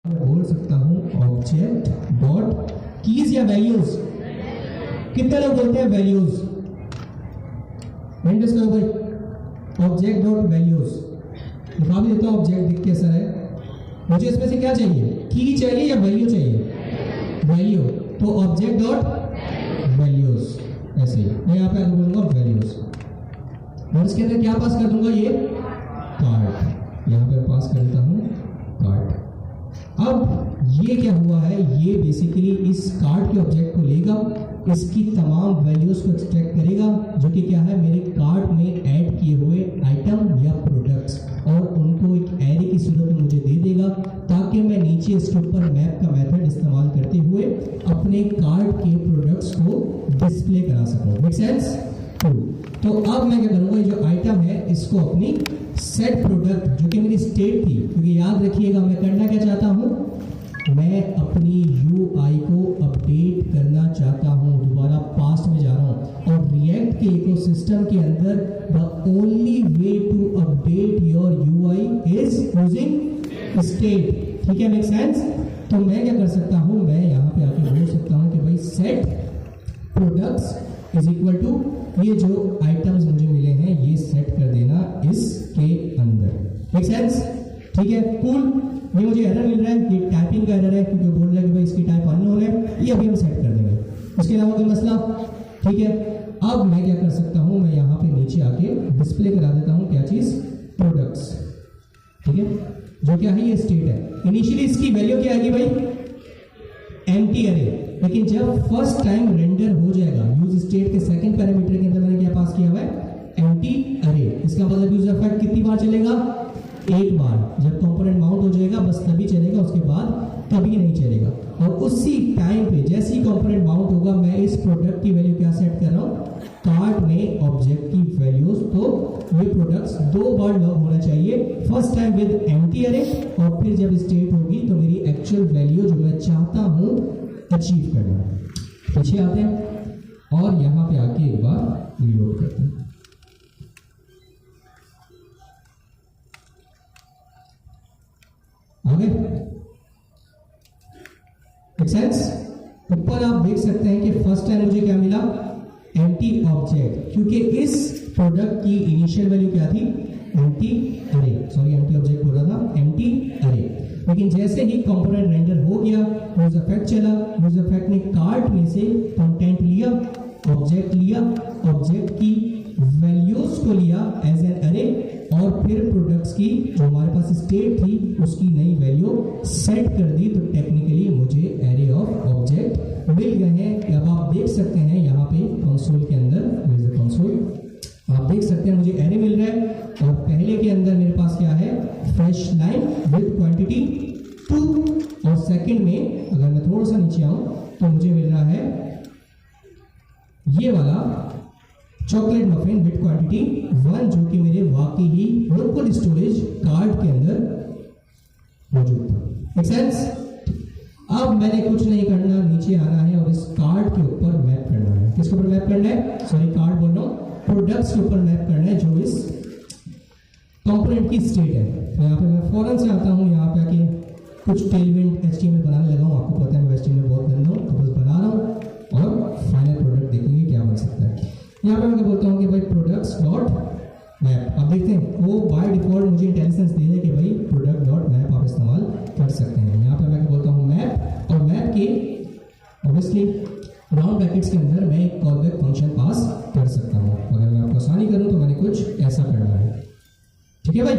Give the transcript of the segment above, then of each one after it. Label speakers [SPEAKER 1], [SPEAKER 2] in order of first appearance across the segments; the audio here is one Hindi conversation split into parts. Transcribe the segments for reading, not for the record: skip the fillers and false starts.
[SPEAKER 1] मैं बोल सकता हूं ऑब्जेक्ट डॉट कीज या वैल्यूज। कितने लोग बोलते हैं वैल्यूज? डिस्कस करो भाई। ऑब्जेक्ट डॉट वैल्यूज दिखा भी देता हूं। ऑब्जेक्ट दिख कैसा है? मुझे इसमें से क्या चाहिए? की चाहिए या वैल्यू चाहिए? वैल्यू। तो ऑब्जेक्ट डॉट वैल्यूज ऐसे मैं यहाँ पे बोलूंगा वैल्यूज और इसके अंदर क्या पास कर दूंगा? ये कार्ड यहाँ पे पास कर देता हूं कार्ड। अब ये क्या हुआ है? ये बेसिकली इस कार्ड के ऑब्जेक्ट को लेगा, इसकी तमाम वैल्यूज को एक्सट्रैक्ट करेगा जो कि क्या है मेरे कार्ड में ऐड किए हुए आइटम या प्रोडक्ट्स, और उनको एक एरे की सूरत में मुझे दे देगा ताकि मैं नीचे इसके ऊपर मैप का मेथड इस्तेमाल करते हुए अपने कार्ड के प्रोडक्ट्स को डिस्प्ले करा सकूं। Make sense? तो अब मैं क्या करूंगा? ये जो आइटम है इसको अपनी सेट प्रोडक्ट जो कि मेरी स्टेट थी, क्योंकि याद रखिएगा मैं करना क्या चाहता हूं, मैं अपनी यूआई को अपडेट करना चाहता हूं। दोबारा पास्ट में जा रहा हूं और रिएक्ट के इकोसिस्टम के अंदर the only way to update your UI is using state. ठीक है, मेक सेंस? तो मैं क्या कर सकता हूं, मैं यहां पे आके बोल सकता हूं कि भाई set products is equal to ये जो आइटम्स मुझे मिले हैं ये सेट कर देना इसके अंदर। Make sense? ठीक है, कूल। ये मुझे एरर मिल रहा है, ये टाइपिंग का एरर है क्योंकि बोल रहा है कि भाई इसकी टाइप अननोन है, ये अभी हम सेट कर देंगे। उसके अलावा कोई मसला? ठीक है, अब मैं क्या कर सकता हूं, मैं यहाँ पे नीचे आके डिस्प्ले करा देता हूं क्या चीज? प्रोडक्ट्स। ठीक है, जो क्या है ये स्टेट है। इनिशियली इसकी वैल्यू क्या आएगी भाई? एम्प्टी अरे। लेकिन जब फर्स्ट टाइम रेंडर हो जाएगा यूज स्टेट के सेकंड पैरामीटर के अंदर मैंने क्या पास किया हुआ है? एम्प्टी अरे। इसका मतलब यूज इफेक्ट कितनी बार चलेगा? एक बार। जब कंपोनेंट माउंट हो जाएगा बस तभी चलेगा, उसके बाद कभी नहीं चलेगा। और उसी टाइम पे जैसे ही कंपोनेंट माउंट होगा मैं इस प्रोडक्ट की वैल्यू क्या सेट कर रहा हूँ? कार्ड में ऑब्जेक्ट की वैल्यूज। तो ये प्रोडक्ट्स दो बार लॉग होना चाहिए, फर्स्ट टाइम विद एम्प्टी अरे और फिर जब स्टेट होगी तो मेरी एक्चुअल वैल्यू जो मैं चाहता हूँ अचीव करना। पीछे आते हैं और यहाँ पे आके एक बार रीलोड करते हैं। आगे सेंस? ऊपर आप देख सकते हैं कि फर्स्ट टाइम मुझे क्या मिला? एम्प्टी ऑब्जेक्ट, क्योंकि इस प्रोडक्ट की इनिशियल वैल्यू क्या थी? एम्प्टी अरे। सॉरी, एम्प्टी ऑब्जेक्ट बोल रहा था, एम्प्टी अरे। लेकिन जैसे ही कंपोनेंट रेंडर हो गया यूज इफेक्ट चला, यूज इफेक्ट ने कार्ड में से कंटेंट लिया, ऑब्जेक्ट लिया, ऑब्जेक्ट की वैल्यूज को लिया एज एन अरे और फिर प्रोडक्ट्स की जो हमारे पास स्टेट थी उसकी नई वैल्यू सेट कर दी। तो टेक्निकली मुझे एरे ऑफ ऑब्जेक्ट मिल गए हैं। अब आप देख सकते हैं यहाँ पे कंसोल के अंदर, कंसोल आप देख सकते हैं मुझे एरे मिल रहा है और पहले के अंदर मेरे पास क्या है? फ्रेश लाइन विद क्वांटिटी 2 और सेकंड में अगर मैं थोड़ा सा नीचे आऊं तो मुझे मिल रहा है ये वाला चॉकलेट मफिन विद क्वांटिटी 1 जो कि मेरे वाकई ही लोकल स्टोरेज कार्ड के अंदर मौजूद था। Make sense? अब मैंने कुछ नहीं करना, नीचे आना है और इस कार्ड के ऊपर मैप करना है। किसके ऊपर मैप करना है? सॉरी, कार्ड बोल रहा हूं, प्रोडक्ट्स के ऊपर मैप करना है जो इस कंपोनेंट की स्टेट है। तो यहाँ पे मैं फौरन से आता हूँ, यहाँ पे आके कुछ टेलविंड एचटीएमएल बनाने लगा हूँ। आपको पता है मैं एचटीएमएल बहुत गंदा हूँ, तो बस बना रहा हूँ और फाइनल प्रोडक्ट देखेंगे क्या बन सकता है। यहाँ पे मैं बोलता हूँ कि भाई प्रोडक्ट्स डॉट मैप। आप देखते हैं वो बाय डिफॉल्ट मुझे इंटेलिजेंस दे दे कि भाई प्रोडक्ट डॉट मैप आप इस्तेमाल कर सकते हैं। यहाँ पे मैं बोलता हूँ मैप और मैप के ऑब्वियसली राउंड ब्रैकेट्स के अंदर मैं एक कॉलबैक फंक्शन पास कर सकता हूँ। अगर मैं आपको आसानी करूँ तो मैंने कुछ ऐसा करना है। ठीक है भाई?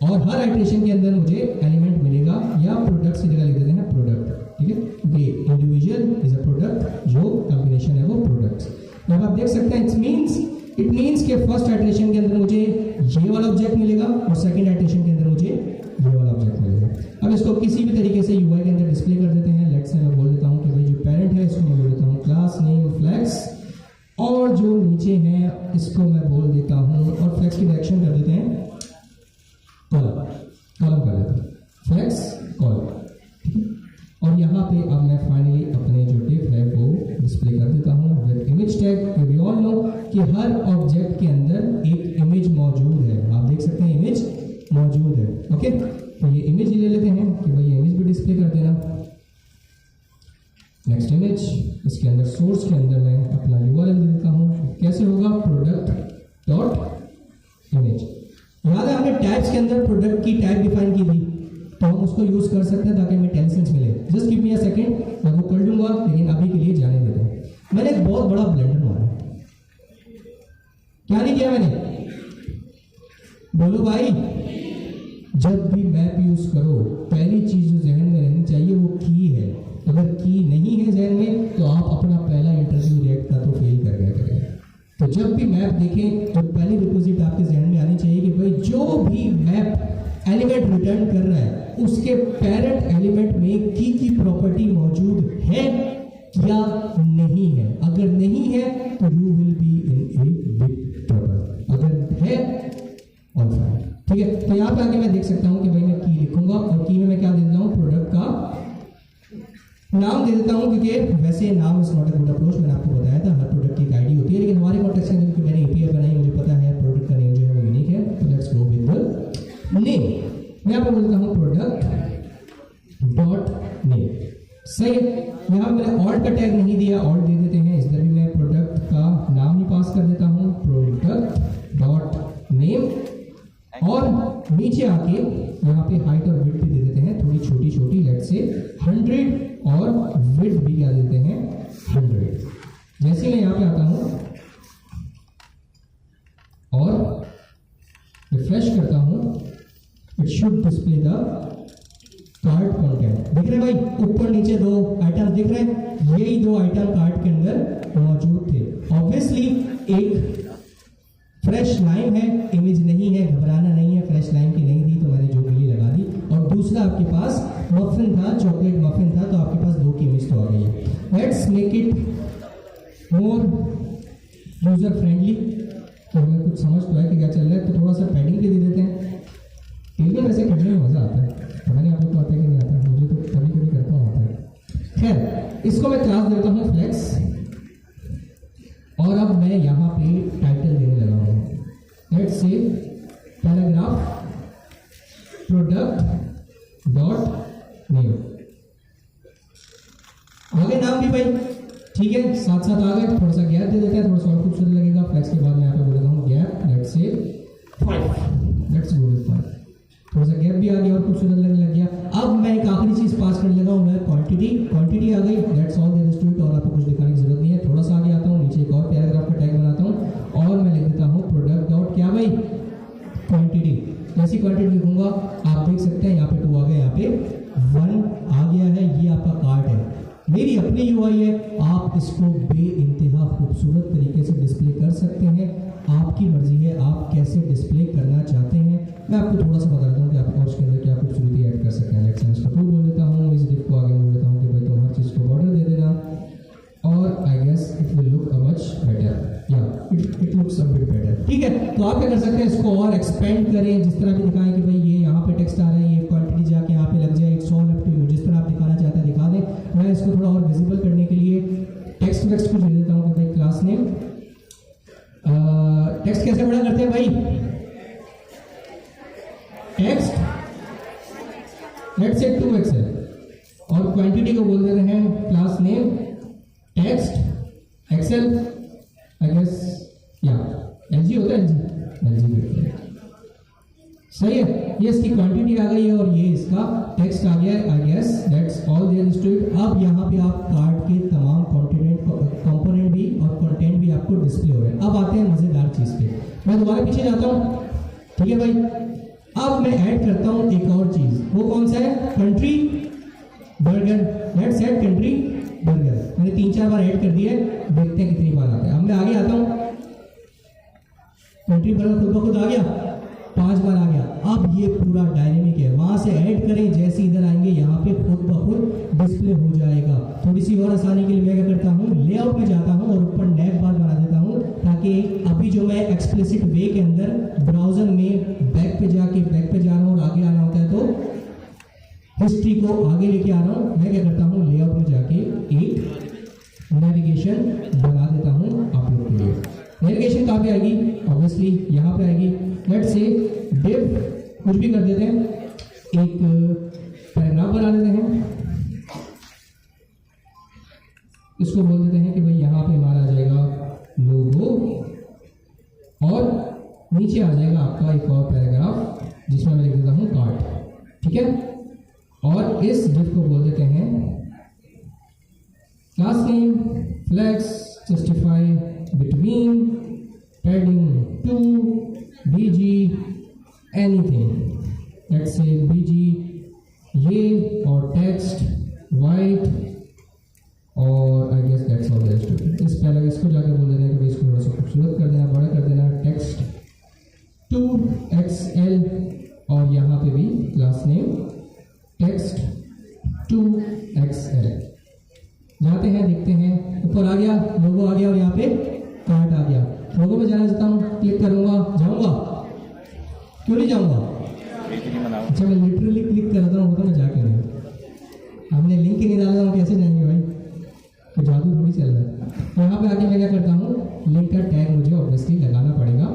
[SPEAKER 1] और हर आइटरेशन के अंदर मुझे एलिमेंट मिलेगा या प्रोडक्ट्स की जगह लिख देते हैं प्रोडक्ट। ठीक है, क्योंकि इंडिविजुअल इज अ प्रोडक्ट, जो कॉम्बिनेशन है वो प्रोडक्ट्स। अब आप देख सकते हैं इट मीन्स के फर्स्ट आइटरेशन के अंदर मुझे ये वाला ऑब्जेक्ट मिलेगा और सेकंड आइटरेशन के अंदर मुझे ये वाला ऑब्जेक्ट मिलेगा। अब इसको किसी भी तरीके से यूआई के अंदर डिस्प्ले कर देते हैं। लेट्स से मैं बोल देता हूँ कि भाई जो पेरेंट है इसको मैं बोल देता हूँ क्लास नेम फ्लेक्स, और जो नीचे है इसको मैं बोल देता हूँ, और फ्लेक्स की डायरेक्शन कर देते हैं कॉलम कर देते हैं, फ्लेक्स कॉलम। ठीक है, और यहाँ पे अब मैं फाइनली अपने जो डिफ है वो डिस्प्ले कर देता हूँ with image tag. We all know कि हर ऑब्जेक्ट के अंदर एक इमेज मौजूद है। आप देख सकते हैं इमेज मौजूद है। ओके, तो ये इमेज ले लेते हैं कि भाई ये इमेज भी डिस्प्ले कर देना। नेक्स्ट इमेज, इसके अंदर सोर्स के अंदर मैं अपना URL दे देता हूँ। कैसे होगा, प्रोडक्ट डॉट इमेज। याद है हमने टैग्स के अंदर प्रोडक्ट की टैग डिफाइन की थी, तो हम उसको यूज कर सकते हैं ताकि हमें 10 सेंस मिले। Just give me a second, मैं वो कर दूंगा, लेकिन अभी के लिए जाने देता हूँ। मैंने एक बहुत बड़ा ब्लंडर मारा। क्या नहीं किया मैंने, बोलो भाई। जब भी मैप यूज करो, पहली चीज जो जहन में रहनी चाहिए वो की है। अगर की नहीं है जहन में, तो आप अपना पहला इंटरव्यू रिएक्ट का तो फेल कर गया करेंगे। तो जब भी मैप देखें, तो पहली रिक्विजिट आपके जहन में आनी चाहिए कि भाई जो भी मैप एलिमेंट रिटर्न कर रहा है, उसके पेरेंट एलिमेंट में की प्रॉपर्टी मौजूद है या नहीं है। अगर नहीं है तो you will be in a big trouble. अगर है, ऑल फाइन, ठीक है। तो यहाँ पे आगे मैं देख सकता हूँ कि भाई मैं की लिखूंगा, और की में मैं क्या दे देता हूँ, प्रोडक्ट का नाम दे देता हूँ, क्योंकि वैसे नाम is not a good approach. मैंने आपको बताया था हर प्रोडक्ट की एक आईडी होती है, लेकिन हमारे कॉन्टेक्स्ट में क्योंकि मैंने एपीआई बनाई, मुझे पता है प्रोडक्ट का नेम जो है वो यूनिक है, तो let's go with the name. मैं यहाँ पे बोलता हूँ प्रोडक्ट डॉट नेम। सही है। यहाँ मैंने ऑल्ट का टैग नहीं दिया, ऑल्ट दे देते हैं। इस तरह भी मैं प्रोडक्ट का नाम ही पास कर देता हूँ, प्रोडक्ट डॉट नेम। और नीचे आके यहाँ पे हाइट और विड्थ भी दे देते हैं, थोड़ी छोटी छोटी, लेट्स से 100, और विड्थ भी क्या देते हैं, 100। जैसे मैं यहाँ पे आता हूँ और रिफ्रेश करता हूँ, it should display the cart content. दिख रहे भाई, ऊपर नीचे दो आइटम दिख रहे हैं, यही दो आइटम कार्ट के अंदर मौजूद थे। ऑब्वियसली एक फ्रेश लाइम है, इमेज नहीं है, घबराना नहीं है। फ्रेश लाइम की नहीं थी तो मैंने जो मिली लगा दी। और दूसरा आपके पास मफिन था, चॉकलेट मफिन था, तो आपके पास दो की इमेज तो आ गई है। Let's make it more user friendly. तो हमें कुछ समझ तो है कि क्या चल रहा है, तो थोड़ा सा पैडिंग भी दे देते हैं। टेल में वैसे करने में मजा आता है, पता नहीं आप लोग को आता है कि नहीं आता, मुझे तो कभी कभी करता हूँ आता है। खैर, इसको मैं क्लास देता हूँ फ्लेक्स, और अब मैं यहाँ पे टाइटल देने लगा हूँ। Let's say paragraph product dot name. आगे नाम भी भाई ठीक है, साथ साथ आ गए। थोड़ा सा गैप दे देते हैं, थोड़ा सा और खूबसूरत लगेगा। फ्लेक्स के बाद मैं यहाँ पे बोल देता हूँ gap, let's say 5, let's go with 5। थोड़ा सा गैप भी आ गया और खूबसूरत लगने लग गया। अब मैं एक आखिरी चीज पास करने लगा हूँ, मैं क्वांटिटी आ गई। Let's all there is to it, और आपको कुछ दिखाने की जरूरत नहीं है। थोड़ा सा आगे आता हूँ, नीचे एक और पैराग्राफ का टैग बनाता हूँ, और मैं लिख देता हूँ प्रोडक्ट डॉट क्या भाई, क्वांटिटी। जैसी क्वांटिटी लिखूंगा, आप देख सकते हैं यहाँ पे 2 आ गया, यहाँ पे 1 आ गया है। ये आपका कार्ट है, मेरी अपनी यूआई है। आप इसको बे इंतहा खूबसूरत तरीके से डिस्प्ले कर सकते हैं। आपकी मर्जी है आप कैसे डिस्प्ले करना चाहते हैं। मैं आपको थोड़ा सा बता देता हूँ कि आप और उसके अंदर क्या खूबसूरती ऐड कर सकते हैं। लेट्स मैं इसको 2 बोल देता हूँ, इस डिप को आगे बोल देता हूँ कि भाई तुम हर चीज़ को बॉर्डर दे देना, और I guess it will look a much better. या it looks a bit better, ठीक है। तो आप क्या कर सकते हैं, इसको और एक्सपेंड करें, जिस तरह भी दिखाएं कि भाई ये यहाँ पे टेक्स्ट आ रहा है, ये क्वांटिटी जाके यहाँ पे लग जाए। It's all up to you, जिस तरह आप दिखाना चाहते हैं दिखा दें। मैं इसको थोड़ा और विजिबल करने के लिए टेक्स्ट को दे देता हूँ कि भाई क्लास नेम। टेक्स्ट कैसे बड़ा करते हैं भाई, टेक्स्ट लेट्स से 2 XL, और क्वांटिटी को बोल देते हैं class name text excel. I guess या LG होता है, LG सही है। ये इसकी क्वांटिटी आ गई है और ये इसका टेक्स्ट आ गया है। I guess that's all there is to it. अब यहाँ पे आप कार्ड के तमाम कंपोनेंट भी और कंटेंट भी आपको डिस्प्ले हो रहे हैं। अब आते हैं मजेदार चीज पे, मैं दोबारा पीछे जाता हूँ, ठीक है भाई। अब मैं ऐड करता हूँ एक और चीज, वो कौन सा है, country burger. Let's add country burger. मैंने 3-4 बार ऐड कर दिया है, देखते हैं कितनी बार आता है। अब मैं आगे आता हूँ, कंट्री बर्गर खुद ब खुद आ गया, 5 बार आ गया। अब ये पूरा डायनेमिक है, वहां से ऐड करें, जैसे इधर आएंगे यहाँ पे खुद ब खुद डिस्प्ले हो जाएगा। थोड़ी सी और आसानी के लिए मैं क्या करता हूँ, लेआउट में जाता हूँ और ऊपर नैब बार बना देता हूँ, ताकि अभी जो मैं एक्सप्लिसिट वे के अंदर ब्राउजर में बैक पे जा रहा हूँ और आगे आना होता है, तो हिस्ट्री को आगे लेके आ रहा हूँ। मैं क्या करता हूँ, लेआउट में जाके एक नेविगेशन बना देता हूँ आप लोग के लिए। नेविगेशन कहाँ पे आएगी, ऑब्वियसली यहाँ पे आएगी। लेट्स से डिव कुछ भी कर देते हैं, एक पैराग्राफ बना देते हैं, इसको बोल देते हैं कि भाई यहाँ पे हमारा आ जाएगा लोगो और नीचे आ जाएगा आपका एक और पैराग्राफ जिसमें मैं लिख देता हूँ कार्ड, ठीक है। और इस डिफ को बोल देते हैं class name flex justify between padding 2 BG anything, let's say BG ये और टेक्स्ट वाइट और I guess that's all there too. इस पहले इसको जाके बोल देना कि इसको थोड़ा सा खूबसूरत कर देना, बड़ा कर देना, टेक्स्ट 2XL और यहाँ पे भी क्लास नेम टेक्स्ट 2XL। जाते हैं देखते हैं, ऊपर आ गया लोगो आ गया और यहाँ पे कार्ड आ गया। लोगो पे जाना चाहता हूँ, क्लिक करूँगा, जाऊँगा क्यों नहीं जाऊँगा? अच्छा मैं लिटरली क्लिक कर रहा हूँ, तो मैं जाके नहीं, हमने लिंक ही नहीं डाला, हम कैसे जाएंगे भाई? तो जादू थोड़ी चल रहा है। यहाँ पे आके मैं क्या करता हूँ, लिंक का टैग मुझे ऑब्वियसली लगाना पड़ेगा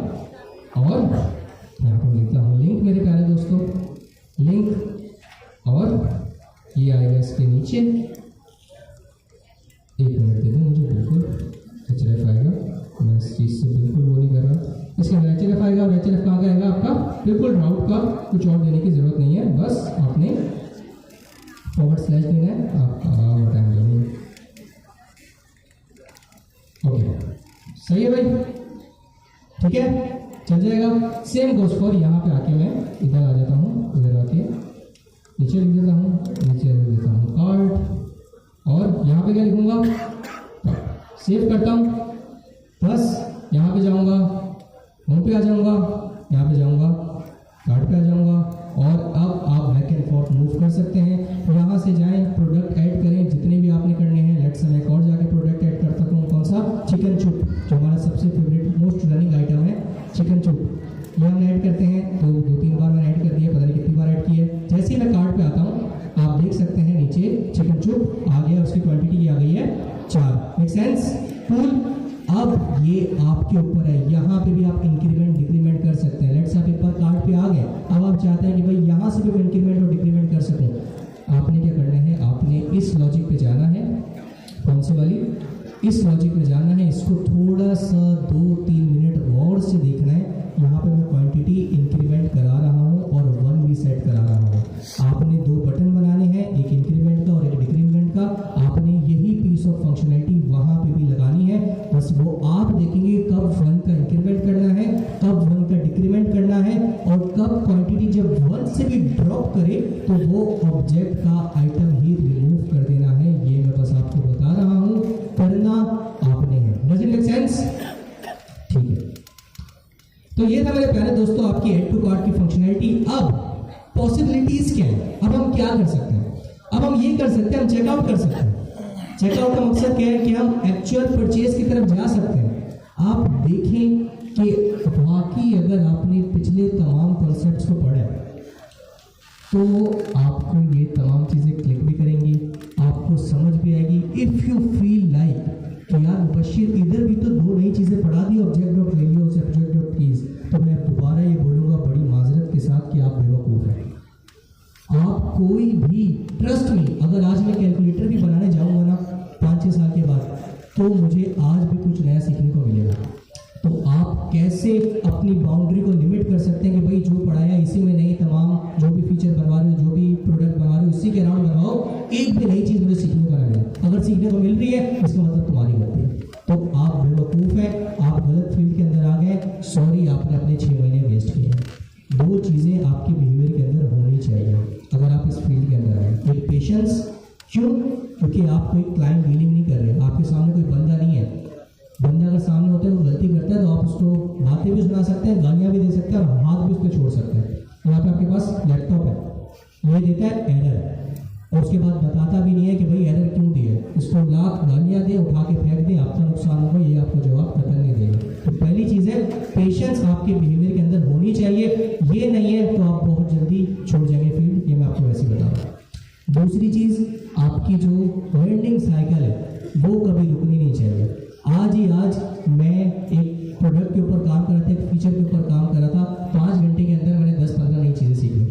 [SPEAKER 1] और यहाँ पर लिखता हूँ लिंक मेरे प्यारे दोस्तों, लिंक और ये आएगा इसके नीचे। एक मिनट दे दें मुझे, बिल्कुल HRF आएगा, मैं इस चीज़ से बिल्कुल वो नहीं कर रहा। इसके अंदर HRF आएगा और HRF कहाँ का आएगा आपका, बिल्कुल राउट का, कुछ और देने की ज़रूरत नहीं है, बस आपने / देना है आपका टाइम देना। ओके सही है भाई, ठीक है चल जाएगा। सेम गोज फॉर यहाँ पे आके मैं इधर आ जाता हूँ, इधर आके नीचे लिख देता हूँ, नीचे लिख देता हूँ कार्ड और यहाँ पे क्या लिखूँगा, सेव करता हूँ, बस यहाँ पे जाऊँगा, होम पे आ जाऊँगा, यहाँ पे जाऊँगा, कार्ड पे आ जाऊँगा और अब आप बैक एंड फोर्थ मूव कर सकते हैं। यहाँ से जाएं, प्रोडक्ट ऐड करें जितने भी आपने करने हैं। लेट्स से मैं एक और जाके प्रोडक्ट ऐड करता हूँ, कौन सा, चिकन चुप, जो हमारा सबसे फेवरेट मोस्ट रनिंग आइटम है चिकन चुप। ये हम ऐड करते हैं, तो 2-3 बार मैंने ऐड कर दिया, पता नहीं कितनी बार ऐड की है। जैसे ही मैं कार्ड पे आता हूँ आप देख सकते हैं नीचे चिकन चुप आ गया, उसकी क्वांटिटी की आ गई है 4। Make sense? कूल। अब ये आपके ऊपर है, यहाँ पे भी आप इंक्रीमेंट डिक्रीमेंट कर सकते हैं। लेट्स आप एक बार कार्ड पे आ गए, अब आप चाहते हैं कि भाई यहाँ से भी इंक्रीमेंट और डिक्रीमेंट कर सकूँ। आपने क्या करना है, आपने इस लॉजिक पे जाना है, कौन सी वाली, इस लॉजिक में जाना है, इसको थोड़ा सा 2-3 मिनट गौर से देखना है। यहाँ पे मैं क्वांटिटी इंक्रीमेंट करा रहा हूँ और 1 भी सेट करा रहा हूँ। आपने 2 बटन बनाने हैं, एक इंक्रीमेंट का और एक डिक्रीमेंट का। आपने यही पीस ऑफ फंक्शनैलिटी वहाँ पे भी लगानी है, बस वो आप देखेंगे कब 1 का इंक्रीमेंट करना है, कब 1 का डिक्रीमेंट करना है और कब क्वांटिटी जब 1 से भी ड्रॉप करे तो वो ऑब्जेक्ट का आइटम ही रिमूव कर देना है। ये मैं बस आपको बता रहा हूँ, करना आपने है। Does it make sense? ठीक है, तो ये था मेरे प्यारे दोस्तों आपकी ऐड टू कार्ट की फंक्शनैलिटी। अब पॉसिबिलिटीज क्या है, अब हम क्या कर सकते हैं? अब हम ये कर सकते हैं, हम चेकआउट कर सकते हैं। चेकआउट का मकसद क्या है कि हम एक्चुअल परचेज की तरफ जा सकते हैं। आप देखें कि वाकई अगर आपने पिछले तमाम कॉन्सेप्ट्स को पढ़ा है तो आपको ये तमाम चीज़ें क्लिक भी करेंगी, आपको समझ भी आएगी। इफ़ यू फील लाइक कि यार मुबशिर इधर भी तो 2 नई चीज़ें पढ़ा दी, ऑब्जेक्ट डॉट वैल्यू और सब्जेक्ट डॉट कीज, तो मैं दोबारा ये बोलूँगा बड़ी माजरत के साथ कि आप बेवकूफ़ हैं। आप कोई भी, ट्रस्ट मी, अगर आज मैं कैलकुलेटर भी बनाने जाऊँगा ना 5-6 साल के बाद, तो मुझे आज भी कुछ नया सीखने को मिलेगा। तो आप कैसे अपनी बाउंड्री को लिमिट कर सकते हैं कि भाई जो पढ़ाया इसी में नहीं, तमाम जो भी फीचर बनवा रहे हो, जो भी प्रोडक्ट बना रहे हो, इसी के अराउंड बनाओ, एक भी नई चीज़ मुझे सीखने को ना मिले। अगर सीखने को मिल रही है इसका मतलब तुम्हारी गलती है, तो आप बेवकूफ़ हैं, आप गलत फील्ड के अंदर आ गए, सॉरी, आपने अपने 6 महीने वेस्ट किए। 2 चीज़ें आपके बिहेवियर के अंदर होनी चाहिए अगर आप इस फील्ड के अंदर आए। एक पेशेंस, क्यों? क्योंकि आप कोई क्लाइंट डीलिंग नहीं कर रहे, आपके सामने कोई बंदा नहीं है। बंदा अगर सामने होता है वो गलती करता है तो आप उसको बातें भी सुना सकते हैं, गालियाँ भी दे सकते हैं और हाथ भी उस पर छोड़ सकते हैं। यहाँ पे आपके पास लैपटॉप है, ये देता है एरर और उसके बाद बताता भी नहीं है कि भाई एरर क्यों दी है। इसको लाख गालियाँ दे, उठा के फेंक दे, आपका नुकसान होगा, ये आपको जवाब कतल नहीं देगा। तो पहली चीज़ है पेशेंस आपके बिहेवियर के अंदर होनी चाहिए। ये नहीं है तो आप बहुत जल्दी छोड़ जाएंगे फील्ड, ये मैं आपको वैसे बता रहा हूँ। दूसरी चीज़, आपकी जो लर्निंग साइकिल है वो कभी रुकनी नहीं चाहिए। आज ही आज मैं एक प्रोडक्ट के ऊपर काम कर रहा था, एक फीचर के ऊपर काम कर रहा था, 5 घंटे के अंदर मैंने 10-15 नई चीज़ें सीख ली।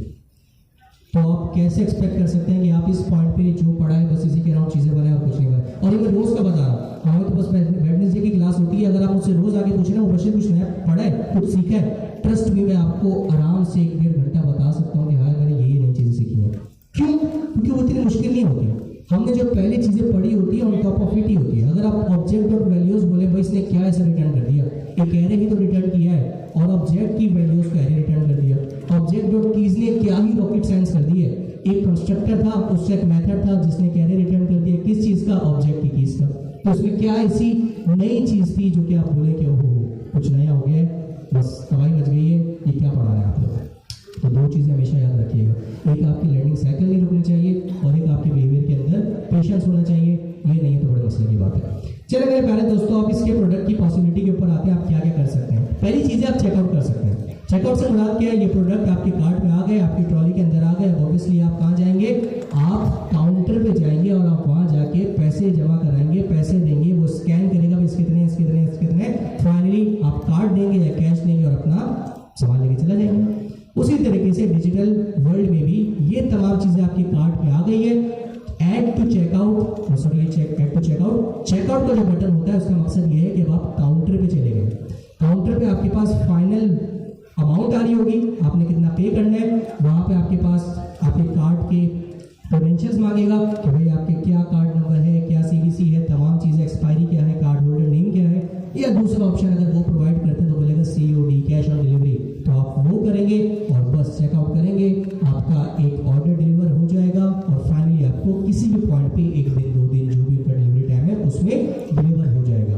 [SPEAKER 1] तो आप कैसे एक्सपेक्ट कर सकते हैं कि आप इस पॉइंट पे जो पढ़ा है बस इसी के अराउंड चीज़ें बनाए और कुछ नहीं बनाए। और ये मैं रोज़ का बता रहा हूँ, हमारे तो बस वेडनेसडे की क्लास होती है, अगर आप मुझसे रोज़ आगे पूछ रहे हैं वो बच्चे कुछ नया पढ़ा है, कुछ सीखा है, ट्रस्ट मी मैं आपको आराम से 1-1.5 घंटा बता सकता हूँ कि हाँ मैंने ये नई चीज़ें सीखी है। क्यों? क्योंकि वो इतनी मुश्किल नहीं होती। हमने जो पहले चीज़ें पढ़ी होती है ऑन टॉप ऑफ इट ही होती है। अगर आप ऑब्जेक्ट डॉट वैल्यूज बोले भाई इसने क्या ऐसा रिटर्न कर दिया, एक एरे ही तो रिटर्न किया है, और ऑब्जेक्ट की वैल्यूज का एरे रिटर्न कर दिया। ऑब्जेक्ट डॉट कीज ने क्या ही रॉकेट साइंस कर दी है, एक कंस्ट्रक्टर था, उससे एक मेथड था जिसने कैरे रिटर्न कर दिया, किस चीज़ का, ऑब्जेक्ट की कीज का। तो उसमें क्या ऐसी नई चीज़ थी जो कि आप बोले कि ओहो कुछ नया हो गया है, बस तबाही मच गई है, ये क्या पढ़ा रहे हैं आप लोग। तो दो चीज़ें हमेशा याद रखिएगा, एक आपकी लर्निंग साइकिल नहीं रुकनी चाहिए और एक आपके बिहेवियर के अंदर पेशेंस होना चाहिए। ये नहीं है तो बड़े मसले की बात है। चलिए मेरे प्यारे दोस्तों, आप इसके प्रोडक्ट की पॉसिबिलिटी के ऊपर आते हैं। आप क्या क्या कर सकते हैं? पहली चीज़ें आप चेकआउट कर सकते हैं। चेकआउट से मुराद क्या है? ये प्रोडक्ट आपके कार्ट में आ गए, आपकी ट्रॉली के अंदर आ गए, ऑब्वियसली आप कहाँ जाएंगे? आप काउंटर पे जाएंगे और आप वहाँ जाके पैसे जमा कराएंगे, पैसे देंगे, वो स्कैन करेगा इसके कितने इसके कितने इसके कितने, फाइनली आप कार्ड देंगे या कैश देंगे और अपना सामान लेके चला जाएंगे। उसी तरीके से डिजिटल वर्ल्ड में भी ये तमाम चीज़ें आपके कार्ट में आ गई है। Add to checkout, sorry add to checkout का जो बटन होता है उसका मकसद ये है कि अब आप काउंटर पे चले गए, काउंटर पे आपके पास फाइनल अमाउंट आ रही होगी, आपने कितना पे करना है, वहाँ पे आपके पास आपके कार्ड के क्रेडेंशियल्स मांगेगा कि भाई आपके क्या कार्ड नंबर है, क्या सीवीसी है, तमाम चीज़ें, एक्सपायरी क्या है, कार्ड होल्डर नेम क्या है, या दूसरा ऑप्शन अगर वो प्रोवाइड करते हैं तो बोलेगा COD, कैश ऑन डिलीवरी, तो आप वो करेंगे और बस चेकआउट करेंगे, आपका एक ऑर्डर डिलीवर हो जाएगा और फाइनली आपको किसी भी पॉइंट पे 1 दिन 2 दिन जो भी उनका डिलीवरी टाइम है उसमें डिलीवर हो जाएगा।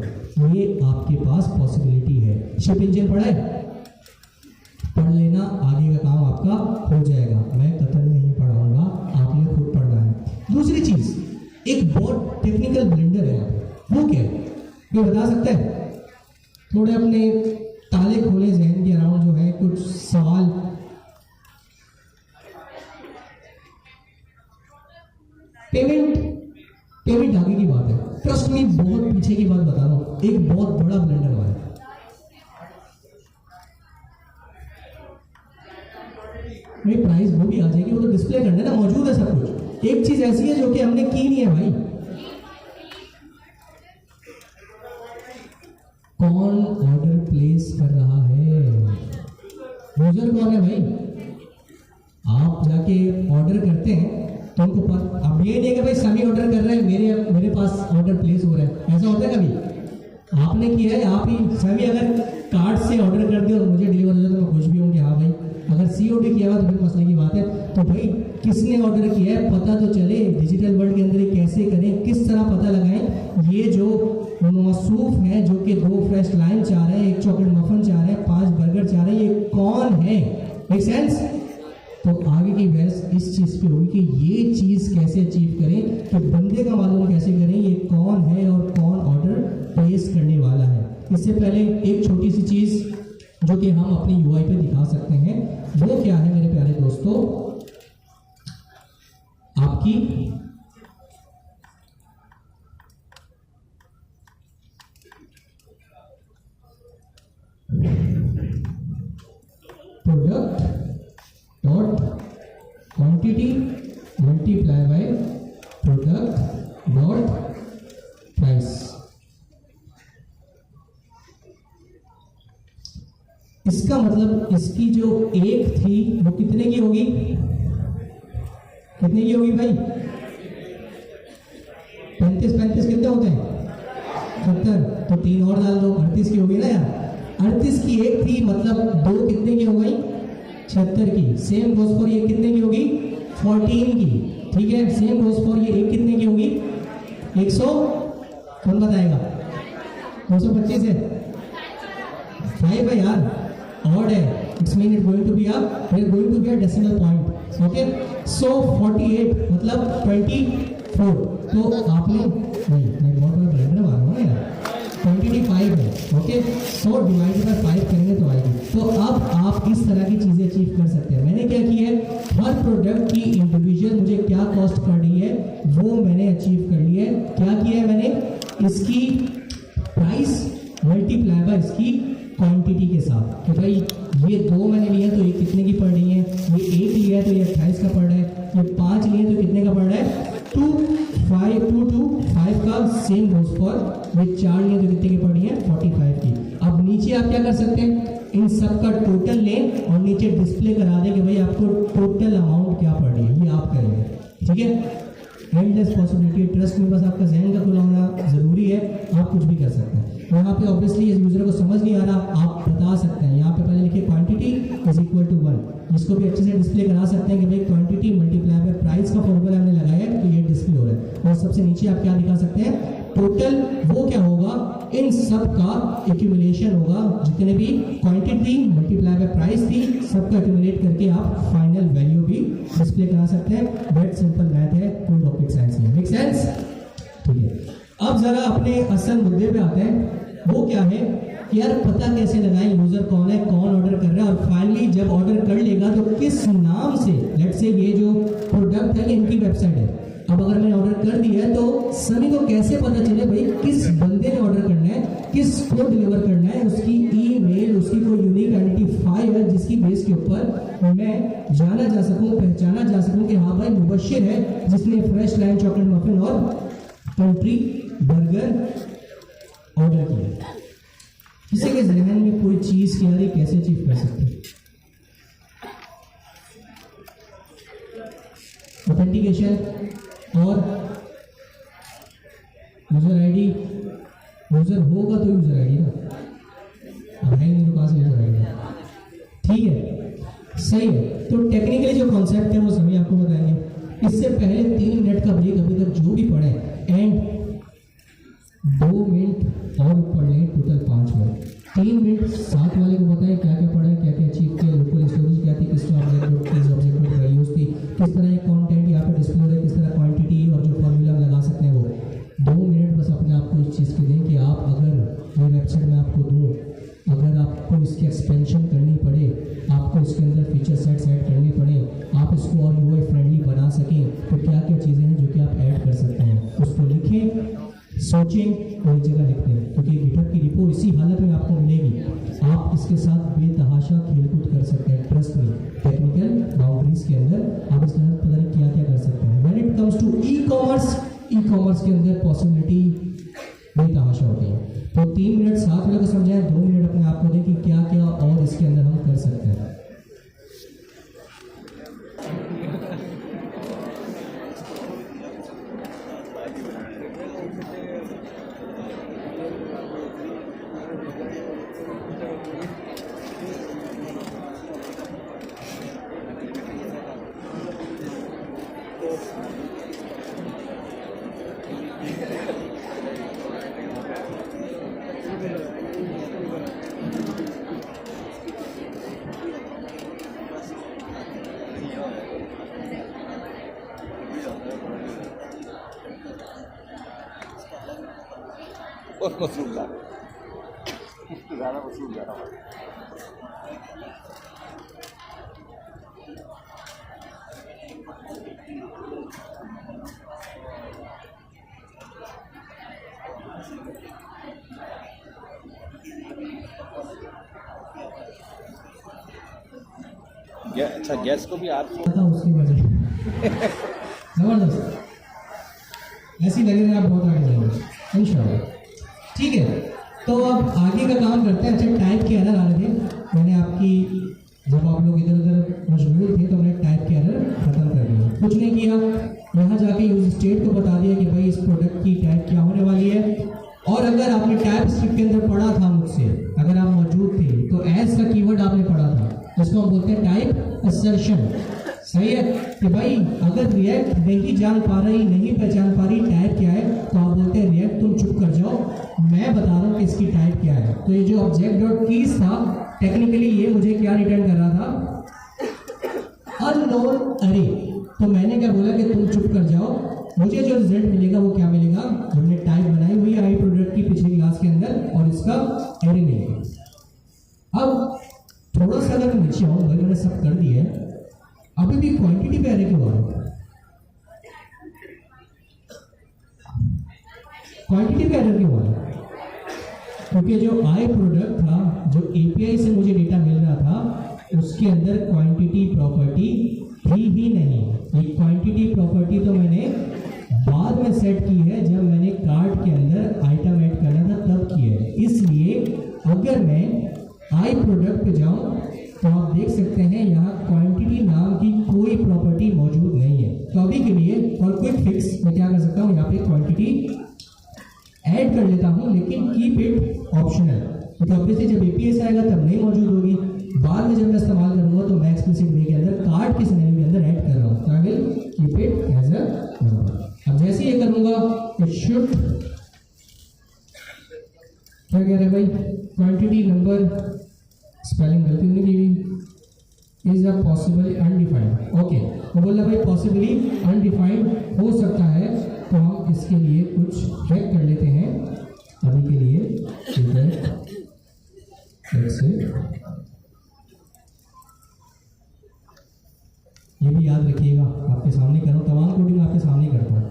[SPEAKER 1] ये आपके पास पॉसिबिलिटी है। शिप इंजन पढ़ा है? पढ़ लेना, आगे का काम आपका हो जाएगा। मैं कतई नहीं पढ़ाऊंगा, आपने खुद पढ़ना है। दूसरी चीज, एक बहुत टेक्निकल ब्लेंडर है, वो क्या है ये बता सकते हैं? थोड़े अपने ताले खोले जहन के अराउंड जो है कुछ सवाल। पेमेंट आगे की बात है, ट्रस्ट में बहुत पीछे की बात बता रहा हूं। एक बहुत बड़ा ब्लेंडर हुआ है, मेरी प्राइस वो भी आ जाएगी, वो तो डिस्प्ले करना है ना, मौजूद है सब कुछ। एक चीज ऐसी है जो कि हमने की नहीं है भाई, कौन ऑर्डर प्लेस कर रहा है? यूजर कौन है भाई? आप जाके ऑर्डर करते हैं तो उनको पता, अब ये नहीं कि भाई सभी ऑर्डर कर रहे हैं, मेरे पास ऑर्डर प्लेस हो रहा है, ऐसा होता है कभी? आपने किया है, आप ही सभी अगर कार्ड से ऑर्डर कर दिया और मुझे डिलीवर हो जाए तो मैं खुश भी हूँ कि हाँ भाई। अगर COD किया हुआ तो फिर मसले की बात है। तो भाई किसने ऑर्डर किया है पता तो चले, डिजिटल वर्ल्ड के अंदर कैसे करें, किस तरह पता लगाएं। ये जो मौसूफ है जो कि 2 फ्रेश लाइन चाह रहे हैं, 1 चॉकलेट मफन चाह रहे हैं, 5 बर्गर चाह रहे हैं, ये कौन है? Make sense? तो आगे की बहस इस चीज़ पे होगी कि ये चीज़ कैसे अचीव करें, तो बंदे का मालूम कैसे करें ये कौन है और कौन ऑर्डर प्लेस करने वाला है। इससे पहले एक छोटी सी चीज़ जो कि हम अपनी UI पे दिखा सकते हैं, वो क्या है मेरे प्यारे दोस्तों? आपकी product dot quantity multiply by product dot price. इसका मतलब इसकी जो एक थी वो कितने की होगी? कितने की होगी भाई? 35 कितने होते हैं? 70, तो 3 और डाल दो, 38 की होगी ना यार। 38 की एक थी, मतलब 2 कितने की हो गई? 76 की। सेम गोज फॉर ये कितने की होगी? 14 की। ठीक है, सेम गोज फॉर ये एक कितने की होगी? 100, कौन बताएगा? 225 है, 5 है यार, ऑड है, it's mean it going to be a decimal point. Okay, so 48 मतलब 24। तो आपने नहीं बहुत बड़ा ब्लेंडर मारो ना यार, 25 है। ओके, सो डिवाइडेड बाय 5 करेंगे तो आएगी। तो अब आप इस तरह की चीजें अचीव कर सकते हैं। मैंने क्या किया है, हर प्रोडक्ट की इंडिविजुअल मुझे क्या कॉस्ट कर रही है वो मैंने अचीव कर लिया है। क्या किया है मैंने? इसकी प्राइस मल्टीप्लाई बाय इसकी क्वांटिटी के साथ, कि भाई ये 2 मैंने लिया तो ये कितने की पड़ रही है, ये 1 लिया तो ये 28 का पड़ रहा है, ये हमारी 2 to 5 का सेम गोज फॉर विद 4 लिए तो कितने की पड़ी है 45 की। अब नीचे आप क्या कर सकते हैं, इन सब का टोटल लें और नीचे डिस्प्ले करा दें कि भाई आपको टोटल अमाउंट क्या पड़ रही है, ये आप करेंगे, ठीक है। एंडलेस पॉसिबिलिटी, ट्रस्ट में बस आपका जहन का खुला होना जरूरी है, आप कुछ भी कर सकते हैं। यहाँ पे ऑब्वियसली इस यूजर को समझ नहीं आ रहा, आप बता सकते हैं, यहाँ पे पहले लिखिए क्वांटिटी इज इक्वल टू 1, इसको भी अच्छे से डिस्प्ले करा सकते हैं कि भाई क्वांटिटी मल्टीप्लाई बाय प्राइस का फॉर्मूला हमने लगाया है तो ये डिस्प्ले हो रहा है। और सबसे नीचे आप क्या दिखा सकते हैं, टोटल वो क्या होगा, इन सब का एक्यूमुलेशन होगा, जितने भी क्वांटिटी मल्टीप्लाई बाय प्राइस थी सबका एक्यूमुलेट करके आप फाइनल वैल्यू भी डिस्प्ले करा सकते हैं। दैट सिंपल मैथ है, कोई रॉकेट साइंस नहीं। Make sense? ठीक है, अब जरा अपने असल मुद्दे पे आते हैं। वो क्या है कि यार पता कैसे लगाएं यूजर कौन है, कौन ऑर्डर कर रहा है, और फाइनली जब ऑर्डर कर लेगा तो किस नाम से, लेट्स से ये जो प्रोडक्ट है इनकी वेबसाइट है, अब अगर मैंने ऑर्डर कर दिया है तो सभी को कैसे पता चले भाई किस बंदे ने ऑर्डर करना है, किसको डिलीवर करना है, उसकी ईमेल, उसकी कोई यूनिक आइडेंटिफायर जिसकी बेस के ऊपर मैं जाना जा सकूं, पहचाना जा सकूं कि हाँ भाई मुबशिर है जिसने फ्रेश लाइन चॉकलेट मफिन और कंट्री बर्गर ऑर्डर किया। किसी के जहन में कोई चीज की यार कैसे अचीव कर सकते हैं? ऑथेंटिकेशन और यूजर आईडी, यूजर होगा तो यूजर आईडी ना, अब है नहीं तो कहां से यूजर आईडी? ठीक है, सही है। तो टेक्निकली जो कॉन्सेप्ट है वो सभी आपको बताएंगे। इससे पहले 3 मिनट का ब्रेक अभी तक जो भी पढ़े एंड 2 मिनट और पढ़ लें, टोटल 5 मिनट। 3 मिनट साथ वाले को बताएं क्या क्या पढ़ा है, क्या क्या अचीव किया, लोकल स्टोरेज क्या थी, किस ऑब्जेक्ट वैल्यूज थी, किस तरह ये कंटेंट यहाँ पे डिस्प्ले हो रहा है, किस तरह क्वांटिटी और जो फॉर्मूला लगा सकते हैं वो। 2 मिनट बस अपने आप को इस चीज़ के दें कि आप अगर ये वेबसाइट में आपको दूँ, अगर आपको इसकी एक्सपेंशन करनी पड़े, आपको इसके अंदर फीचर सेट करने पड़े, आप इसको और यूआई फ्रेंडली बना सकें, तो क्या क्या चीज़ें हैं जो कि आप ऐड कर सकते हैं, उसको लिखें, सोचें और एक जगह लिखते हैं, क्योंकि गिटहब की रिपो इसी हालत में आपको मिलेगी। आप इसके साथ बेतहाशा खेलकूद कर सकते हैं, ट्रस्ट में, टेक्निकल बाउंड्रीज के अंदर आप इसके साथ पता नहीं क्या क्या कर सकते हैं। When it comes to e commerce के अंदर पॉसिबिलिटी बेतहाशा होती है। तो 3 मिनट साथ में को समझाएं, 2 मिनट अपने आप को दें कि क्या क्या और इसके अंदर हम कर सकते हैं।
[SPEAKER 2] मसरूफ ज़्यादा मसरूफ ज़्यादा अच्छा गैस को भी आप
[SPEAKER 1] उसकी वजह जबरदस्त ऐसी लगेगा, आप बहुत आगे जाएंगे इंशाल्लाह। ठीक है, तो अब आगे का काम करते हैं। अच्छा, टाइप के एरर आ रहे थे, मैंने आपकी जब आप लोग इधर उधर मशगूल थे तो मैंने टाइप के एरर खत्म कर दिया, कुछ नहीं किया, यहाँ जाके यूज स्टेट को बता दिया कि भाई इस प्रोडक्ट की टाइप क्या होने वाली है। और अगर आपने टाइप स्क्रिप्ट के अंदर पढ़ा था मुझसे, अगर आप मौजूद थे तो एज का कीवर्ड आपने पढ़ा था, जिसको हम बोलते हैं टाइप असर्शन। सही है कि भाई अगर रिएक्ट नहीं जान पा रही, नहीं पहचान पा रही टाइप क्या है, तो आप बोलते हैं रिएक्ट तुम चुप कर जाओ, मैं बता रहा हूँ कि इसकी टाइप क्या है। तो ये जो ऑब्जेक्ट डॉट कीज था, टेक्निकली ये मुझे क्या रिटर्न कर रहा था, अननोन अरे। तो मैंने क्या बोला कि तुम चुप कर जाओ, मुझे जो रिजल्ट मिलेगा वो क्या मिलेगा, जो हमने टाइप बनाई हुई है आई प्रोडक्ट की पिछली क्लास के अंदर, और इसका एरे मिलेगा। अब थोड़ा सा अगर नीचे आऊँ, भाई मैंने सब कर दिया है, अभी भी क्वांटिटी पे एरे क्यों आ रहा है? क्वांटिटी पे एरर क्यों आ रहा है? क्योंकि जो आई प्रोडक्ट था, जो एपीआई से मुझे डेटा मिल रहा था, उसके अंदर क्वांटिटी प्रॉपर्टी थी ही नहीं। ये क्वांटिटी प्रॉपर्टी तो मैंने बाद में सेट की है जब मैंने कार्ट के अंदर आइटम ऐड करना था तब की है। इसलिए अगर मैं आई प्रोडक्ट पे जाऊं तो आप देख सकते हैं यहाँ क्वांटिटी नाम की कोई प्रॉपर्टी मौजूद नहीं है। तो अभी के लिए फॉर क्विक फिक्स मैं क्या कर सकता हूँ, यहाँ पे क्वांटिटी ऐड कर लेता हूँ, लेकिन कीप इट ऑप्शनल, क्योंकि ऑब्वियसली जब एपीएस आएगा तब नहीं मौजूद होगी, बाद में जब मैं इस्तेमाल करूंगा तो मैं एक्सप्लिसिट वे के अंदर कार्ड के सिनेरियो के अंदर ऐड कर रहा हूँ, तो I will keep it as a number. अब जैसे ये करूंगा इट शुड क्या कह रहे हैं भाई, क्वांटिटी नंबर स्पेलिंग गलती नहीं की हुई, is a possible undefined. Okay, तो बोल रहा भाई पॉसिबली अनडिफाइंड हो सकता है, तो हम इसके लिए कुछ हैक कर लेते हैं अभी के लिए। ठीक है, ये भी याद रखिएगा, आपके सामने करो, तमाम कोडिंग आपके सामने करता हूँ।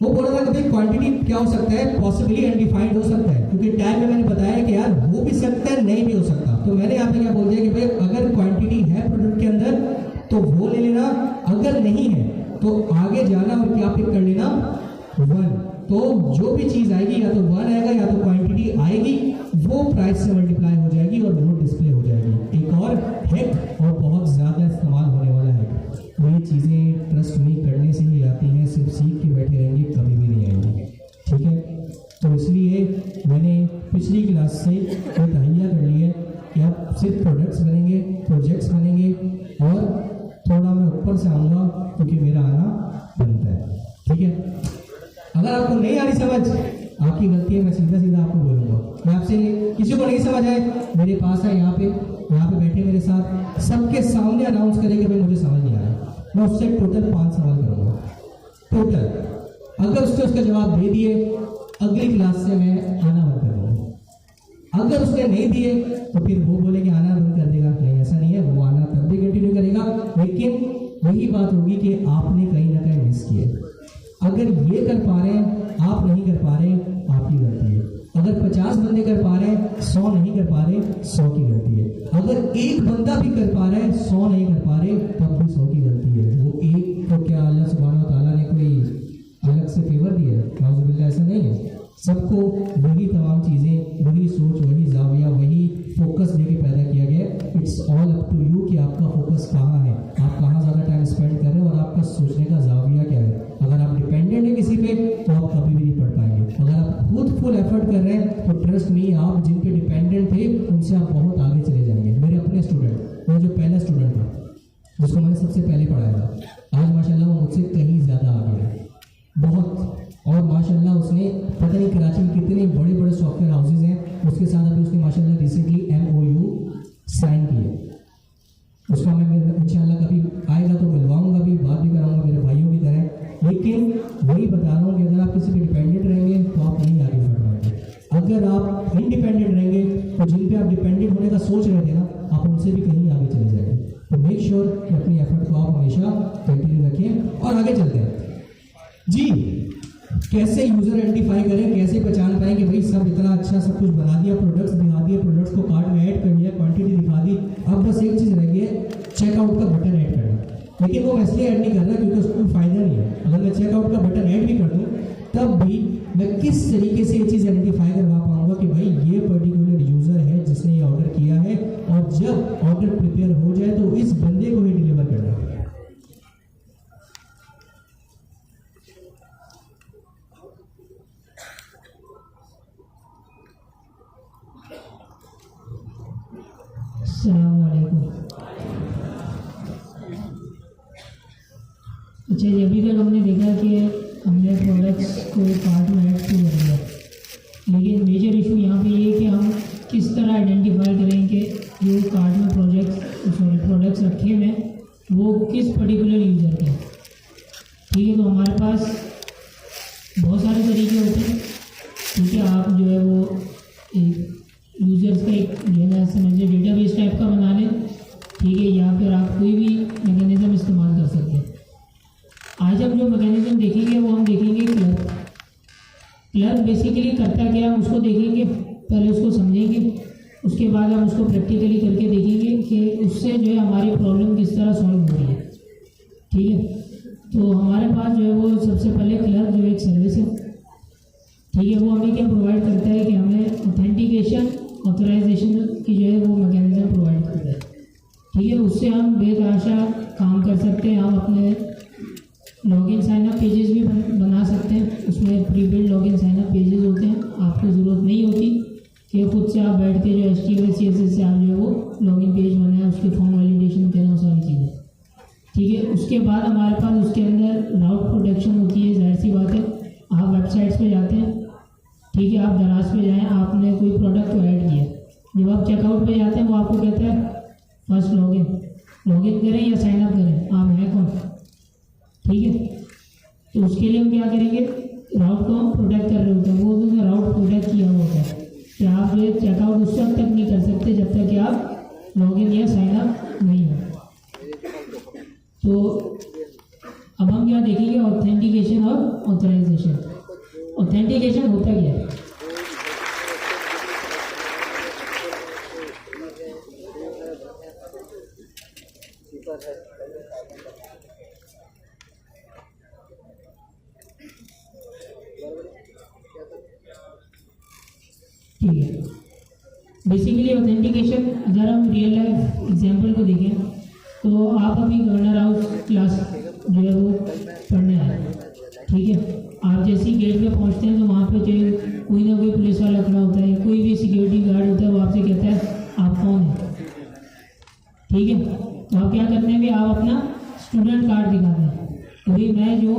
[SPEAKER 1] वो बोल रहा था कि भाई क्वांटिटी क्या हो सकता है, पॉसिबली अनडिफाइंड हो सकता है, क्योंकि टैग में मैंने बताया कि यार हो भी सकता है नहीं भी हो सकता। तो मैंने यहाँ पे क्या बोल दिया कि भाई अगर क्वांटिटी है प्रोडक्ट के अंदर तो वो ले लेना, अगर नहीं है तो आगे जाना और क्या पिक कर लेना, 1। तो जो भी चीज़ आएगी या तो 1 आएगा या तो क्वांटिटी आएगी, वो प्राइस से मल्टीप्लाई हो जाएगी और वो डिस्प्ले हो जाएगी। एक और हैक, और बहुत ज़्यादा इस्तेमाल होने वाला है, वो ये चीज़ें ट्रस्ट मी करने से ही आती हैं, सिर्फ सीख के बैठे रहेंगे कभी भी नहीं आएंगी। ठीक है, तो इसलिए मैंने पिछली क्लास से ये तहैया कर ली है कि अब सिर्फ प्रोडक्ट्स बनेंगे, प्रोजेक्ट्स बनेंगे, और थोड़ा मैं ऊपर से आऊँगा क्योंकि मेरा आना बनता है। ठीक है, अगर आपको नहीं आ रही समझ, आपकी गलती है, मैं सीधा सीधा आपको बोलूँगा। मैं आपसे किसी को नहीं समझ आए, मेरे पास है यहाँ पे बैठे मेरे साथ, सबके सामने अनाउंस करेंगे भाई मुझे समझ नहीं आ रहा, मैं उससे टोटल 5 सवाल करूँगा टोटल। अगर उसका जवाब दे दिए, अगली क्लास से मैं आना बंद कर दूँगा। अगर उसने नहीं दिए तो फिर वो बोले कि आना बंद कर देगा, नहीं ऐसा नहीं है, वो आना तब भी कंटिन्यू करेगा, लेकिन वही बात होगी कि आपने कहीं ना कहीं मिस किया। अगर ये कर पा रहे हैं, आप नहीं कर पा रहे, आपकी गलती है। अगर 50 बंदे कर पा रहे हैं, 100 नहीं कर पा रहे, 100 की गलती है। अगर एक बंदा भी कर पा रहा है, 100 नहीं कर पा रहे, तब भी 100 की गलती है। वो एक को क्या अल्लाह सुब्हानहू व तआला ने कोई अलग से फेवर दिया है? नाउज़ुबिल्लाह, ऐसा नहीं है। सबको वही तमाम चीज़ें, वही सोच, वही जाविया, वही फोकस देके पैदा किया गया है। It's all up to you कि आपका फोकस कहाँ है, आप कहाँ ज़्यादा टाइम स्पेंड कर रहे हैं और आपका सोचने का जाविया क्या है। अगर आप डिपेंडेंट है किसी पे तो आप कभी भी नहीं पढ़ पाएंगे। अगर आप खुद फुल एफर्ट कर रहे हैं तो ट्रस्ट मी, आप जिन पे डिपेंडेंट थे उनसे आप बहुत आगे चले जाएंगे। मेरे अपने स्टूडेंट, मेरा जो पहला स्टूडेंट था जिसको मैंने सबसे पहले पढ़ाया था, आज माशाल्लाह वो मुझसे कहीं ज़्यादा आगे है, बहुत। और माशाल्लाह उसने पता नहीं कराची में कितने बड़े बड़े सॉफ्टवेयर हाउसेज हैं, उसके साथ अभी उसने माशाल्लाह रिसेंटली MOU साइन किए। उसका मैं इंशाल्लाह कभी आएगा तो मिलवाऊंगा भी, बात भी कराऊंगा मेरे भाइयों की तरह। लेकिन वही बता रहा हूँ कि अगर आप किसी पे डिपेंडेंट रहेंगे तो आप नहीं आगे बढ़ पाएंगे। अगर आप इंडिपेंडेंट रहेंगे तो जिन पे आप डिपेंडेंट होने का सोच रहे थे ना, आप उनसे भी कहीं आगे चले जाएंगे। तो मेक श्योर कि अपनी एफर्ट को आप हमेशा कंटिन्यू रखें और आगे चलते हैं। जी, कैसे यूजर आइडेंटिफाई करें, कैसे पहचान पाएं कि भाई सब इतना अच्छा सब कुछ बना दिया, प्रोडक्ट्स दिखा दिए, प्रोडक्ट्स को कार्ट में ऐड कर लिया, क्वांटिटी दिखा दी, अब बस एक चीज़ रह गई है, चेकआउट का बटन ऐड करना। लेकिन वो मैं इसलिए ऐड नहीं कर रहा क्योंकि उसको कोई फायदा नहीं है। अगर मैं चेकआउट का बटन ऐड भी कर दूँ तब भी मैं किस तरीके से ये चीज़ आइडेंटिफाई करवा पाऊंगा कि भाई ये पर्टिकुलर यूज़र है जिसने ये ऑर्डर किया है, और जब ऑर्डर प्रिपेयर हो जाए तो इस बंदे को ही डिलीवर करना है।
[SPEAKER 3] अच्छा, ये अभी तक हमने देखा कि हमने प्रोडक्ट्स को कार्ट में ऐड क्यों कर दिया, लेकिन मेजर इशू यहाँ पे ये है कि हम किस तरह आइडेंटिफाई करें कि जो कार्ट में प्रोडक्ट्स रखे हुए हैं वो किस पर्टिकुलर यूज़र के हैं। ठीक है, तो हमारे पास बहुत सारे तरीके होते हैं। ठीक है, आप जो है वो एक यूज़र्स का एक जो है समझिए डेटाबेस टाइप का बना लें। ठीक है, यहाँ पर आप कोई भी मैकेनिज़्म इस्तेमाल कर सकते हैं। आज हम जो मैकेनिज्म देखेंगे वो हम देखेंगे क्लर्क। क्लर्क बेसिकली करता क्या है, हम उसको देखेंगे, पहले उसको समझेंगे, उसके बाद हम उसको प्रैक्टिकली करके देखेंगे कि उससे जो है हमारी प्रॉब्लम किस तरह सॉल्व हो रही है। ठीक है, तो हमारे पास जो है वो सबसे पहले क्लर्क जो एक सर्विस मस्ट लॉगिन करें या साइन अप करें, आप हैं कौन, ठीक है। तो उसके लिए हम क्या करेंगे, राउट को हम प्रोटेक्ट कर रहे होते हैं, वो उसने राउट प्रोटेक्ट किया हुआ होता है कि आप जो है चेकआउट उस वक्त तक नहीं कर सकते जब तक कि आप लॉगिन या साइन अप नहीं हो। तो अब हम क्या देखेंगे, ऑथेंटिकेशन और ऑथराइजेशन। ऑथेंटिकेशन होता क्या है, ठीक है। बेसिकली ऑथेंटिकेशन अगर हम रियल लाइफ एग्जांपल को देखें तो आप अभी गवर्नर हाउस क्लास जो है वो पढ़ने आए, ठीक है। आप जैसे ही गेट पे पहुंचते हैं तो वहाँ पे जो कोई ना कोई पुलिस वाला खड़ा होता है, कोई भी सिक्योरिटी गार्ड होता है, वो आपसे कहता है आप कौन है, ठीक है। तो आप क्या करते हैं कि आप अपना स्टूडेंट कार्ड दिखाते हैं कि भाई मैं जो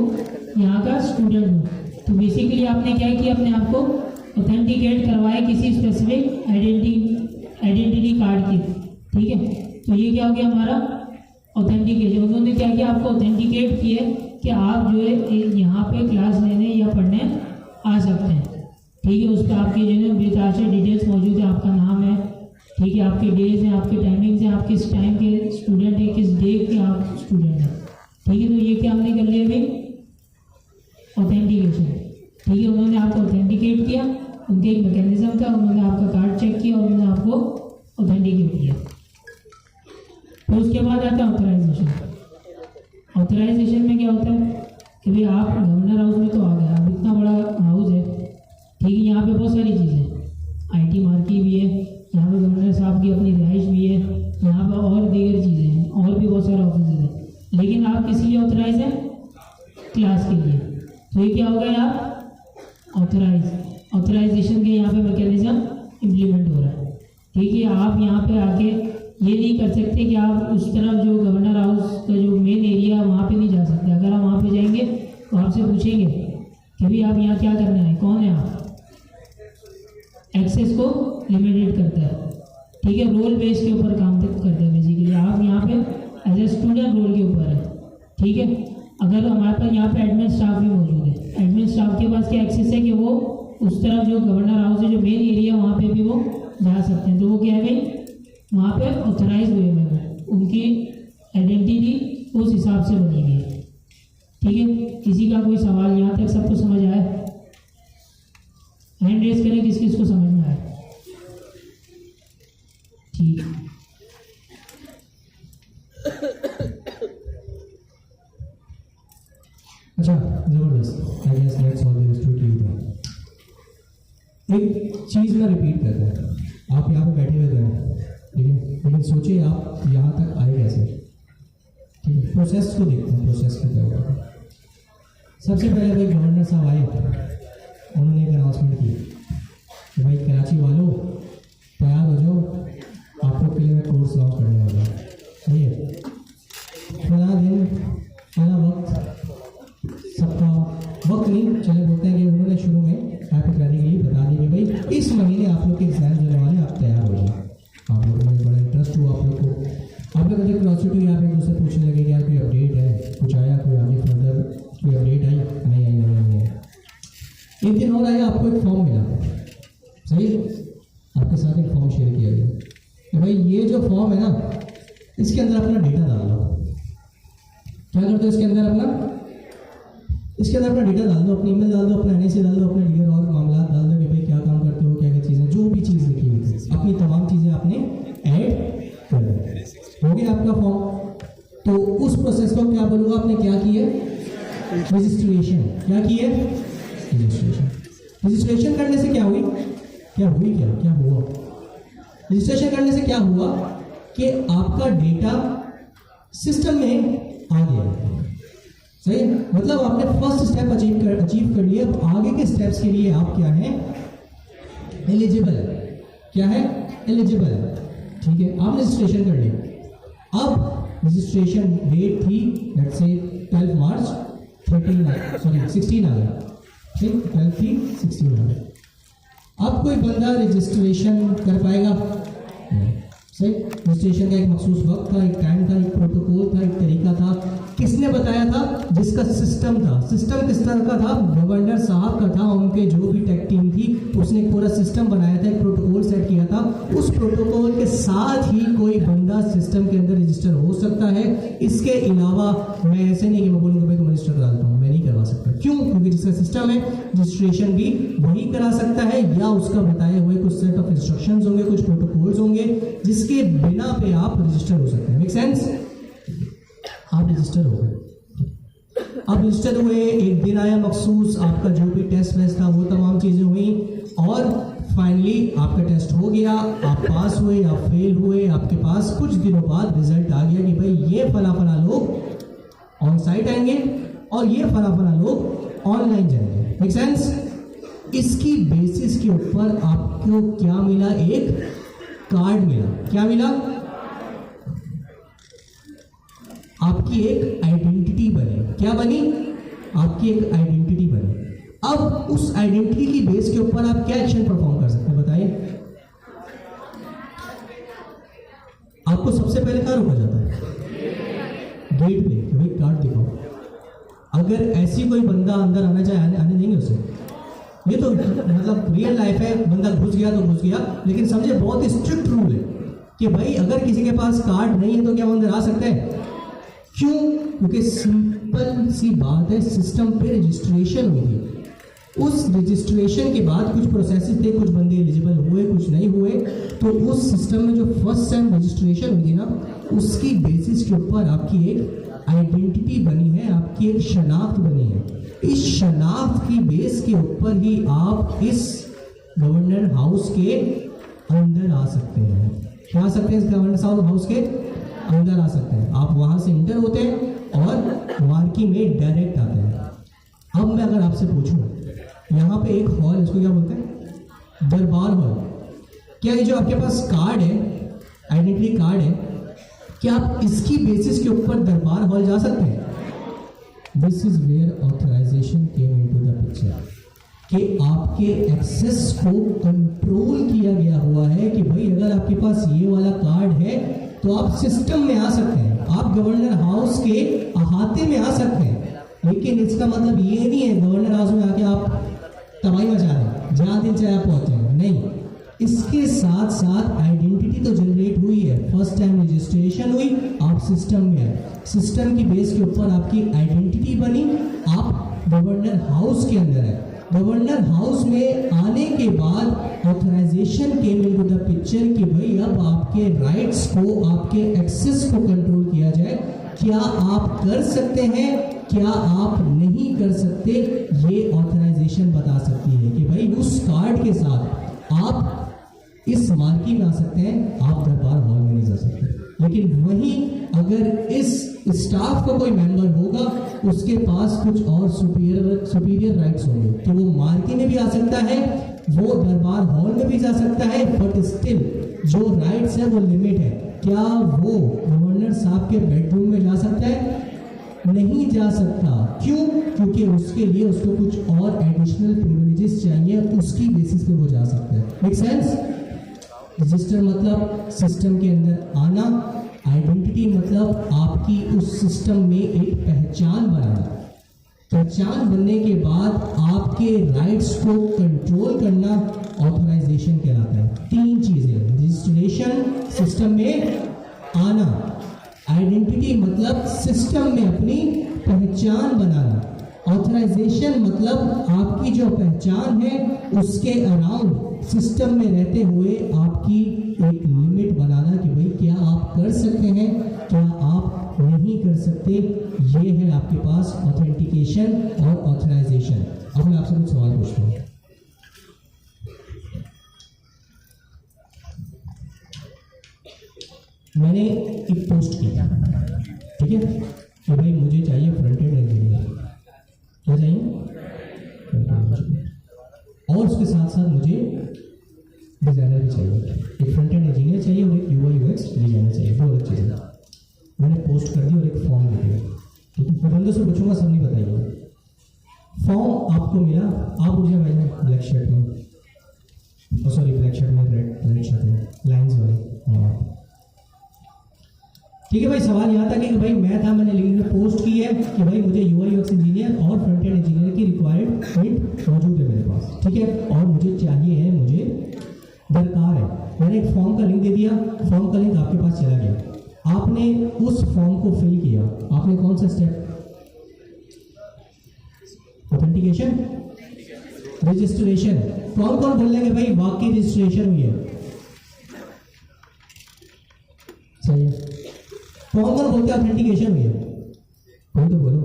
[SPEAKER 3] यहाँ का स्टूडेंट हूँ। तो बेसिकली आपने क्या किया, अपने आप को ऑथेंटिकेट करवाया किसी स्पेसिफिक आइडेंटिटी कार्ड की, ठीक है। तो ये क्या हो गया हमारा ऑथेंटिकेशन। उन्होंने क्या किया, आपको ऑथेंटिकेट किया कि आप जो है यहाँ पे क्लास लेने या पढ़ने आ सकते हैं, ठीक है। उस पर आपकी जो है बेताशा डिटेल्स मौजूद है, आपका नाम है, ठीक है, आपके डेज हैं, आपके टाइमिंग्स हैं, आप किस टाइम के स्टूडेंट हैं, किस डे के आप स्टूडेंट हैं, ठीक है। तो ये क्या हमने कर लिया अभी, ऑथेंटिकेशन, ठीक है। उन्होंने आपको ऑथेंटिकेट किया, उनके एक मैकेनिज्म था, उन्होंने आपका कार्ड चेक किया और उन्होंने आपको ऑथेंटिकेट किया। तो उसके बाद आता है ऑथराइजेशन। ऑथराइजेशन में क्या होता है कि भाई आप गवर्नर हाउस में तो आ गए, अब इतना बड़ा हाउस है, ठीक है, यहाँ पे बहुत सारी चीज़ें, IT मार्की भी है, यहाँ पे गवर्नर साहब की अपनी रिहाइश भी है, यहाँ पे और दीगर चीज़ें हैं, और भी बहुत सारे ऑफिस हैं, लेकिन आप किस लिए ऑथराइज हैं, क्लास के लिए। तो ये क्या हो गया, आप ऑथराइजेशन के यहाँ पे मैकेनिज्म इम्प्लीमेंट हो रहा है, ठीक है। आप यहाँ पे आके ये नहीं कर सकते कि आप उस तरफ जो गवर्नर हाउस का जो मेन एरिया है वहाँ पे नहीं जा सकते। अगर आप वहाँ पे जाएंगे तो आपसे पूछेंगे कि भाई आप यहाँ क्या करने आए, कौन है आप, एक्सेस को लिमिटेड करता है, ठीक है। रोल बेस के ऊपर काम करता है बेसिकली, आप यहाँ पे एज ए स्टूडेंट रोल के ऊपर है, ठीक है। अगर हमारे पास यहाँ पे एडमिन स्टाफ भी मौजूद है, एडमिन स्टाफ के पास क्या एक्सेस है कि वो उस तरफ जो गवर्नर हाउस है जो मेन एरिया वहाँ पे भी वो जा सकते हैं। तो वो क्या है भाई, वहाँ पे ऑथराइज हुए हैं, वो उनकी आइडेंटिटी उस हिसाब से बनी हुई है, ठीक है। किसी का कोई सवाल यहाँ तक सबको समझ आया, हैंड रेज करें किस किस को समझ में आया, ठीक है।
[SPEAKER 1] अच्छा, जबरदस्त। I guess that's all there is to teach. एक चीज़ मैं रिपीट करता हूँ, आप यहाँ पे बैठे हुए हैं, ठीक है, लेकिन सोचिए आप यहाँ तक आए कैसे, ठीक है। प्रोसेस को देखते हैं, प्रोसेस को क्या होगा। सबसे पहले भाई गवर्नर साहब आए, उन्होंने एक अनाउंसमेंट की कि भाई कराची वालों तैयार हो जाओ, आप लोग के लिए मैं कोर्स लॉन्च करने वाला हूँ, सही है। फला दिन फला वक्त, सबका वक्त नहीं चले, बोलते हैं कि उन्होंने शुरू में ऐप कराने के लिए बता दी कि भाई इस महीने आप लोग के एग्जाम होने वाले, आप तैयार हो जाओ। आप लोगों में बड़ा इंटरेस्ट हुआ, आप लोग को, आप लोग कभी क्यूरियोसिटी यहाँ पे एक दूसरे पूछने लगे कि यार कोई अपडेट है, कुछ आया, कोई आगे फर्दर कोई अपडेट आई, नहीं आई, नहीं आई। एक दिन और आया, आपको एक फॉर्म मिला, सही, आपके साथ एक फॉर्म शेयर किया गया कि भाई ये जो फॉर्म है ना, इसके अंदर अपना डेटा डाल दो। क्या करते हो इसके अंदर अपना डेटा डाल दो, अपनी ईमेल डाल दो, अपना NIC डाल दो, अपने डीगर और मामला डाल दो कि भाई क्या काम करते हो, क्या क्या चीज़ें, जो भी चीज़ लिखी हुई थी, अपनी तमाम चीज़ें आपने ऐड कर दो। हो गया आपका फॉर्म। तो उस प्रोसेस को क्या बोलूँगा, आपने क्या किया, रजिस्ट्रेशन। क्या किया, रजिस्ट्रेशन करने से क्या हुआ, रजिस्ट्रेशन करने से क्या हुआ कि आपका डेटा सिस्टम में आ गया, सही है। मतलब आपने फर्स्ट स्टेप अचीव कर लिया। अब आगे के स्टेप्स के लिए आप क्या है, एलिजिबल, क्या है, एलिजिबल, ठीक है। आपने रजिस्ट्रेशन कर लिया। अब रजिस्ट्रेशन डेट थी लेट्स से 12 मार्च 16 आ गया, ठीक, 12 थी 16 आ गया। अब कोई बंदा रजिस्ट्रेशन कर पाएगा, सही, रजिस्ट्रेशन का एक मखसूस वक्त था, एक टाइम था, एक प्रोटोकॉल था, एक तरीका था। किसने बताया था? जिसका सिस्टम था। सिस्टम किस तरह का था? गवर्नर साहब का था, उनके जो भी टेक टीम थी उसने एक पूरा सिस्टम बनाया था, एक प्रोटोकॉल सेट किया था। उस प्रोटोकॉल के साथ ही कोई बंदा सिस्टम के अंदर रजिस्टर हो सकता है। इसके अलावा मैं ऐसे नहीं कि मैं बोलूँगा भाई तुम रजिस्टर करा देता हूँ, मैं नहीं करवा सकता। क्यों? क्योंकि जिसका सिस्टम है रजिस्ट्रेशन भी वही करा सकता है, या उसका बताए हुए कुछ सेट ऑफ इंस्ट्रक्शंस होंगे, कुछ प्रोटोकॉल्स होंगे जिसके बिना पे आप रजिस्टर हो सकते हैं। Make sense? आप रजिस्टर हो गए, आप रजिस्टर हुए, एक दिन आया मखसूस, आपका जो भी टेस्ट वेस्ट था वो तमाम चीज़ें हुई और फाइनली आपका टेस्ट हो गया, आप पास हुए या फेल हुए। आपके पास कुछ दिनों बाद रिजल्ट आ गया कि भाई ये फला फला लोग ऑन साइट आएंगे और ये फला फला लोग ऑनलाइन जाएंगे। Make sense? इसकी बेसिस के ऊपर आपको क्या मिला? एक कार्ड मिला। क्या मिला? आपकी एक आइडेंटिटी बनी। क्या बनी? आपकी एक आइडेंटिटी बनी। अब उस आइडेंटिटी की बेस के ऊपर आप क्या एक्शन परफॉर्म कर सकते हैं बताइए? आपको सबसे पहले कहाँ रोका जाता है? गेट पे, कि भाई कार्ड दिखाओ। अगर ऐसी कोई बंदा अंदर आना चाहे आने देंगे उसे? ये तो मतलब रियल लाइफ है, बंदा घुस गया तो घुस गया, लेकिन समझे बहुत ही स्ट्रिक्ट रूल है कि भाई अगर किसी के पास कार्ड नहीं है तो क्या वो अंदर आ सकता है? क्यों? क्योंकि सिंपल सी बात है, सिस्टम पे रजिस्ट्रेशन हुई थी। उस रजिस्ट्रेशन के बाद कुछ प्रोसेसेस थे, कुछ बंदे एलिजिबल हुए, कुछ नहीं हुए। तो उस सिस्टम में जो फर्स्ट टाइम रजिस्ट्रेशन हुई थी ना, उसकी बेसिस के ऊपर आपकी एक आइडेंटिटी बनी है, आपकी एक शनाख्त बनी है। इस शनाख्त की बेस के ऊपर ही आप इस गवर्नर हाउस के अंदर आ सकते हैं। क्या आ सकते हैं? इस गवर्नर हाउस के अंदर आ सकते हैं। आप वहां से इंटर होते हैं और मार्की में डायरेक्ट आते हैं। अब मैं अगर आपसे पूछूं, यहाँ पे एक हॉल, इसको क्या बोलते हैं? दरबार हॉल। क्या ये जो आपके पास कार्ड है, आइडेंटिटी कार्ड है, क्या आप इसकी बेसिस के ऊपर दरबार हॉल जा सकते हैं? This is where authorisation came into the picture, कि आपके एक्सेस को कंट्रोल किया गया हुआ है कि भाई अगर आपके पास ये वाला कार्ड है तो आप सिस्टम में आ सकते हैं, आप गवर्नर हाउस के अहाते में आ सकते हैं। लेकिन इसका मतलब ये नहीं है गवर्नर हाउस में आके आप तबाही मचा रहे, जहाँ दिन चाहे आप पहुंचे, नहीं। इसके साथ साथ आइडेंटिटी तो जनरेट हुई है, फर्स्ट टाइम रजिस्ट्रेशन हुई, आप सिस्टम में आए, सिस्टम की बेस के ऊपर आपकी आइडेंटिटी बनी, आप गवर्नर हाउस के अंदर है। गवर्नर हाउस में आने के बाद authorisation came into the picture कि भाई अब आपके राइट्स को, आपके एक्सेस को कंट्रोल किया जाए। क्या आप कर सकते हैं, क्या आप नहीं कर सकते, ये ऑथराइजेशन बता सकती है कि भाई उस कार्ड के साथ आप इस मार्की में आ सकते हैं, आप दरबार हॉल में नहीं जा सकते। लेकिन वहीं अगर इस स्टाफ का कोई मेंबर होगा, उसके पास कुछ और सुपीरियर राइट्स होंगे, तो वो मार्की में भी आ सकता है, वो दरबार हॉल में भी जा सकता है, बट स्टिल जो राइट्स है वो लिमिट है। क्या वो गवर्नर साहब के बेडरूम में जा सकता है? नहीं जा सकता। क्यों? क्योंकि उसके लिए उसको कुछ और एडिशनल प्रिविलेजेस चाहिए, उसकी बेसिस पे वो जा सकता है। Make sense? रजिस्टर मतलब सिस्टम के अंदर आना, आइडेंटिटी मतलब आपकी उस सिस्टम में एक पहचान बनाना। पहचान बनने के बाद आपके राइट्स को कंट्रोल करना ऑथराइजेशन कहलाता है। तीन चीजें, रजिस्ट्रेशन, सिस्टम में आना, आइडेंटिटी मतलब सिस्टम में अपनी पहचान बनाना, ऑथराइजेशन मतलब आपकी जो पहचान है उसके अराउंड सिस्टम में रहते हुए आपकी एक लिमिट बनाना कि भाई क्या आप कर सकते हैं, क्या आप नहीं कर सकते। ये है आपके पास ऑथेंटिकेशन और ऑथराइजेशन। अब मैं आपसे कुछ सवाल पूछता हूँ। मैंने एक पोस्ट की, ठीक है, कि भाई मुझे चाहिए फ्रंट एंड इंजीनियर। क्या चाहिए? और उसके साथ साथ मुझे डिजाइनर भी चाहिए। एक फ्रंट एंड इंजीनियर चाहिए और एक यूआई यूएक्स डिजाइनर चाहिए, दो अलग चीज़ें। मैंने पोस्ट कर दी और एक फॉर्म दे दिया। तो मैं बंदों से पूछूंगा, सब नहीं बताइए। फॉर्म आपको मिला, आप मुझे मैंने ब्लैक शर्ट में, सॉरी ब्लैक शर्ट में रेड शर्ट में लाइन्स वाली, हाँ ठीक है भाई, सवाल यहाँ तक है कि भाई मैं था, मैंने लिंक्डइन में पोस्ट की है कि भाई मुझे यूआई यूएक्स इंजीनियर और फ्रंट एंड इंजीनियर की रिक्वायरमेंट मौजूद है मेरे पास, ठीक है, और मुझे चाहिए है, मुझे दरकार है। मैंने एक फॉर्म का लिंक दे दिया, फॉर्म का लिंक आपके पास चला गया, आपने उस फॉर्म को फिल किया, आपने कौन सा स्टेप, ऑथेंटिकेशन, रजिस्ट्रेशन। कौन कौन बोल लेंगे भाई वाकई रजिस्ट्रेशन हुई है, सही है। कौन कौन बोलते हैं ऑथेंटिकेशन हुई है, कोई तो बोलो।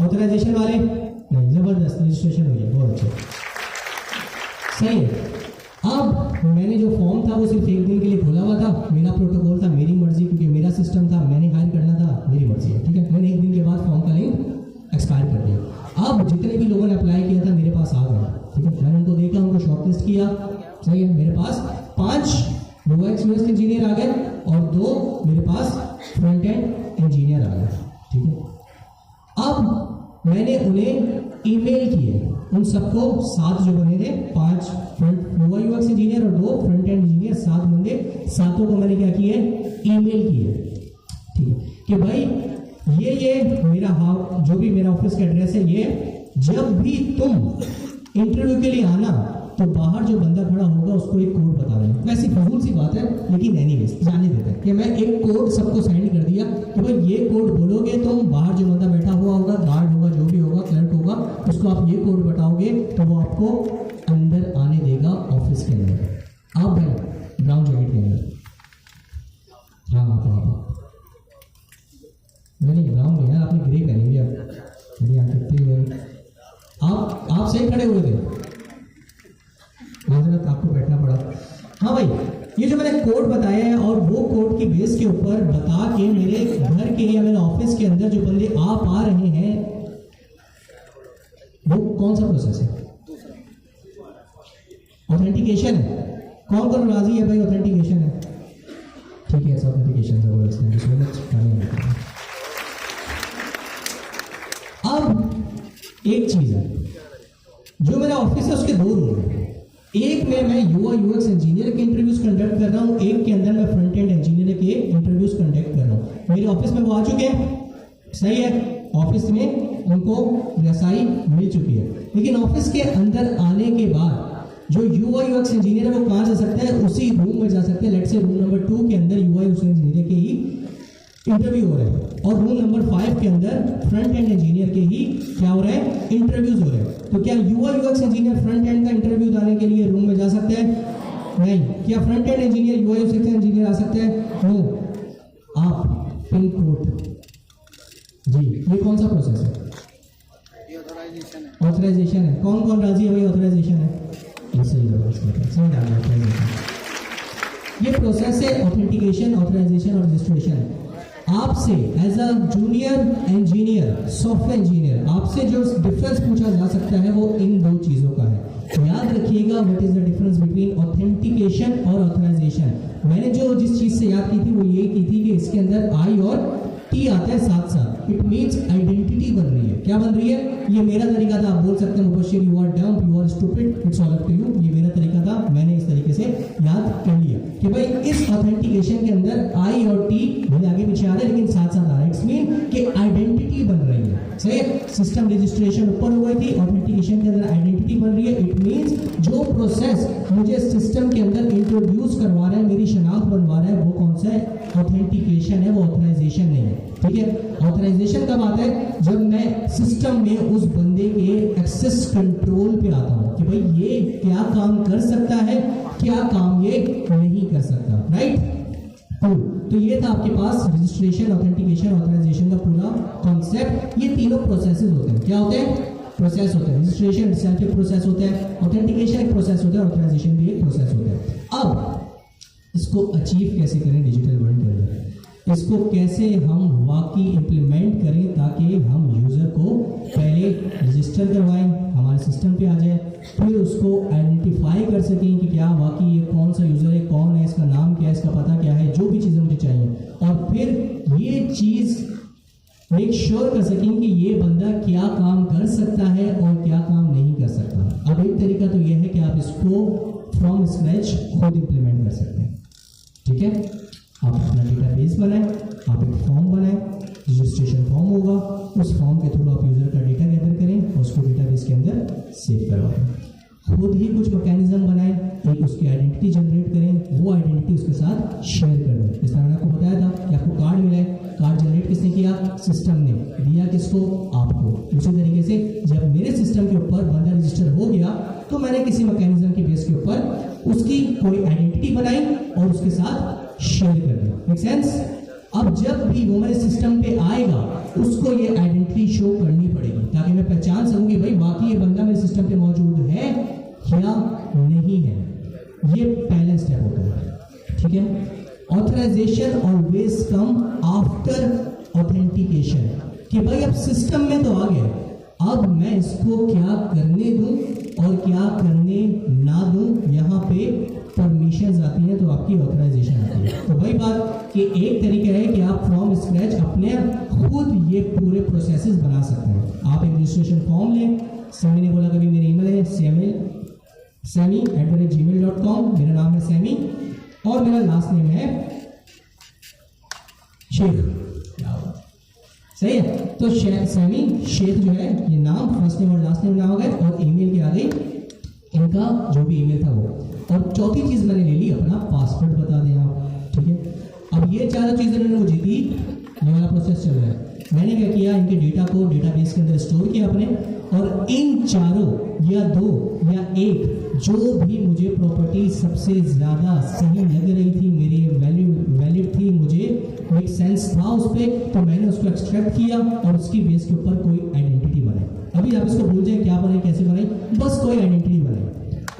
[SPEAKER 1] ऑथराइजेशन वाले नहीं, जबरदस्त, रजिस्ट्रेशन हुई है, बहुत अच्छा, सही है। अब मैंने जो फॉर्म था वो सिर्फ एक दिन के लिए खोला हुआ था, मेरा प्रोटोकॉल था, मेरी मर्जी, क्योंकि मेरा सिस्टम था, मैंने हायर करना था, मेरी मर्जी है, ठीक है। मैंने एक दिन के बाद फॉर्म का लिंक एक्सपायर कर दिया। अब जितने भी लोगों ने अप्लाई किया था मेरे पास आ गया, ठीक है, मैंने उनको देखा, उनको शॉर्टलिस्ट किया, सही है। मेरे पास 5 यूएक्स यूएक्स इंजीनियर आ गए और 2 मेरे पास फ्रंट एंड इंजीनियर आ गए, ठीक है। अब मैंने उन्हें ईमेल किए, उन सबको 7 जो बने थे, 5 यूआई यूएक्स इंजीनियर और 2 फ्रंट एंड इंजीनियर, 7 बंदे, 7 को मैंने क्या किया, ईमेल किए, ठीक है, कि भाई ये मेरा जो भी मेरा ऑफिस का एड्रेस है, ये जब भी तुम इंटरव्यू के लिए आना तो बाहर जो बंदा खड़ा होगा उसको एक कोड बता देना। वैसी फजूल सी बात है, लेकिन एनीवेज जाने देते हैं कि मैं एक कोड सबको सेंड कर दिया कि भाई ये कोड बोलोगे तुम, बाहर जो बंदा बैठा हुआ होगा, गार्ड होगा, जो भी होगा, क्लर्क होगा, उसको आप ये कोड बताओगे तो वो आपको अंदर आने देगा ऑफिस के अंदर। आप भाई ब्राउन जैकेट के अंदर, हाँ आप नहीं, ब्राउन नहीं यार, आपने ग्रे पहनी हुई है, मेरी आंखें कितनी हुई, आप सही खड़े हुए थे, माजरत आपको बैठना पड़ा। हाँ भाई, ये जो मैंने कोड बताया है और वो कोड की बेस के ऊपर बता के मेरे घर के या मेरे ऑफिस के अंदर जो बंदे आ पा रहे हैं, वो कौन सा प्रोसेस है, ऑथेंटिकेशन है। कौन कौन राजी है भाई ऑथेंटिकेशन है, ठीक है, ऑथेंटिकेशन जबरदस्त। अब एक चीज है, जो मेरा ऑफिस है उसके 2 रूम है, एक में मैं यूआई यूएक्स इंजीनियर के इंटरव्यूज कंडक्ट कर रहा हूँ, एक के अंदर मैं फ्रंट एंड इंजीनियर के इंटरव्यूज कंडक्ट कर रहा हूँ। मेरे ऑफिस में वो आ चुके हैं, सही है, ऑफिस में उनको रसाई मिल चुकी है, लेकिन ऑफिस के अंदर आने के बाद जो यूआई यूएक्स इंजीनियर है वो कहाँ जा सकता है, उसी रूम में जा सकते हैं। लेट्स से रूम नंबर 2 के अंदर यूआई यूएक्स इंजीनियर के ही इंटरव्यू हो रहे हैं और रूम नंबर 5 के अंदर फ्रंट एंड इंजीनियर के ही क्या हो रहा है, इंटरव्यूज हो रहे हैं। तो क्या UI UX engineer front end का इंटरव्यू देने के लिए रूम में जा सकते हैं, नहीं। क्या front end engineer UI UX engineer आ सकते हैं, नो। आप पिन कोड जी, ये कौन सा प्रोसेस है, ऑथराइजेशन है। कौन कौन राजी है भाई, ऑथराइजेशन है, ये सही है। ये प्रोसेस है ऑथेंटिकेशन, ऑथराइजेशन और रजिस्ट्रेशन। आपसे as a junior engineer, software engineer, आपसे जो डिफरेंस पूछा जा सकता है वो इन 2 चीज़ों का है। तो याद रखिएगा, what is the difference between authentication और ऑथराइजेशन। मैंने जो जिस चीज़ से याद की थी वो ये की थी कि इसके अंदर आई और टी आता है साथ साथ, इट मीन्स आइडेंटिटी बन रही है। क्या बन रही है, ये मेरा तरीका था, आप बोल सकते हैं Mubashir you are dumb, you are stupid, it's all up to you. ये मेरा तरीका था, मैंने इस तरीके से याद कर लिया कि भाई इस ऑथेंटिकेशन के अंदर आई और टी भले आगे पीछे आ रहे हैं लेकिन साथ साथ आ रहा है। इट्स मीन कि आइडेंटिटी बन रही है, सही है। सिस्टम रजिस्ट्रेशन ऊपर हो गई थी, ऑथेंटिकेशन के अंदर आइडेंटिटी बन रही है। इट मीन्स जो प्रोसेस मुझे सिस्टम के अंदर इंट्रोड्यूस करवा रहा है, मेरी शनाख्त बनवा रहा है, वो कौन सा है, ऑथेंटिकेशन है, वो ऑथराइजेशन नहीं है, ठीक है। ऑथराइजेशन कब आता है, जब मैं सिस्टम में उस बंदे के एक्सेस कंट्रोल पे आता हूं कि भाई ये क्या काम कर सकता है, क्या काम ये नहीं कर सकता, राइट। तो ये था आपके पास रजिस्ट्रेशन, ऑथेंटिकेशन, ऑथराइजेशन का पूरा कॉन्सेप्ट। ये तीनों प्रोसेसेस होते हैं, क्या होते हैं, प्रोसेस होते हैं। रजिस्ट्रेशन सेल्फ एक प्रोसेस होता है, ऑथेंटिकेशन एक प्रोसेस होता है, ऑथराइजेशन भी एक प्रोसेस होता है। अब इसको अचीव कैसे करें डिजिटल वर्ल्ड के अंदर, इसको कैसे हम वाकई इम्प्लीमेंट करें ताकि हम यूज़र को पहले रजिस्टर करवाएं, हमारे सिस्टम पे आ जाए, फिर उसको आइडेंटिफाई कर सकें कि क्या वाकई ये कौन सा यूज़र है, कौन है, इसका नाम क्या है, इसका पता क्या है, जो भी चीज़ें मुझे चाहिए, और फिर ये चीज़ मेक श्योर कर सकें कि ये बंदा क्या काम कर सकता है और क्या काम नहीं कर सकता। अब एक तरीका तो ये है कि आप इसको फ्रॉम स्क्रैच खुद इम्प्लीमेंट कर सकते हैं, ठीक है। आप अपना डेटा इसके अंदर सेव करवा दें। खुद ही कुछ मैकेनिज्म बनाएं, एक उसकी आइडेंटिटी जनरेट करें, वो आइडेंटिटी उसके साथ शेयर कर दें। इस तरह मैंने आपको बताया था कि आपको कार्ड मिला है, कार्ड जनरेट किसने किया? सिस्टम ने। दिया किसको? आपको। उसी तरीके से जब मेरे सिस्टम के ऊपर बंदा रजिस्टर हो गया तो मैंने किसी मैकेनिज्म के बेस के ऊपर उसकी कोई आइडेंटिटी बनाई और उसके साथ शेयर कर दी। Make sense? अब जब भी वो मेरे सिस्टम पे आएगा उसको ये आइडेंटिटी शो करनी पड़ेगी ताकि मैं पहचान सकूं कि भाई वाकई ये बंदा मेरे सिस्टम पे मौजूद है या नहीं है। ये पहला स्टेप होता है, ठीक है। Authorisation always come after authentication, कि भाई अब सिस्टम में तो आ गया, अब मैं इसको क्या करने दूं और क्या करने ना दूं, यहाँ पे परमिशंस आती हैं तो आपकी ऑथराइजेशन आती है। तो वही बात कि एक तरीका है कि आप फ्रॉम स्क्रैच अपने खुद ये पूरे प्रोसेसेस बना सकते हैं। आप एक रजिस्ट्रेशन फॉर्म लें, सैमी ने बोला कभी मेरी ईमेल है semi@gmail.com, मेरा नाम है सैमी और मेरा लास्ट नेम है शेख, सही है। तो सैमी शेख जो है ये नाम, फर्स्ट नेम और लास्ट नेम नाम आ गए और ईमेल के आ गई इनका जो भी ईमेल था वो। और चौथी चीज मैंने ले ली, अपना पासवर्ड बता दें आप, ठीक है। अब ये चारों चीजें मैंने मुझे दी, ये वाला प्रोसेस चल रहा है। मैंने क्या किया, इनके डेटा को डेटाबेस के अंदर स्टोर किया अपने, और इन चारों या दो या एक जो भी मुझे प्रॉपर्टी सबसे ज़्यादा सही लग रही थी, मेरी वैलिड थी, मुझे मेक सेंस था उस पर, तो मैंने उसको एक्सट्रैक्ट किया और उसकी बेस के ऊपर कोई आइडेंटिटी बनाई। अभी आप इसको भूल जाए क्या बनाई, कैसे बनाई, बस कोई आइडेंटिटी बनाई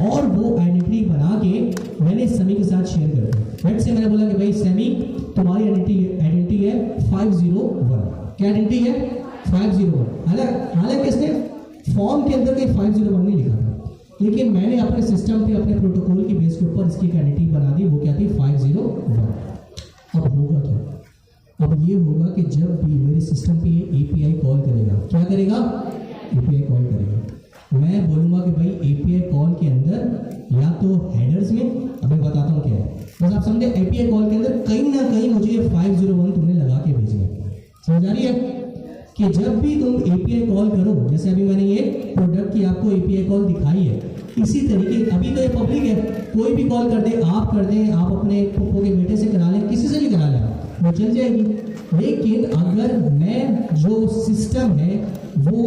[SPEAKER 1] और वो आइडेंटिटी बना के मैंने सैमी के साथ शेयर कर दी। लेट्स से मैंने बोला कि भाई सैमी तुम्हारी आइडेंटिटी है 501। क्या आइडेंटिटी है? 501। हालांकि इसने फॉर्म के अंदर कोई 501 नहीं लिखा था, लेकिन मैंने अपने सिस्टम पे अपने प्रोटोकॉल की बेस के ऊपर इसकी एक आइडेंटिटी बना दी, वो क्या थी? 501। अब होगा क्या? अब ये होगा कि जब भी मेरे सिस्टम पे ये एपीआई कॉल करेगा, क्या करेगा? एपीआई कॉल करेगा। मैं बोलूँगा कि भाई एपीआई कॉल के अंदर या तो हेडर्स में, अब मैं बताता हूँ क्या है, बस आप समझे, एपीआई कॉल के अंदर कहीं ना कहीं मुझे 501 तुमने लगा के भेजना है। समझ आ रही है कि जब भी तुम एपीआई कॉल करो, जैसे अभी मैंने ये प्रोडक्ट की आपको एपीआई कॉल दिखाई है, इसी तरीके, अभी तो ये पब्लिक है, कोई भी कॉल कर दे, आप कर दें, आप अपने पप्पो के बेटे से करा लें, किसी से भी करा लें, वो चल जाएगी। लेकिन अगर मैं जो सिस्टम है वो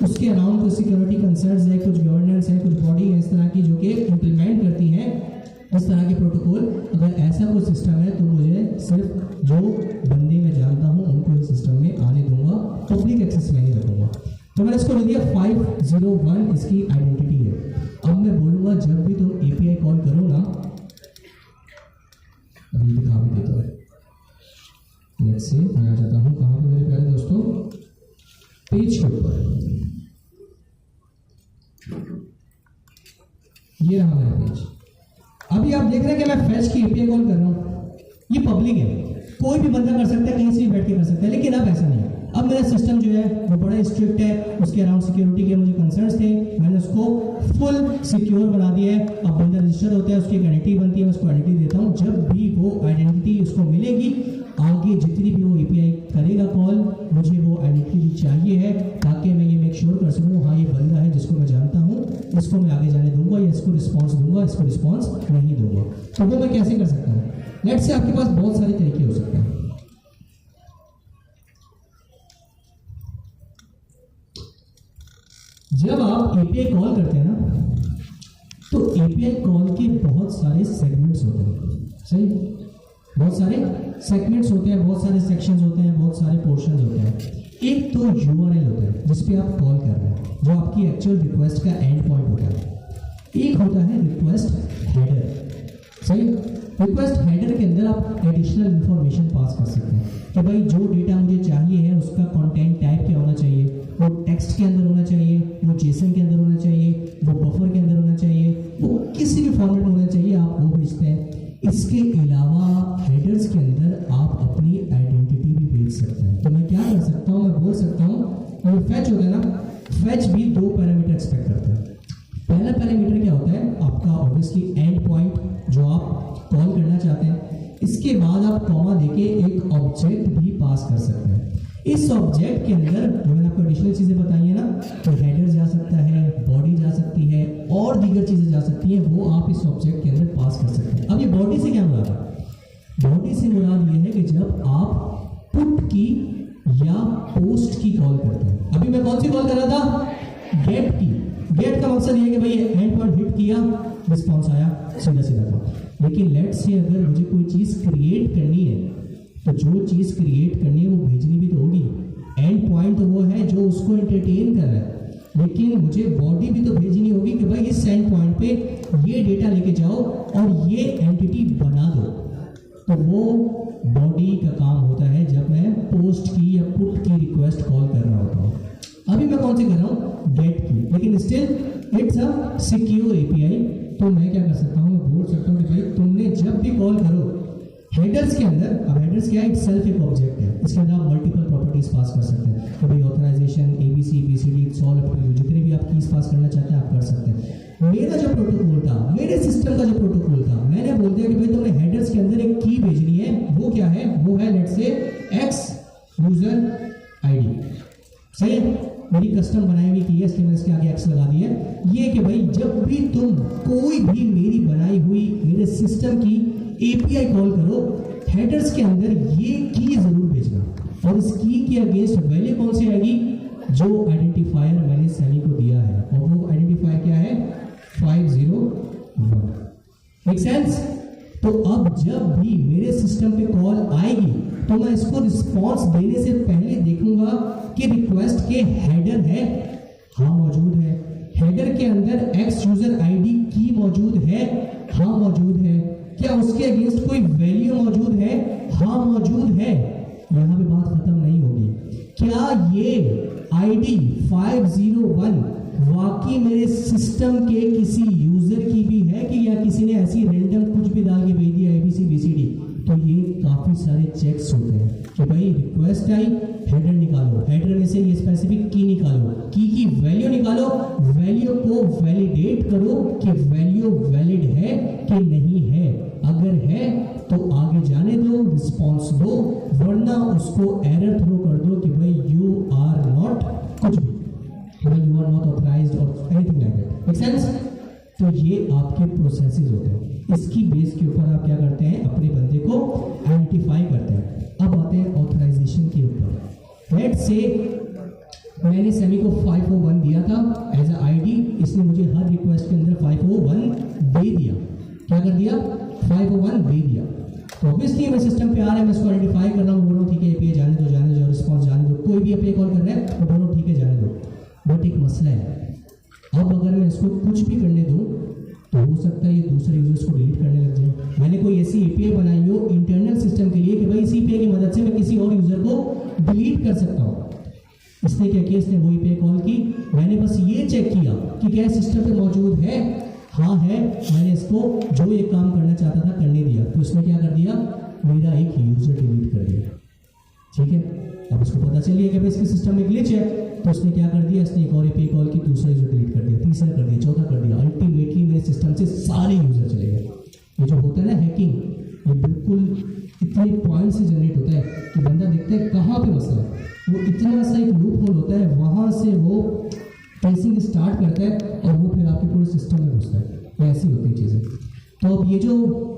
[SPEAKER 1] उसके अराउंड कुछ सिक्योरिटी कंसर्न्स है, कुछ गवर्नेंस है, कुछ बॉडी है इस तरह की जो कि इम्प्लीमेंट करती हैं इस तरह के प्रोटोकॉल, अगर ऐसा कोई सिस्टम है तो मुझे सिर्फ जो बंदे मैं जानता हूँ उनको इस सिस्टम में आने दूंगा, पब्लिक एक्सेस में नहीं रखूंगा। तो मैंने इसको ले दिया 501 इसकी आइडेंटिटी है। अब मैं बोलूँगा जब भी तुम एपीआई कॉल करो ना, अभी दिखा भी देता हूँ, लेट्स से मैं आ जाता हूँ कहाँ पे मेरे प्यारे दोस्तों, पेज के ऊपर, ये रहा मेरा पेज। अभी आप देख रहे हैं कि मैं फैच की एपीआई कॉल कर रहा हूँ, ये पब्लिक है, कोई भी बंदा कर सकता है, कहीं से भी बैठ के कर सकता है, लेकिन अब ऐसा नहीं है। अब मेरा सिस्टम जो है वो बड़ा स्ट्रिक्ट है, उसके अराउंड सिक्योरिटी के मुझे कंसर्न्स थे, मैंने उसको फुल सिक्योर बना दिया है। अब बंदा रजिस्टर होता है, उसकी एक आइडेंटिटी बनती है, मैं उसको आइडेंटिटी देता हूँ। जब भी वो आइडेंटिटी उसको मिलेगी, आगे जितनी भी वो एपीआई करेगा कॉल, मुझे वो आइडेंटिटी चाहिए है ताकि मैं ये मेक श्योर कर सकूँ हाँ ये बंदा है जिसको मैं जानता हूँ, इसको मैं आगे जाने दूंगा या इसको रिस्पॉन्स दूंगा, इसको रिस्पॉन्स नहीं दूंगा। तो वो मैं कैसे कर सकता हूँ? लेट्स से आपके पास बहुत सारे तरीके हो सकते हैं। जब आप एपीआई कॉल करते हैं ना, तो एपीआई कॉल के बहुत सारे सेगमेंट्स होते हैं, सही, बहुत सारे सेगमेंट्स होते हैं, बहुत सारे सेक्शंस होते हैं, बहुत सारे पोर्शंस होते हैं। एक तो यूआरएल होता है जिस पे आप कॉल कर रहे हैं, जो आपकी एक्चुअल रिक्वेस्ट का एंड पॉइंट होता है। एक होता है रिक्वेस्ट हेडर, सही। रिक्वेस्ट हेडर के अंदर आप एडिशनल इंफॉर्मेशन पास कर सकते हैं कि भाई जो डेटा मुझे चाहिए है उसका कंटेंट टाइप क्या होना चाहिए, वो टेक्स्ट के अंदर होना चाहिए, वो जेसन के अंदर होना चाहिए, वो बफर के अंदर होना चाहिए, वो किसी भी फॉर्मेट में होना चाहिए, आप वो भेजते हैं। इसके अलावा हेडर्स के अंदर आप अपनी आइडेंटिटी भी भेज सकते हैं। तो मैं क्या कर सकता हूँ, मैं बोल सकता हूँ, ये फैच होता है ना, फैच भी दो पैरामीटर एक्सपेक्ट करता है। पहला पैरामीटर क्या होता है, आपका ऑब्वियसली एंड पॉइंट जो आप कॉल करना चाहते हैं, इसके बाद आप कॉमा देके एक ऑब्जेक्ट भी पास कर सकते हैं। इस ऑब्जेक्ट के अंदर जो मैंने आपको एडिशनल चीज़ें बताई है ना, तो हेडर जा सकता है, दीगर चीजें जा सकती हैं, वो आप इस ऑब्जेक्ट के अंदर पास कर सकते हैं। अब ये बॉडी से क्या मुराद है? बॉडी से मुराद ये है कि जब आप पुट की या पोस्ट की कॉल करते हैं। अभी मैं कौन सी कॉल कर रहा था? गेट की। गेट का मकसद ये है कि भाई एंड पॉइंट हिट किया, रिस्पॉन्स आया, सीधा सीधा काम। लेकिन लेट से अगर मुझे कोई चीज़ क्रिएट करनी है, तो जो चीज़ क्रिएट करनी है वो भेजनी भी तो होगी। एंड पॉइंट तो वो है जो उसको एंटरटेन कर रहा है, लेकिन मुझे बॉडी भी तो भेजनी होगी कि भाई इस एंड पॉइंट पे ये डेटा लेके जाओ और ये एंटिटी बना दो। तो वो बॉडी का काम होता है जब मैं पोस्ट की या पुट की रिक्वेस्ट कॉल कर रहा होता हूँ। अभी मैं कौन सी कर रहा हूँ? गेट की। लेकिन still it's a secure API. तो मैं क्या कर सकता हूँ? मैं बोल सकता हूँ कि भाई तुमने जब भी कॉल करो हेडर्स के अंदर, अब हेडर्स क्या है? इट सेल्फ एक ऑब्जेक्ट है, इसके अंदर आप मल्टीपल प्रॉपर्टीज पास कर सकते हैं। तो भाई authorisation, ABC, BCD, it's all up to you. जितने भी आप कीज पास करना चाहते हैं आप कर सकते हैं। मेरा जो प्रोटोकॉल था, मेरे सिस्टम का जो प्रोटोकॉल था, मैंने बोल दिया कि भाई तुमने हेडर्स के अंदर एक की भेजनी है। वो क्या है? वो है let's say x user ID. सही है? मेरी कस्टम बनाई हुई की है, इसलिए मैंने इसके आगे एक्स लगा दिया है। ये कि भाई जब भी तुम कोई भी मेरी बनाई हुई मेरे सिस्टम की एपीआई कॉल करो, हेडर्स के अंदर ये की जरूर भेजना। और इस की के अगेंस्ट वैल्यू कौन सी आएगी? जो आइडेंटिफायर मैंने सैनी को दिया है, और वो आइडेंटिफायर क्या है? 501। Make sense? तो अब जब भी मेरे सिस्टम पे कॉल आएगी तो मैं इसको रिस्पॉन्स देने से पहले देखूंगा कि रिक्वेस्ट के हेडर है, हाँ मौजूद है। हेडर के अंदर एक्स यूजर आईडी की मौजूद है, हाँ मौजूद है। क्या उसके अगेंस्ट कोई वैल्यू मौजूद है? हाँ मौजूद है। यहां पे बात खत्म नहीं होगी। क्या ये आईडी 501 वाकई मेरे सिस्टम के किसी यूजर की भी है कि या किसी ने ऐसी रैंडम कुछ भी डाल के भेज दिया एबीसी बीसीडी? तो ये काफी सारे चेक्स होते हैं कि भाई रिक्वेस्ट आई, हेडर निकालो, हेडर में से ये स्पेसिफिक की निकालो, की वैल्यू निकालो, वैल्यू को वैलिडेट करो कि वैल्यू वैलिड है कि नहीं है। अगर है तो आगे जाने दो, रिस्पॉन्स दो, वरना उसको एरर थ्रो कर दो कि भाई यू आर नॉट कुछ भी, भाई यू आर नॉट ऑथराइज्ड और anything like that. Make sense? तो ये आपके प्रोसेसेस होते हैं। इसकी बेस के ऊपर आप क्या करते हैं? अपने बंदे को आइडेंटिफाई करते हैं। अब आते हैं ऑथराइजेशन के ऊपर। लेट्स से मैंने सेमी को 501 दिया था एज अ आईडी, इसने मुझे हर रिक्वेस्ट के अंदर 501 दे दिया। क्या कर दिया? 501 दे दिया। तो ऑब्वियसली मैं सिस्टम पे आ रहा है, मैं इसको आइडेंटिफाई कर रहा हूँ, बोल रहा हूँ ठीक है एपीआई जाने दो, रिस्पॉन्स जाने दो, कोई भी एपीआई कॉल कर रहा है तो बोल रहा हूँ ठीक है जाने दो। बट एक मसला है, अब अगर मैं इसको कुछ भी करने दूँ तो हो सकता है ये दूसरे यूजर्स को डिलीट करने लग जाए। मैंने कोई ऐसी एपीआई बनाई हो इंटरनल सिस्टम के लिए कि भाई इसी एपीआई की मदद से मैं किसी और यूजर को डिलीट कर सकता हूँ। इसने क्या किया? इसने वो एपीआई कॉल की, मैंने बस ये चेक किया कि क्या सिस्टम पे मौजूद है, हाँ है, मैंने इसको जो एक काम करना चाहता था करने दिया, तो इसने क्या कर दिया? मेरा एक यूजर डिलीट कर दिया। ठीक है, अब उसको पता चल गया कि भाई इसके सिस्टम में ग्लिच है, तो उसने क्या कर दिया? इसने एक और एपीआई कॉल की, दूसरा यूजर डिलीट कर दिया, तीसरा कर दिया, चौथा कर दिया। अल्टीमेटली मेरे सिस्टम से सारे यूजर चले गए। ये जो होता है ना हैकिंग, ये बिल्कुल इतने पॉइंट से जनरेट होता है कि बंदा देखता है कहाँ पे मसला है, वो इतना सा एक लूप होल होता है, वहाँ से वो ट्रेसिंग स्टार्ट करता है और वो फिर आपके पूरे सिस्टम में घुसता है। ऐसी होती चीज़ें। तो अब ये जो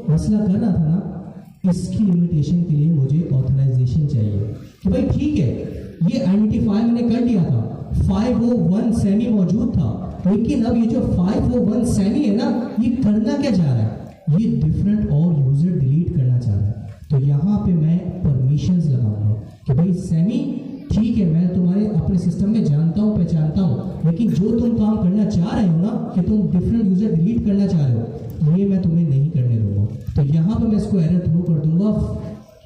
[SPEAKER 1] मसला कर रहा था ना, इसकी लिमिटेशन के लिए मुझे ऑथराइजेशन चाहिए कि भाई ठीक है ये आइडेंटिफाई मैंने कर लिया था, 501 सेमी मौजूद था, लेकिन अब ये जो 501 सेमी है ना, ये करना क्या चाह रहा है? ये डिफरेंट और यूजर डिलीट करना चाह रहा है। तो यहाँ पे मैं परमिशंस लगाऊंगा कि भाई सेमी ठीक है, मैं तुम्हारे अपने सिस्टम में जानता हूँ, पहचानता हूँ, लेकिन जो तुम काम करना चाह रहे हो ना कि तुम डिफरेंट यूजर डिलीट करना चाह रहे हो, ये मैं तुम्हें नहीं करने दूंगा। तो यहाँ पे मैं इसको एरर थ्रो कर दूंगा,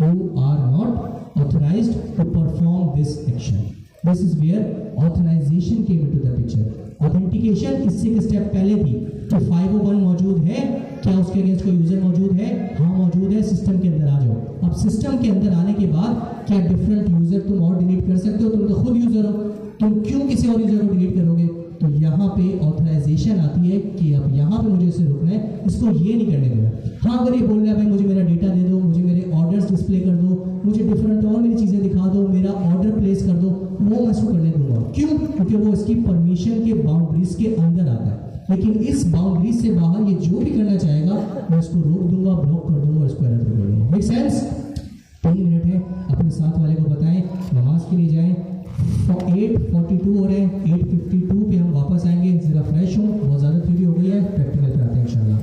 [SPEAKER 1] you are not authorised to perform this action. This is where authorisation came into the picture. Authentication इससे एक स्टेप पहले थी कि 501 मौजूद है, क्या उसके अगेंस्ट कोई यूजर मौजूद है? हाँ मौजूद है, सिस्टम के अंदर आ जाओ। अब सिस्टम के अंदर आने के बाद क्या डिफरेंट यूजर तुम और डिलीट कर सकते हो? तुम तो खुद यूजर हो, तुम क्यों किसी और यूजर को डिलीट करोगे? तो यहाँ पे ऑथराइजेशन आती है कि अब यहाँ पे मुझे इसे रोकना है, इसको ये नहीं करने देना। हाँ अगर ये बोल रहा है भाई मुझे मेरा डेटा दे दो, मुझे मेरे ऑर्डर्स डिस्प्ले कर दो, मुझे डिफरेंट और मेरी चीज़ें दिखा दो, मेरा ऑर्डर प्लेस कर दो, वो मैं इसको करने दूंगा। क्यों? क्योंकि वो इसकी परमिशन के बाउंड्री बाउंड्रीज के अंदर आता है, लेकिन इस बाउंड्री से बाहर ये जो भी करना चाहेगा मैं उसको रोक दूंगा, ब्लॉक कर दूंगा, उसको एरर कर दूंगा। Make sense? 3 मिनट है, अपने साथ वाले को बताएं नमाज के लिए जाएं। 8:42 हो रहे हैं, 8:52 पे हम वापस आएंगे। जरा फ्रेश हो, बहुत ज़्यादा थ्योरी हो गई है, प्रैक्टिकल पे आते हैं इंशाल्लाह।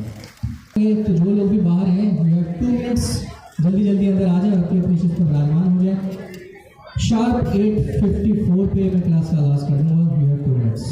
[SPEAKER 1] तो जो लोग भी बाहर हैं, यू हैव 2 मिनट्स, जल्दी जल्दी अंदर आ जाए, अपनी अपनी चीज़ पर विराजमान हो जाए। शार्प 8:54 पे मैं क्लास का आगाज़ कर दूँगा। You have 2 minutes.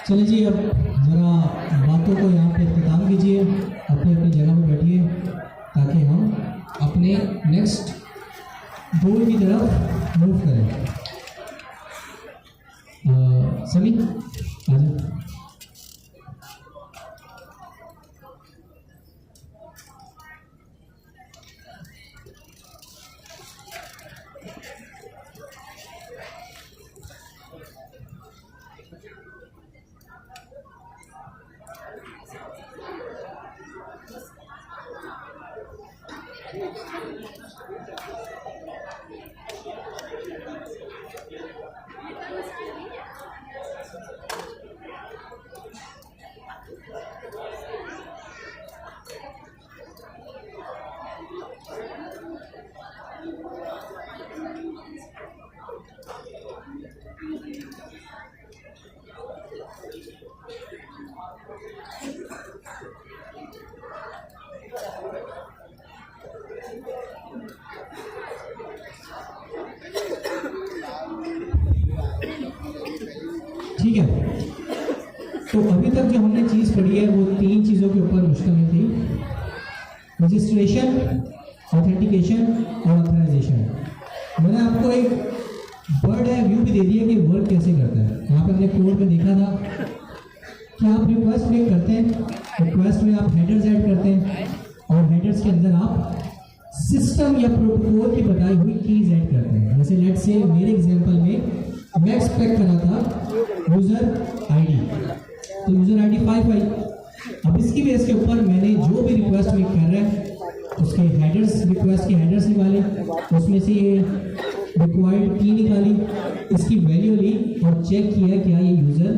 [SPEAKER 1] चलिए जी, अब ज़रा बातों को यहाँ पे इख्तिताम कीजिए, अपनी अपनी जगह पे बैठिए ताकि हम अपने नेक्स्ट गोल की तरफ मूव करें। समी आ जाए। ठीक है, तो अभी तक जो हमने चीज़ पढ़ी है वो 3 चीज़ों के ऊपर मुश्तमिल थी: रजिस्ट्रेशन, ऑथेंटिकेशन और ऑथराइजेशन। मैंने आपको एक वर्ड है व्यू भी दे दिया कि वर्क कैसे करता है। यहाँ पे हमने कोड में देखा था कि आप रिक्वेस्ट मेक करते हैं, रिक्वेस्ट में आप हेडर्स ऐड करते हैं और हेडर्स के अंदर आप सिस्टम या प्रोटोकॉल की बताई हुई कीज ऐड करते हैं। जैसे लेट्स से मेरे एग्जांपल में मैं एक्सपेक्ट करा था यूज़र आईडी, तो यूज़र आईडी 5 आई। अब इसकी बेस के ऊपर मैंने जो भी रिक्वेस्ट मेक कर रहा है उसके हेडर्स, रिक्वेस्ट के हेडर्स निकाले, उसमें से ये रिक्वायर्ड की निकाली, इसकी वैल्यू ली और चेक किया क्या ये यूज़र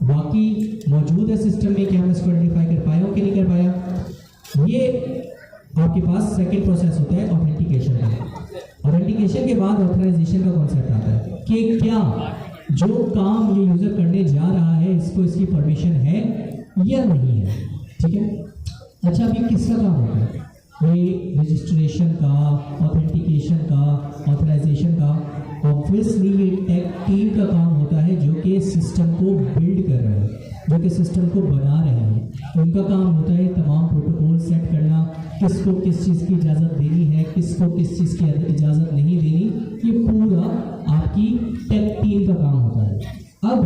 [SPEAKER 1] बाकी मौजूद है सिस्टम में, क्या मैं इसको आइडेंटिफाई कर पाया हूँ कि नहीं कर पाया। ये आपके पास सेकेंड प्रोसेस होता है ऑथेंटिकेशन का। ऑथेंटिकेशन के बाद ऑथराइजेशन का कॉन्सेप्ट आता है कि क्या जो काम ये यूज़र करने जा रहा है इसको इसकी परमिशन है या नहीं है। ठीक है, अच्छा अब ये किसका काम होता है? ये रजिस्ट्रेशन का, ऑथेंटिकेशन का, ऑथराइजेशन का। ऑब्वियसली ये टेक टीम का काम होता है जो कि सिस्टम को बिल्ड कर रहे हैं, जो कि सिस्टम को बना रहे हैं। उनका काम होता है तमाम प्रोटोकॉल सेट करना, किसको किस चीज़ की इजाज़त देनी है, किसको किस चीज़ की इजाज़त नहीं देनी, ये पूरा आपकी टेक टीम का काम होता है। अब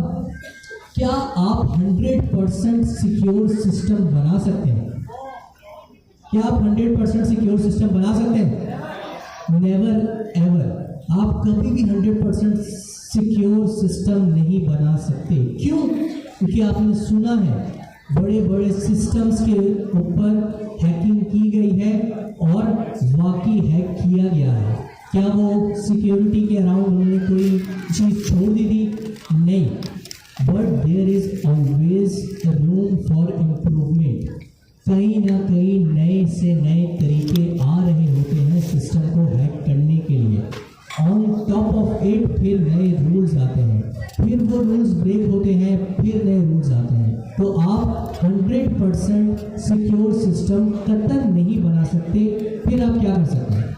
[SPEAKER 1] क्या आप 100% सिक्योर सिस्टम बना सकते हैं? क्या आप 100% सिक्योर सिस्टम बना सकते हैं? Never ever. आप कभी भी 100% सिक्योर सिस्टम नहीं बना सकते। क्यों? क्योंकि आपने सुना है बड़े बड़े सिस्टम्स के ऊपर हैकिंग की गई है और वाकई हैक किया गया है। क्या वो सिक्योरिटी के अराउंड उन्होंने कोई चीज़ छोड़ दी थी? नहीं, but there is always room for improvement. कहीं ना कहीं नए से नए तरीके आ रहे होते हैं सिस्टम को हैक करने के लिए। ऑन टॉप ऑफ इट फिर नए रूल्स आते हैं, फिर वो रूल्स ब्रेक होते हैं, फिर नए रूल्स आते हैं। तो आप 100% सिक्योर सिस्टम कतई नहीं बना सकते। फिर आप क्या कर सकते हैं?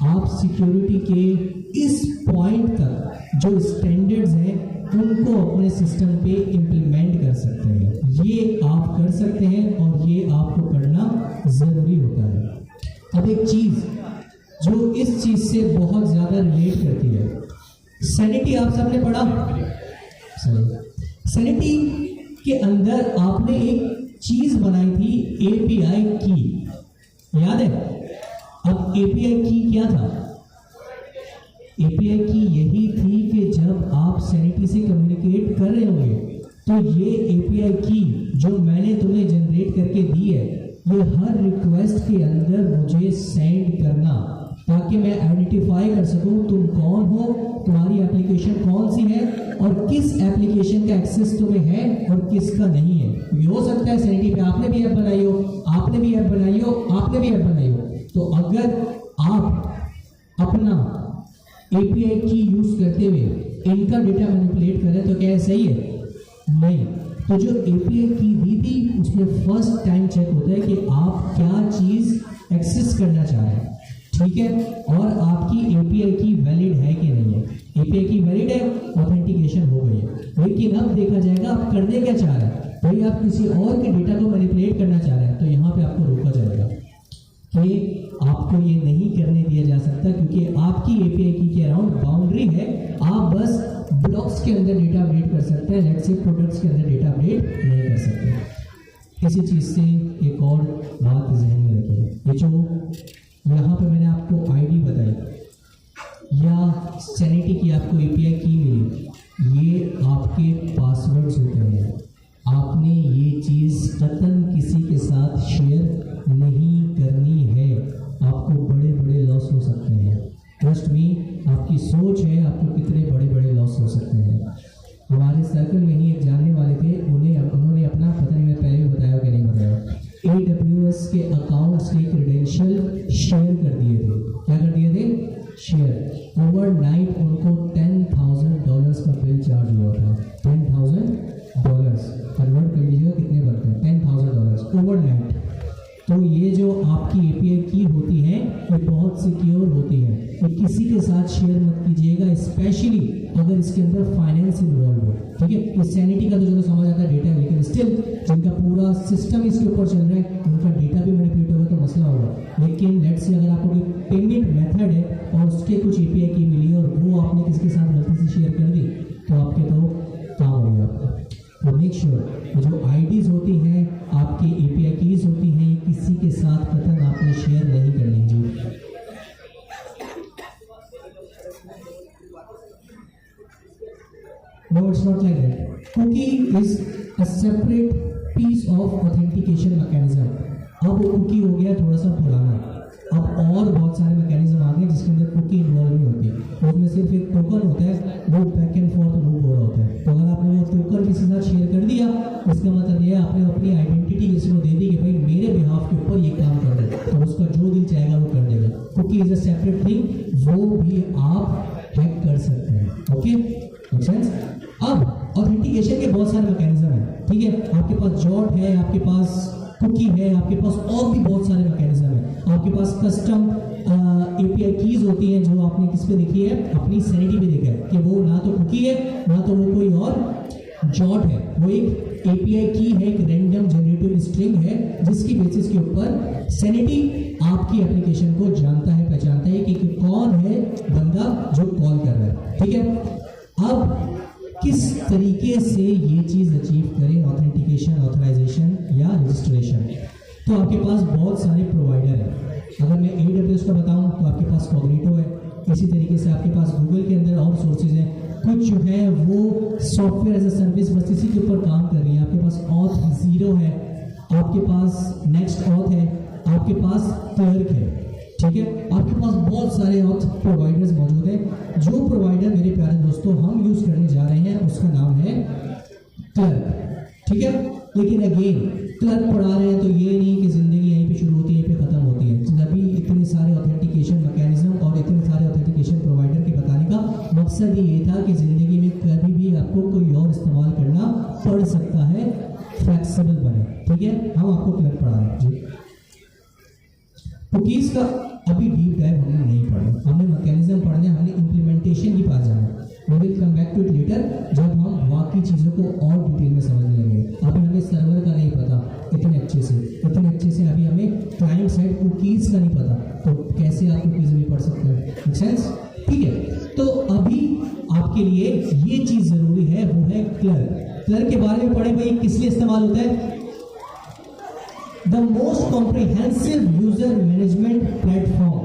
[SPEAKER 1] आप सिक्योरिटी के इस पॉइंट तक जो स्टैंडर्ड्स हैं उनको अपने सिस्टम पे इम्प्लीमेंट कर सकते हैं। ये आप कर सकते हैं और ये आपको करना ज़रूरी होता है। अब एक चीज़ जो इस चीज़ से बहुत ज़्यादा रिलेट करती है सैनिटी आप सबने पढ़ा? सैनिटी के अंदर आपने एक चीज बनाई थी एपीआई की, याद है? अब एपीआई की क्या था? एपीआई की यही थी कि जब आप सैनिटी से कम्युनिकेट कर रहे होंगे तो ये एपीआई की जो मैंने तुम्हें जनरेट करके दी है, ये हर रिक्वेस्ट के अंदर मुझे सेंड करना, ताकि मैं आइडेंटिफाई कर सकूं तुम कौन हो, तुम्हारी एप्लीकेशन कौन सी है और किस एप्लीकेशन का एक्सेस तुम्हें है और किसका नहीं है। ये हो सकता है सैनिटी पे आपने भी ऐप बनाई हो, आपने भी ऐप बनाई हो, आपने भी ऐप बनाई हो, तो अगर आप अपना एपीआई की यूज करते हुए इनका डेटा मैनिपुलेट करें तो क्या सही है? नहीं। तो जो एपीआई की दी थी उसमें फर्स्ट टाइम चेक होता है कि आप क्या चीज एक्सेस करना चाह रहे हैं, ठीक है, और आपकी एपीआई की वैलिड है कि नहीं है। एपीआई की वैलिड है, ऑथेंटिकेशन हो गई है। लेकिन अब देखा जाएगा आप करने क्या चाह रहे हैं। भाई आप किसी और के डेटा को मैनिपुलेट करना चाह रहे हैं तो यहाँ पे आपको रोका जाएगा कि आपको ये नहीं करने दिया जा सकता, क्योंकि आपकी एपीआई की के अराउंड बाउंड्री है। आप बस ब्लॉक्स के अंदर डेटा अपडेट कर सकते हैं, लेट्स से प्रोडक्ट्स के अंदर डेटा अपडेट नहीं कर सकते। इसी चीज़ से एक और बात जहन में रखिए, ये जो यहाँ पे मैंने आपको आईडी बताई या सैनिटी की आपको एपीआई की मिली, ये आपके पासवर्ड्स होते हैं। आपने ये चीज़ कतन किसी के साथ शेयर नहीं करनी है, आपको बड़े बड़े लॉस हो सकते हैं। ट्रस्ट मी, आपकी सोच है आपको कितने बड़े बड़े लॉस हो सकते हैं। हमारे सर्कल में ही एक जानने वाले थे, उन्होंने अपना, पता नहीं मैं पहले भी बताया कि नहीं बताया, AWS के अकाउंट्स के क्रेडेंशियल शेयर कर दिए थे। क्या कर दिए थे? शेयर। ओवरनाइट उनको $10,000 का बिल चार्ज हुआ था। $10,000 कन्वर्ट कर लीजिएगा कितने बनते हैं? $10,000 ओवरनाइट। तो ये जो आपकी एपीआई की होती है ये बहुत सिक्योर होती है, ये किसी के साथ शेयर मत कीजिएगा, स्पेशली अगर इसके अंदर फाइनेंस इन्वॉल्व हो, ठीक है। इस सैनिटी का तो चलो समझ आता है डेटा है, लेकिन स्टिल जिनका पूरा सिस्टम इसके ऊपर चल रहा है उनका डेटा भी मैनिपुलेट होगा तो मसला होगा। लेकिन लेट्स से अगर आपको कोई पेमेंट मेथड है और उसके कुछ एपीआई की मिली है और वो आपने किसके साथ गलती से शेयर कर दी तो आपके तो काम हो गया आपका। तो मेक श्योर जो आईडीज होती हैं, आपकी एपीआई कीज होती हैं, ये किसी के साथ कतन आपने शेयर नहीं करनी जी। No, it's not like that. Cookie is a separate piece of authentication mechanism. अब cookie हो गया थोड़ा सा पुराना, अब और बहुत सारे मैकेनिज्म आ गए जिसके अंदर कुकी इन्वॉल्व नहीं होती। उसमें सिर्फ एक टोकन होता है, वो बैक एंड फोर्थ मूव हो रहा होता है। तो अगर आपने वो टोकन किसी के साथ शेयर कर दिया, इसका मतलब ये है आपने अपनी आइडेंटिटी किसी को दे दी कि भाई मेरे बिहाफ के ऊपर ये काम कर दे, तो उसका जो दिल चाहेगा वो कर देगा। Cookie is a separate thing, वो भी आप हैक कर सकते हैं। Okay, make sense? अब ऑथेंटिकेशन के बहुत सारे मैकेनिज्म हैं, ठीक है। आपके पास जॉट है, आपके पास कुकी है, आपके पास और भी बहुत सारे मैकेनिज्म हैं। आपके पास कस्टम एपीआई कीज होती हैं जो आपने किस पे देखी है? अपनी सैनिटी पे देखा है कि वो ना तो कुकी है ना तो वो कोई और जॉट है, वो एक एपीआई की है, एक रैंडम जनरेटिव स्ट्रिंग है जिसकी बेसिस के ऊपर सैनिटी आपकी एप्लीकेशन को जानता है, पहचानता है कि कौन है बंदा जो कॉल कर रहा है, ठीक है। अब किस तरीके से ये चीज़ अचीव करें, ऑथेंटिकेशन, ऑथराइजेशन या रजिस्ट्रेशन? तो आपके पास बहुत सारे प्रोवाइडर हैं। अगर मैं AWS का बताऊं तो आपके पास कॉग्निटो है, इसी तरीके से आपके पास गूगल के अंदर और सोर्सेज हैं। कुछ जो है वो सॉफ्टवेयर एज अ सर्विस बस इसी के ऊपर काम कर रही है। आपके पास Auth0 है, आपके पास नेक्स्ट ऑथ है, आपके पास क्लर्क है, ठीक है। आपके पास बहुत सारे ऑथ प्रोवाइडर्स मौजूद हैं। जो प्रोवाइडर मेरे प्यारे दोस्तों हम यूज करने जा रहे हैं उसका नाम है क्लर्क, ठीक है। लेकिन अगेन क्लर्क पढ़ा रहे हैं तो ये नहीं कि जिंदगी यहीं पे शुरू होती है, यहीं पे खत्म होती है। तभी इतने सारे ऑथेंटिकेशन मैकेनिज्म और इतने सारे ऑथेंटिकेशन प्रोवाइडर के बताने का मकसद ही ये था कि जिंदगी में कभी भी आपको कोई और इस्तेमाल करना पड़ सकता है, फ्लेक्सिबल बने, ठीक है। हम आपको क्लर्क पढ़ा रहे हैं जी। कुकीज़ का अभी डीप डाइव हमने नहीं पढ़ा, हमने मैकेनिज्म पढ़ने, हमने इम्प्लीमेंटेशन की पास जाना। We will come back to it later जब हम बाकी चीज़ों को और डिटेल में समझने लगेंगे। अभी हमें सर्वर का नहीं पता इतने अच्छे से अभी हमें क्लाइंट साइड कुकीज़ का नहीं पता, तो कैसे आप कुकीज़ भी पढ़ सकते हैं? Make sense? ठीक है। तो अभी आपके लिए ये चीज जरूरी है, वो है क्लर्क। क्लर्क के बारे में पढ़े भाई, किस लिए इस्तेमाल होता है? The most comprehensive user management platform,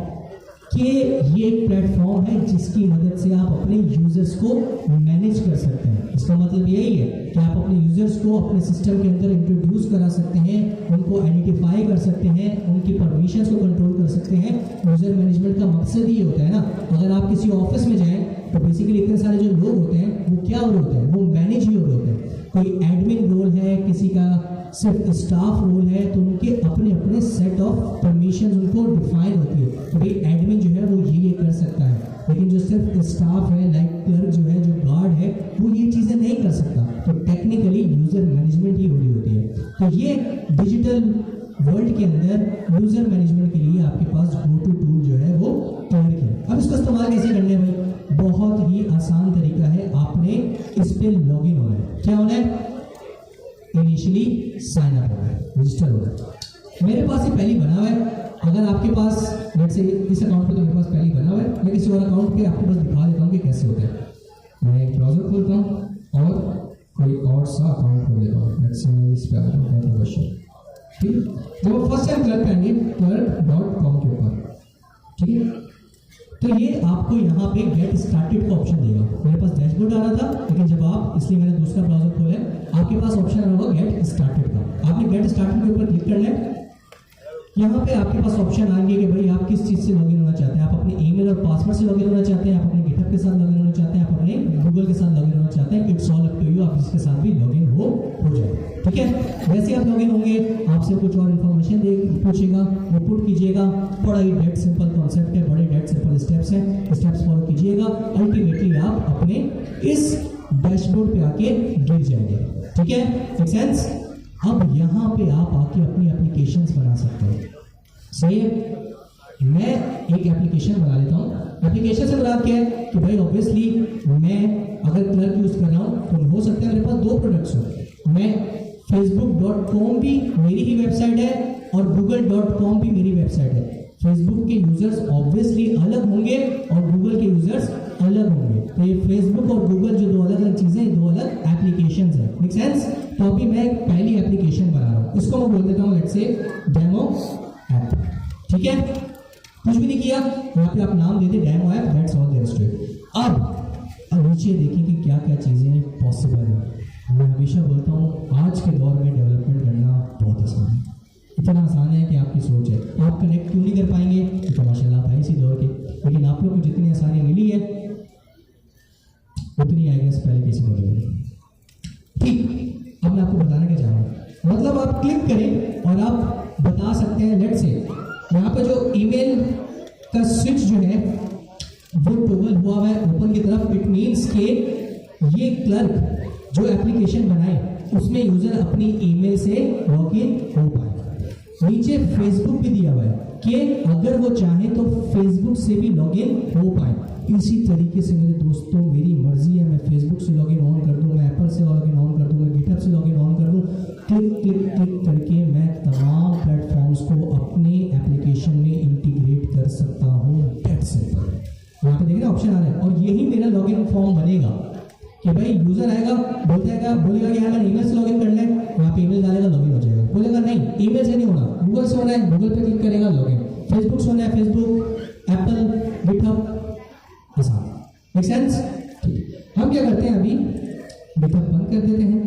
[SPEAKER 1] कि ये एक प्लेटफॉर्म है जिसकी मदद से आप अपने यूजर्स को मैनेज कर सकते हैं। इसका मतलब यही है कि आप अपने यूजर्स को अपने सिस्टम के अंदर इंट्रोड्यूस करा सकते हैं, उनको आइडेंटिफाई कर सकते हैं, उनकी परमिशंस को कंट्रोल कर सकते हैं। यूजर मैनेजमेंट का मकसद ही होता है ना, अगर आप किसी ऑफिस में जाएं तो बेसिकली इतने सारे जो लोग होते हैं वो क्या हो रहे होते हैं, वो मैनेज ही हो रहे होते हैं। कोई एडमिन रोल है, किसी का सिर्फ स्टाफ रोल है, तो उनके अपने अपने सेट ऑफ परमिशंस उनको डिफाइन होती है। तो भाई एडमिन जो है वो ये कर सकता है, लेकिन जो सिर्फ स्टाफ है लाइक क्लर्क जो है, जो गार्ड है, वो ये चीज़ें नहीं कर सकता। तो टेक्निकली यूजर मैनेजमेंट ही हो रही होती है। तो ये डिजिटल वर्ल्ड के अंदर यूजर मैनेजमेंट के लिए आपके पास गो टू टूल जो है वो क्लर्क है। अब इसको इस्तेमाल कैसे करना है भाई? बहुत ही आसान तरीका है, आपने इस पर लॉग इन होना है। क्या होना है? इनिशियली साइन अप होना है, रजिस्टर होना है। मेरे पास ये पहले बना हुआ है। अगर आपके पास लेट्स से इस अकाउंट पे तो मेरे पास पहले बना हुआ है, मैं किसी और अकाउंट पे आपको बस दिखा देता हूँ कि कैसे होता है। मैं एक ब्राउजर खोलता हूँ और कोई और सा अकाउंट खोल लेता हूँ। लेट्स से इस पे आता हूँ, ठीक है। जब फर्स्ट टाइम क्लर्क आएंगे clerk.com के ऊपर, ठीक है, तो ये आपको यहाँ पे गेट स्टार्टेड का ऑप्शन देगा। मेरे पास डैशबोर्ड आ रहा था, लेकिन जब आप, इसलिए मैंने दूसरा ब्राउजर खोला है, आपके पास ऑप्शन आ रहा होगा गेट स्टार्टेड का। आपने गेट स्टार्टेड के ऊपर क्लिक करना है। यहाँ पे आपके पास ऑप्शन आएंगे कि भाई आप किस चीज़ से लॉगिन होना चाहते हैं। आप अपने ईमेल और पासवर्ड से लॉगिन होना चाहते हैं, आप अपने गिटहब के साथ लॉगिन होना चाहते हैं, आप अपने गूगल के साथ लॉगिन होना चाहते हैं। It's all up to you, आप जिसके साथ भी लॉगिन हो जाए, ठीक है। वैसे आप लॉगिन होंगे, आपसे कुछ और इन्फॉर्मेशन पूछेगा, वो पुट कीजिएगा। बड़ा ही डेट सिंपल कॉन्सेप्ट है, बड़े डेट सिंपल स्टेप्स हैं, स्टेप्स फॉलो कीजिएगा। अल्टीमेटली आप अपने इस डैशबोर्ड पे आके गिर जाएंगे, ठीक है, मेक सेंस। अब यहाँ पे आप आके अपनी एप्लीकेशंस बना सकते हो। सही है, मैं एक एप्लीकेशन बना लेता हूँ। एप्लीकेशन से मुराद क्या है कि भाई ऑब्वियसली मैं अगर क्लर्क यूज कर रहा हूँ तो हो सकता है मेरे पास दो प्रोडक्ट्स हो। मैं facebook.com भी मेरी ही वेबसाइट है और google.com भी मेरी वेबसाइट है। फेसबुक के यूजर्स ऑब्वियसली अलग होंगे और गूगल के यूजर्स अलग होंगे। तो ये फेसबुक और गूगल जो दो अलग अलग चीजें, दो अलग एप्लीकेशंस है, मेक सेंस। तो अभी मैं एक पहली एप्लीकेशन बना रहा हूँ, इसको मैं बोल देता हूँ लेट्स से डेमो ऐप, ठीक है। कुछ भी नहीं किया, यहाँ पे आप नाम दे दे demo app, that's all there is to it. अब नीचे देखें कि क्या क्या चीजें पॉसिबल है। मैं हमेशा बोलता हूँ आज के दौर में डेवलपमेंट करना बहुत आसान है। इतना आसान है कि आपकी सोच है। आप कनेक्ट क्यों नहीं कर पाएंगे, तो माशाल्लाह भाई इसी दौर के, लेकिन आप लोग को जितनी आसानी मिली है उतनी आई गेस पहले किसी को नहीं मिली। ठीक, अब मैं आपको बताना क्या चाह रहा हूँ। मतलब आप क्लिक करें और आप बता सकते हैं लेट्स से यहाँ पे जो ईमेल का स्विच जो है वो टॉगल हुआ है ओपन की तरफ। इट मीन्स के ये क्लर्क जो एप्लीकेशन बनाए उसमें यूजर अपनी ईमेल से लॉगिन हो पाए। नीचे फेसबुक भी दिया हुआ है कि अगर वो चाहे तो फेसबुक से भी लॉगिन हो पाए। इसी तरीके से मेरे दोस्तों मेरी मर्जी है, मैं फेसबुक से लॉगिन ऑन कर दूं, मैं एप्पल से लॉगिन ऑन कर दूं, मैं गिटहब से लॉगिन ऑन कर दूं। क्लिक क्लिक क्लिक करके मैं तमाम प्लेटफॉर्म्स को अपने एप्लीकेशन में इंटीग्रेट कर सकता हूँ। That's simple. यहाँ पे देखिए ऑप्शन आ रहा है और यही मेरा लॉगिन फॉर्म बनेगा कि भाई यूजर आएगा, बोलेगा कि हाँ मैंने ईमेल से लॉगिन करना है, यहाँ पे ईमेल डालेगा, लॉगिन हो जाएगा। बोलेगा नहीं ईमेल से नहीं होना, गूगल से होना है, गूगल पे क्लिक करेगा, लॉगिन। फेसबुक से होना है, फेसबुक, एप्पल, गिटहब, आसान, मेक सेंस। हम क्या करते हैं, अभी गिटहब बंद कर देते हैं,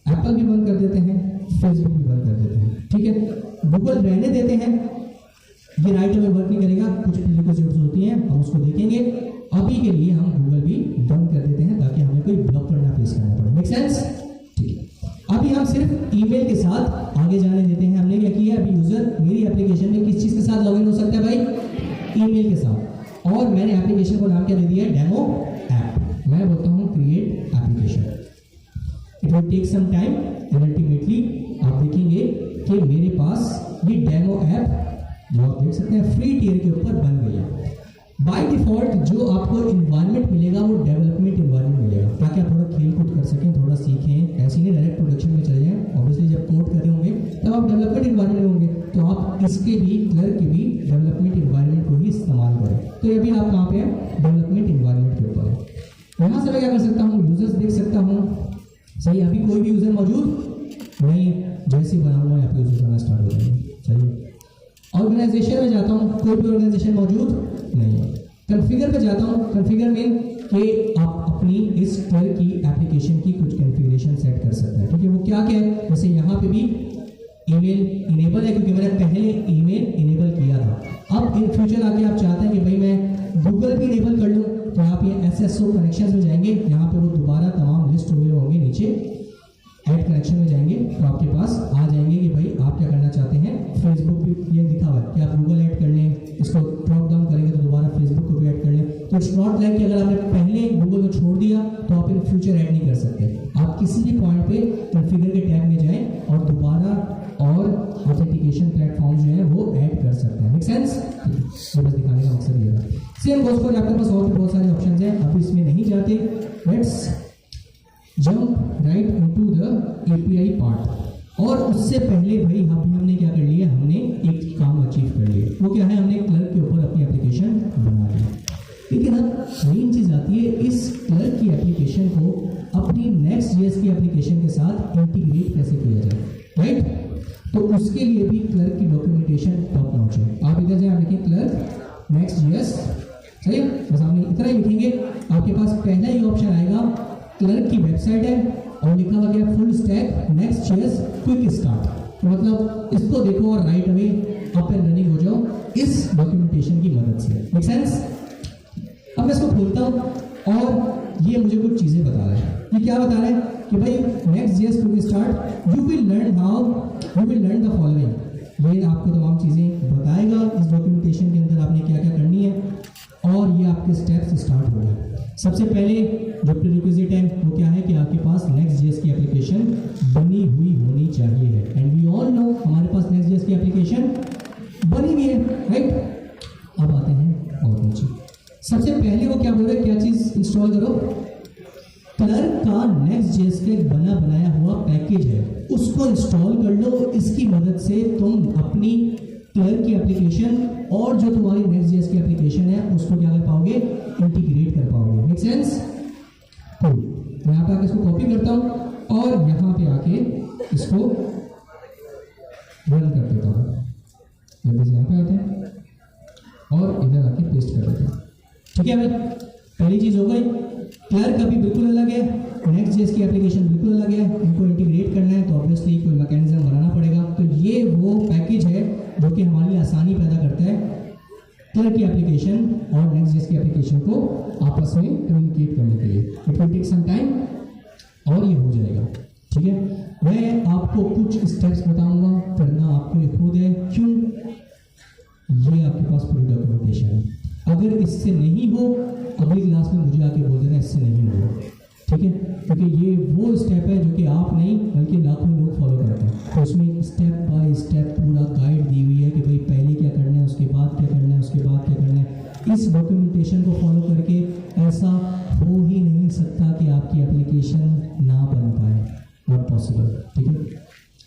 [SPEAKER 1] एप्पल भी बंद कर देते हैं, फेसबुक भी बंद कर देते हैं, ठीक है। गूगल रहने देते हैं, ये राइट अवे वर्क नहीं करेगा, कुछ प्रीरिक्विजिट्स होती हैं, हम उसको देखेंगे। अभी के लिए हम गूगल भी बंद कर देते हैं ताकि हमें कोई ब्लॉकर ना फेस करना पड़े, मेक सेंस, ठीक है। अभी हम सिर्फ ईमेल के साथ आगे जाने देते हैं। हमने क्या किया, अभी यूजर मेरी एप्लीकेशन में किस चीज़ के साथ लॉगिन हो सकता है भाई, ईमेल के साथ। और मैंने एप्लीकेशन को नाम क्या दे दिया है, डेमो ऐप। मैं बोलता हूँ create application. It will take some time and ultimately आप देखेंगे कि मेरे पास ये डेमो ऐप जो आप देख सकते हैं फ्री टियर के ऊपर बन गई है। बाय डिफॉल्ट जो आपको इन्वायरमेंट मिलेगा वो डेवलपमेंट इन्वायरमेंट मिलेगा, ताकि आप थोड़ा खेल कूद कर सकें, थोड़ा सीखें। ऐसे नहीं डायरेक्ट प्रोडक्शन में चले जाएं। ऑब्वियसली जब कोड कर रहे होंगे तब आप डेवलपमेंट इन्वायरमेंट में होंगे, तो आप इसके भी क्लर्क के भी डेवलपमेंट इन्वायरमेंट को ही इस्तेमाल करें। तो ये भी आप कहाँ पे हैं, डेवलपमेंट इन्वायरमेंट के ऊपर है। यहाँ से मैं क्या कर सकता हूँ, यूजर्स देख सकता हूँ। सही, अभी कोई भी यूजर मौजूद नहीं, जैसे ही बनाऊंगा यहाँ पे यूजर आना स्टार्ट हो जाएंगे। चलिए, ऑर्गेनाइजेशन में जाता हूँ, कोई भी ऑर्गेनाइजेशन मौजूद नहीं है। कॉन्फ़िगर पे जाता हूँ, कॉन्फ़िगर मीन कि आप अपनी इस क्लर्क की एप्लीकेशन की कुछ कॉन्फ़िगरेशन सेट कर सकते हैं। ठीक है, वो क्या क्या है, जैसे यहाँ पे भी ईमेल इनेबल है क्योंकि मैंने पहले ईमेल इनेबल किया था। अब इन फ्यूचर आके आप चाहते हैं कि भाई मैं गूगल भी इनेबल कर लूँ, तो आप ये SSO कनेक्शन में जाएंगे, यहाँ पे वो दोबारा तमाम लिस्ट हुए होंगे, नीचे ऐड कनेक्शन में जाएंगे तो आपके पास आ जाएंगे कि भाई आप क्या करना चाहते हैं। फेसबुक भी ये लिखा हुआ है कि आप गूगल ऐड कर लें, इसको ड्रॉप डाउन करेंगे तो दोबारा फेसबुक को भी ऐड कर लें। तो इट्स नॉट लाइक कि अगर आपने पहले गूगल को छोड़ दिया तो आप इन फ्यूचर ऐड नहीं कर सकते। आप किसी भी पॉइंट पे कॉन्फ़िगर के टैब में जाएं और दोबारा और ऑथेंटिकेशन प्लेटफॉर्म जो है वो ऐड कर सकते हैं। Make sense? तो बस दिखाने का मकसद ये है। सेम गोज़ फॉर आपके पास और भी बहुत सारे ऑप्शंस हैं, अभी इसमें नहीं जाते। Let's jump right into the API part. और उससे पहले भाई हमने क्या कर लिया, हमने एक काम अचीव कर लिया। वो क्या है, हमने क्लर्क के ऊपर अपनी एप्लीकेशन बना ली। लेकिन अब मेन चीज़ आती है, इस क्लर्क की एप्लीकेशन को अपनी Next.js की एप्लीकेशन के साथ इंटीग्रेट कैसे किया जाए, राइट? तो उसके लिए भी क्लर्क की डॉक्यूमेंटेशन टॉप नॉच है। आप इधर जाए, आप लिखें क्लर्क Next.js, सही है, बस आपने इतना ही लिखेंगे, आपके पास पहला ही ऑप्शन आएगा, क्लर्क की वेबसाइट है और लिखा हुआ गया full stack Next.js quick start. तो मतलब इसको देखो और right away up and running हो जाओ इस डॉक्यूमेंटेशन की मदद से। Make sense? अब मैं इसको खोलता हूँ और ये मुझे कुछ चीज़ें बता रहा है। ये क्या बता रहा है कि भाई Next.js quick start, you will learn the following. ये आपको तमाम चीज़ें बताएगा इस डॉक्यूमेंटेशन के अंदर आपने क्या क्या करनी है, और ये आपके स्टेप्स स्टार्ट हो गए। सबसे पहले जो प्रीरिक्विजिट है वो क्या है कि आपके पास Next.js की एप्लीकेशन बनी हुई होनी चाहिए है। एंड वी ऑल नो हमारे पास Next.js की एप्लीकेशन बनी हुई है, राइट? अब आते हैं और कुछ। सबसे पहले वो क्या बोल रहे हैं, क्या चीज़ इंस्टॉल करो, क्लर्क का Next.js के बना बनाया हुआ पैकेज है, उसको इंस्टॉल कर लो। इसकी मदद से तुम अपनी क्लर्क की एप्लीकेशन और जो तुम्हारी Next.js की एप्लीकेशन है उसको क्या कर पाओगे, इंटीग्रेट कर पाओगे। Make sense? तो मैं यहाँ पे आके इसको कॉपी करता हूँ और यहाँ पे आके इसको रन कर देता हूँ। जल्दी से यहाँ पे आते हैं और इधर आके पेस्ट कर देते हैं। ठीक है भाई, पहली चीज़ हो गई, क्लर्क अभी बिल्कुल अलग है, Next.js की एप्लीकेशन बिल्कुल अलग है, इनको इंटीग्रेट करना है तो ऑब्वियसली कोई मैकेनिज्म बनाना पड़ेगा। तो ये वो पैकेज है जो कि हमारे लिए आसानी पैदा करता है क्लर्क की एप्लीकेशन और Next.js की एप्लीकेशन को आपस में कम्युनिकेट करने के लिए। It will take some time और ये हो जाएगा। ठीक है, मैं आपको कुछ स्टेप्स बताऊंगा, करना आपको ये खुद है। क्यों? ये आपके पास पूरी डॉक्यूमेंटेशन है। अगर इससे नहीं हो, अगली क्लास में मुझे आके बोल देना इससे नहीं हो, ठीक है? क्योंकि ये वो स्टेप है जो कि आप नहीं बल्कि लाखों लोग फॉलो करते हैं। तो उसमें स्टेप बाय स्टेप पूरा गाइड दी हुई है कि भाई पहले क्या करना है, उसके बाद क्या करना है, उसके बाद क्या करना है। इस डॉक्यूमेंटेशन को फॉलो करके ऐसा हो ही नहीं सकता कि आपकी एप्लीकेशन ना बन पाए, नॉट पॉसिबल। ठीक है,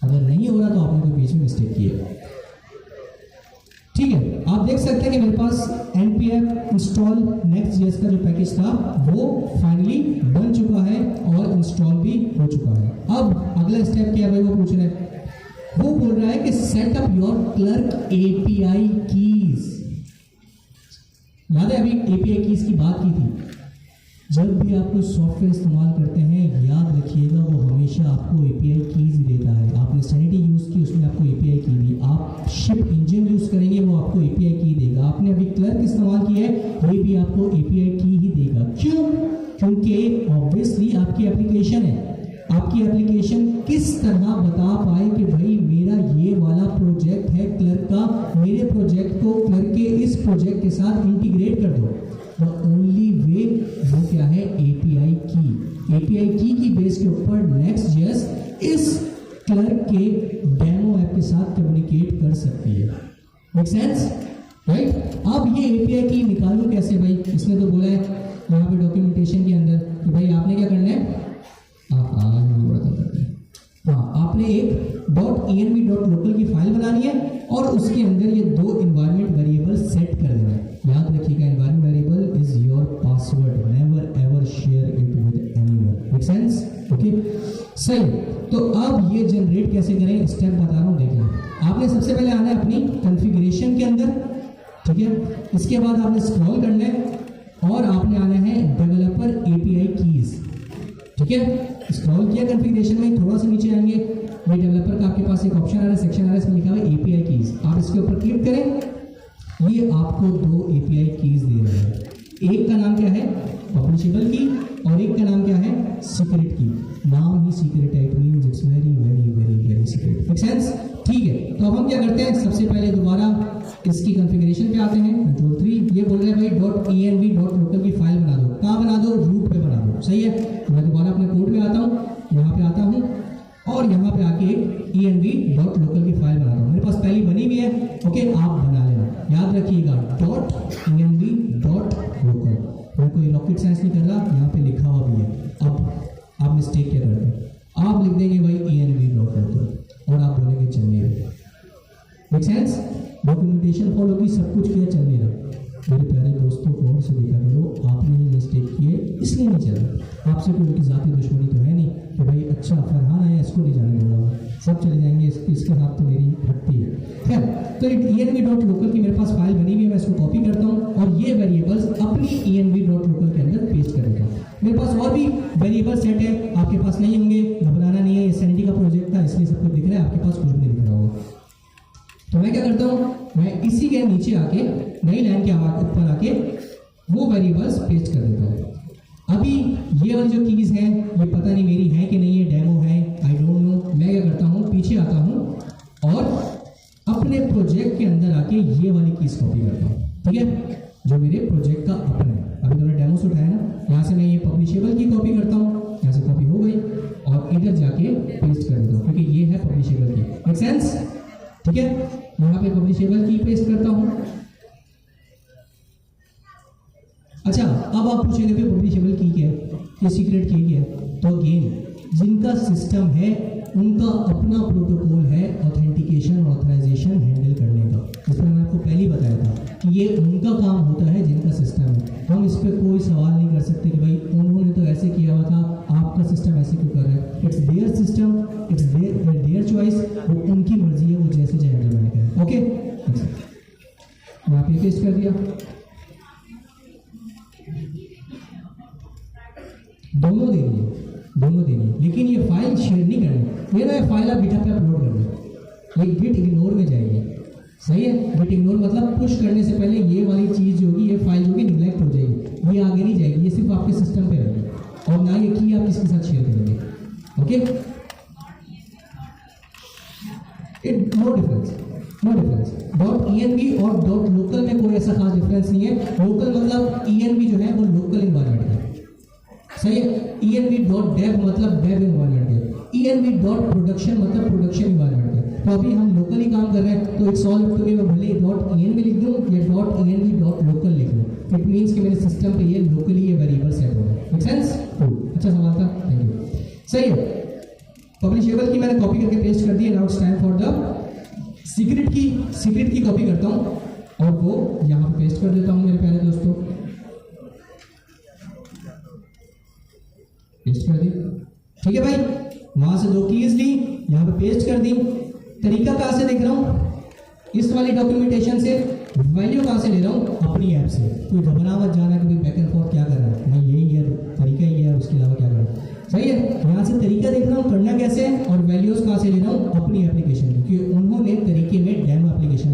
[SPEAKER 1] अगर नहीं हो रहा तो आपने कोई बीच में मिस्टेक की है। ठीक है, आप देख सकते हैं कि मेरे पास npm इंस्टॉल Next.js का जो पैकेज था वो फाइनली बन चुका है और इंस्टॉल भी हो चुका है। अब अगला स्टेप क्या है भाई, वो पूछ रहे हैं, वो बोल रहा है कि set up your clerk API keys. याद है अभी API कीज की बात की थी। जब भी आप कोई सॉफ्टवेयर इस्तेमाल करते हैं, याद रखिएगा वो हमेशा आपको API कीज देता है। आपने सैनिटी यूज़ की, उसमें आपको API की दी। आप शिप इंजन यूज़ करेंगे, वो आपको API की देगा। आपने अभी क्लर्क इस्तेमाल किया है, ये भी आपको API की ही देगा। क्यों? क्योंकि ऑब्वियसली आपकी एप्लीकेशन है। आपकी एप्लीकेशन किस तरह बता पाए कि भाई मेरा ये वाला प्रोजेक्ट है क्लर्क का, मेरे प्रोजेक्ट को क्लर्क के इस प्रोजेक्ट के साथ इंटीग्रेट कर दो। द ओनली वे वो क्या है, API की। API की बेस के ऊपर Next.js इस क्लर्क के डेमो ऐप के साथ कम्युनिकेट कर सकती है। Make sense? राइट? अब ये API की निकालूं कैसे भाई? इसने तो बोला है यहाँ पे डॉक्यूमेंटेशन के अंदर कि भाई आपने क्या करना है, आपने एक .env.local की फाइल बनानी है और उसके अंदर ये 2 एनवायरनमेंट वेरिएबल सेट कर देना है। याद रखिएगा, environment variable is your password, never ever share sense? Okay, सही। तो अब ये जनरेट कैसे करें, स्टेप बता रहा हूँ, देखिए। आपने सबसे पहले आना है अपनी कॉन्फ़िगरेशन के अंदर, ठीक है। इसके बाद आपने स्क्रॉल करना है और आपने आना है डेवलपर एपीआई कीज, ठीक है। स्क्रॉल किया कॉन्फ़िगरेशन में, थोड़ा सा नीचे आएंगे, ये डेवलपर का आपके पास एक ऑप्शन आ रहा है, सेक्शन आ रहा है, इसमें लिखा हुआ है एपीआई कीज। आप इसके ऊपर क्लिक करें, ये आपको 2 एपीआई कीज दे रहा है। एक का नाम क्या है, पब्लिशेबल की, और एक का नाम क्या है, सीक्रेट की। नाम ही सीक्रेट है, it means it's very very very very secret. Make sense? ठीक है। तो अब हम क्या करते हैं, सबसे पहले दोबारा इसकी कॉन्फ़िगरेशन पे आते हैं, कंट्रोल 3। ये बोल रहे हैं भाई .env.local की फाइल बना दो। कहाँ बना दो, रूट पे बना दो, सही है। तो मैं दोबारा अपने कोड में आता हूँ, यहाँ पे आता हूँ और यहाँ पे आके env.local की फाइल बनाता हूँ। मेरे पास पहली बनी हुई है, ओके, आप बना लेना। याद रखिएगा .env.local, मैं कोई रॉकेट साइंस नहीं कर रहा, यहाँ पे लिखा हुआ भी है। अब आप मिस्टेक क्या करते हैं, आप लिख देंगे भाई env.local और आप बोलेंगे चल नहीं रहा। Make sense? डॉक्यूमेंटेशन फॉलो की, सब कुछ किया, चल नहीं रहा। मेरे प्यारे दोस्तों, गौर से देखा करो, आपने ही मिस्टेक किए इसलिए नहीं चला। आपसे कोई उनकी ज़ाती दुश्मनी तो है नहीं कि भाई अच्छा फरहान आया, इसको नहीं जाने दूंगा, सब चले जाएंगे, इसके साथ तो मेरी हटती है। खैर, तो env.local की मेरे पास फाइल बनी हुई है, मैं इसको कॉपी करता हूँ और ये वेरिएबल्स अपनी env.local के अंदर पेस्ट कर देता हूँ। मेरे पास और भी वेरिएबल सेट है, आपके पास नहीं होंगे, घबराना नहीं है। ये सैनिटी का प्रोजेक्ट था इसलिए सब कुछ दिख रहा है, आपके पास कुछ भी नहीं दिख रहा होगा। तो मैं क्या करता हूँ, मैं इसी के नीचे आके नई लाइन के ऊपर आके वो वेरिएबल्स पेस्ट कर देता हूँ। अभी ये वाली जो कीज हैं, ये पता नहीं मेरी है कि नहीं है, डेमो है, आई डोंट नो। मैं क्या करता हूँ, पीछे आता हूँ और अपने प्रोजेक्ट के अंदर आके ये वाली कीज कॉपी करता हूँ, ठीक है, जो मेरे प्रोजेक्ट का अपना है। अभी मैंने डेमो से उठाया ना, यहाँ से मैं ये पब्लिशेबल की कॉपी करता हूँ, यहाँ से कॉपी हो गई और इधर जाके पेस्ट कर देता हूँ, क्योंकि ये है पब्लिशेबल की। Make sense? ठीक है। यहाँ पे पब्लिशेबल की पेस्ट करता हूँ। अच्छा, अब आप पूछेंगे कि पब्लिशेबल की क्या है, ये सीक्रेट की क्या है? तो अगेन, जिनका सिस्टम है उनका अपना प्रोटोकॉल है ऑथेंटिकेशन और ऑथराइजेशन हैंडल करने का। इस पर मैंने आपको पहले ही बताया था कि ये उनका काम होता है जिनका सिस्टम है। हम इस पर कोई सवाल नहीं कर सकते कि भाई उन्होंने तो ऐसे किया हुआ था, आपका सिस्टम ऐसे क्यों कर रहा है। It's there system, it's their choice, वो उनकी मर्जी है, वो जैसे चाहे इम्प्लीमेंट करें। ओके, यहाँ पे पेस्ट कर दिया। दोनों देनी, लेकिन ये फाइल शेयर नहीं करनी। ये ना फाइल आप गिटहब पे अपलोड कर दो, ये गिट इग्नोर में जाएगी, सही है। गिट इग्नोर मतलब पुश करने से पहले ये वाली चीज़ जो होगी, ये फाइल जो होगी निगलेक्ट हो जाएगी, ये आगे नहीं जाएगी, ये सिर्फ आपके सिस्टम पे रहेगी और ना ये की आप किसके साथ शेयर करेंगे। Okay, it no difference. .env और .local में कोई ऐसा खास डिफरेंस नहीं है। लोकल मतलब env जो है वो लोकल इन्वायरमेंट है, सही है। env.dev मतलब डेव इन्वायरमेंट है। env.production मतलब प्रोडक्शन इन्वायरमेंट है। तो अभी हम लोकली काम कर रहे हैं, तो it's all up to me. मैं भले .env लिख दूं या .env.local लिख दूं, इट मींस कि मेरे सिस्टम पे ये लोकली ये वेरिएबल सेट हो रहा है। Make sense? अच्छा सवाल था, थैंक यू। सही है। पब्लिशेबल की मैंने कॉपी करके पेस्ट कर दी। Now it's time for the secret key copy करता हूँ और वो यहाँ पे पेस्ट कर देता हूँ मेरे प्यारे दोस्तों। पेस्ट कर दी, ठीक है भाई। वहां से 2 कीज ली, यहाँ पे पेस्ट कर दी। तरीका कहाँ से देख रहा हूँ, इस वाली डॉक्यूमेंटेशन से। वैल्यू कहाँ से ले रहा हूँ, अपनी ऐप से। कोई घबरा मत जाना कि बैक एंड फोर्थ क्या कर रहा है, मैं यही है, तरीका ही है, उसके अलावा क्या कर रहा हूँ, सही है। यहाँ से तरीका देख रहा हूँ करना कैसे है, और वैल्यूज कहाँ से ले रहा हूँ, अपनी एप्लीकेशन की, क्योंकि उन्होंने तरीके में डेमो एप्लीकेशन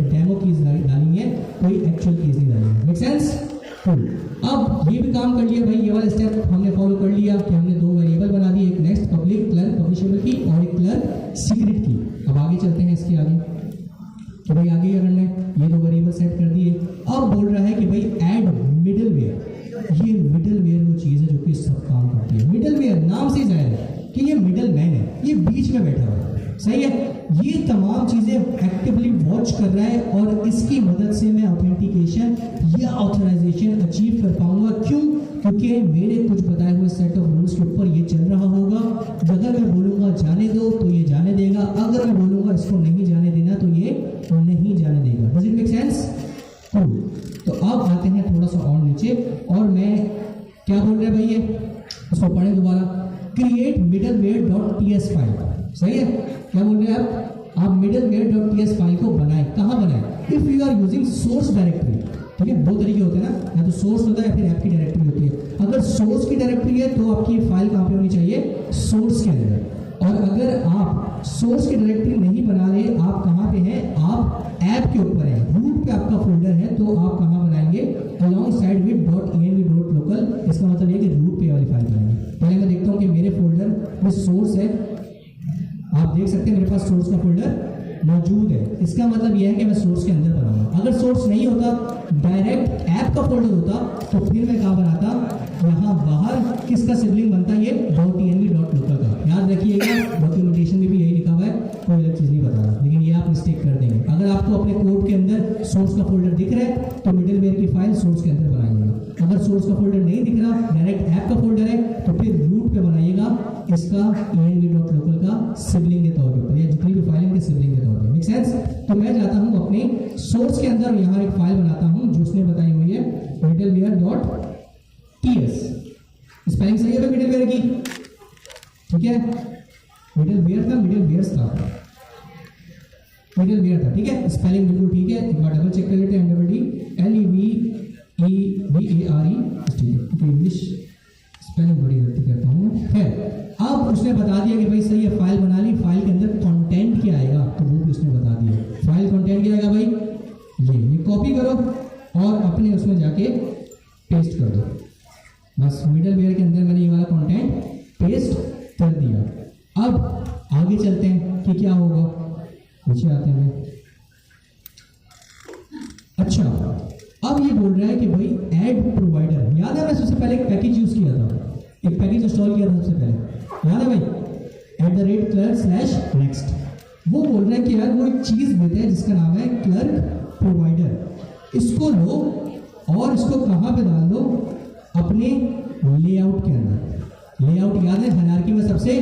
[SPEAKER 1] डेमो कीज डाली है, कोई एक्चुअल कीज नहीं डाली है। Make sense? अब ये भी काम कर लिया भाई, ये वाला स्टेप हमने फॉलो कर लिया कि हमने 2 वेरिएबल बना दिए, एक नेक्स्ट पब्लिक क्लर्क पब्लिशेबल की और एक क्लर्क सीक्रेट की। अब आगे चलते हैं इसके आगे, तो भाई आगे क्या करना है, ये 2 वेरिएबल सेट कर दिए। अब बोल रहा है कि भाई ऐड मिडलवेयर। ये मिडलवेयर वो चीज़ है जो कि सब काम करती है। मिडलवेयर नाम से जाहिर है कि ये मिडल मैन है, ये बीच में बैठा हुआ है, सही है। ये तमाम चीज़ें एक्टिवली वॉच कर रहा है और इसकी मदद से मैं ऑथेंटिकेशन या ऑथराइजेशन अचीव कर पाऊंगा। क्यों? क्योंकि मेरे कुछ बताए हुए सेट ऑफ रूल्स के ऊपर ये चल रहा होगा। अगर मैं बोलूँगा जाने दो तो ये जाने देगा, अगर मैं बोलूँगा इसको नहीं जाने देना तो ये नहीं जाने देगा। Does it make sense? तो अब आते हैं थोड़ा सा और नीचे, और मैं क्या बोल रहा है भाई, ये इसको इसको पढ़ें दोबारा। क्रिएट middleware.ts फाइल, सही है? क्या बोल रहे हैं आप middleware.ts फाइल को बनाएं। कहाँ बनाएं? If you are using source directory, ठीक है, दो तरीके होते हैं ना, या तो सोर्स होता है या फिर ऐप की डायरेक्टरी होती है। अगर सोर्स की डायरेक्टरी है तो आपकी ये फाइल कहाँ पे होनी चाहिए? सोर्स के अंदर। और अगर आप सोर्स की डायरेक्टरी नहीं बना रहे, आप कहाँ पे हैं? आप ऐप के ऊपर हैं, रूट पे आपका फोल्डर है, तो आप कहाँ बनाएंगे? Along side with .env.local। इसका मतलब ये कि रूट पे वाली फाइल बनाएंगे। पहले मैं देखता हूँ कि मेरे फोल्डर में सोर्स है। आप देख सकते हैं मेरे पास सोर्स का फोल्डर मौजूद है। इसका मतलब यह है कि मैं सोर्स के अंदर बनाऊंगा। अगर सोर्स नहीं होता, डायरेक्ट ऐप का फोल्डर होता, तो फिर मैं कहाँ बनाता? यहाँ बाहर किसका सिबलिंग बनता है? ये .env.local का। याद रखिएगा, डॉक्यूमेंटेशन में भी यही लिखा हुआ है, कोई अलग चीज़ नहीं बता रहा, लेकिन ये आप मिस्टेक कर देंगे। अगर आपको अपने कोड के अंदर सोर्स का फोल्डर दिख रहा है तो मिडिलवेयर की फाइल सोर्स के अंदर बनाइएगा। अगर सोर्स का फोल्डर नहीं दिख रहा, डायरेक्ट ऐप का फोल्डर है, तो फिर रूट पे बनाइएगा इसका env.local का सिबलिंग के तौर पर, या जितनी भी फाइल के सिबलिंग के तौर पर। Make sense? तो मैं जाता हूँ अपने सोर्स के अंदर, यहाँ एक फाइल बनाता हूँ जो उसने बताई हुई है middleware.ts। स्पेलिंग सही है मिडिलवेयर की? ठीक है, मिडिलवेयर था, मिडिलवेयर्स था, मिडिलवेयर था, ठीक है, स्पेलिंग बिल्कुल ठीक है। एक बार डबल चेक कर लेते हैं। MWDLEVEARE, इंग्लिश स्पेलिंग बड़ी गलती करता हूँ। खैर, अब उसने बता दिया कि भाई सही है, फाइल बना ली। फाइल के अंदर कंटेंट क्या आएगा तो वो भी उसने बता दिया। फाइल कंटेंट क्या आएगा भाई? ये कॉपी करो और अपने उसमें जाके पेस्ट कर दो। बस मिडलवेयर के अंदर मैंने ये वाला कंटेंट पेस्ट कर दिया। अब आगे चलते हैं कि क्या होगा। नीचे आते हैं। अच्छा, अब ये बोल रहा है कि भाई ऐड प्रोवाइडर। याद है मैं सबसे पहले एक पैकेज यूज किया था, एक पैकेज इंस्टॉल किया था सबसे पहले, याद है भाई? @clerk/next। वो बोल रहे हैं कि यार वो एक चीज देते हैं जिसका नाम है क्लर्क प्रोवाइडर। इसको लो और इसको कहाँ पे डाल दो? अपने लेआउट के अंदर। लेआउट याद है हायरार्की में सबसे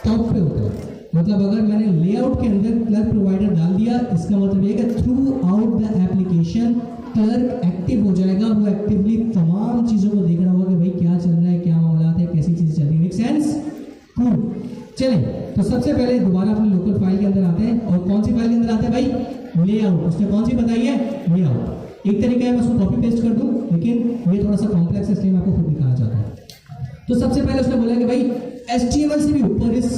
[SPEAKER 1] टॉप पे होता है। मतलब अगर मैंने लेआउट के अंदर क्लर्क प्रोवाइडर डाल दिया, इसका मतलब ये है कि through out the application clerk active हो जाएगा। वो एक्टिवली तमाम चीज़ों को देख रहा होगा कि भाई क्या चल रहा है, क्या मामला है, कैसी चीज़ चल रही है। Make sense? कूल। चलें, तो सबसे पहले दोबारा अपनी लोकल फाइल के अंदर आते हैं। और कौन सी फाइल के अंदर आते हैं भाई? लेआउट। उसने कौन सी बताई है? लेआउट। एक तरीका है मैं उसको कॉपी पेस्ट कर दूं, लेकिन ये थोड़ा सा कॉम्प्लेक्स है, इसलिए मैं आपको खुद दिखाना चाहता हूँ। तो सबसे पहले उसने बोला कि भाई HTML से भी ऊपर इस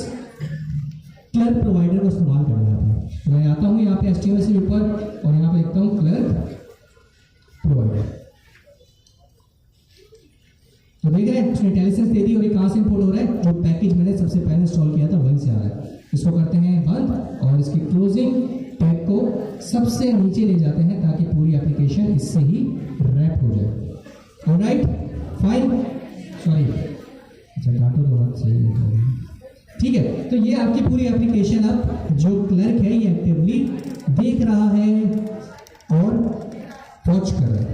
[SPEAKER 1] क्लर्क प्रोवाइडर को इस्तेमाल करना है। तो मैं आता हूँ यहाँ पे HTML से ऊपर और यहाँ पे लिखता हूँ क्लर्क प्रोवाइडर। तो देख रहे हैं उसने लाइसेंस दे दी और ये कहाँ से इंपोर्ट हो रहा है? जो पैकेज मैंने सबसे पहले इंस्टॉल किया था वहीं से आ रहा है। इसको करते हैं बंद और इसकी क्लोजिंग टैग को सबसे नीचे ले जाते हैं ताकि पूरी एप्लीकेशन इससे ही रैप हो जाए। ऑलराइट, फाइन, सॉरी, अच्छा डाटा तो बात सही है, ठीक है। तो ये आपकी पूरी एप्लीकेशन अब जो क्लर्क है ये एक्टिवली देख रहा है और वॉच कर रहा है।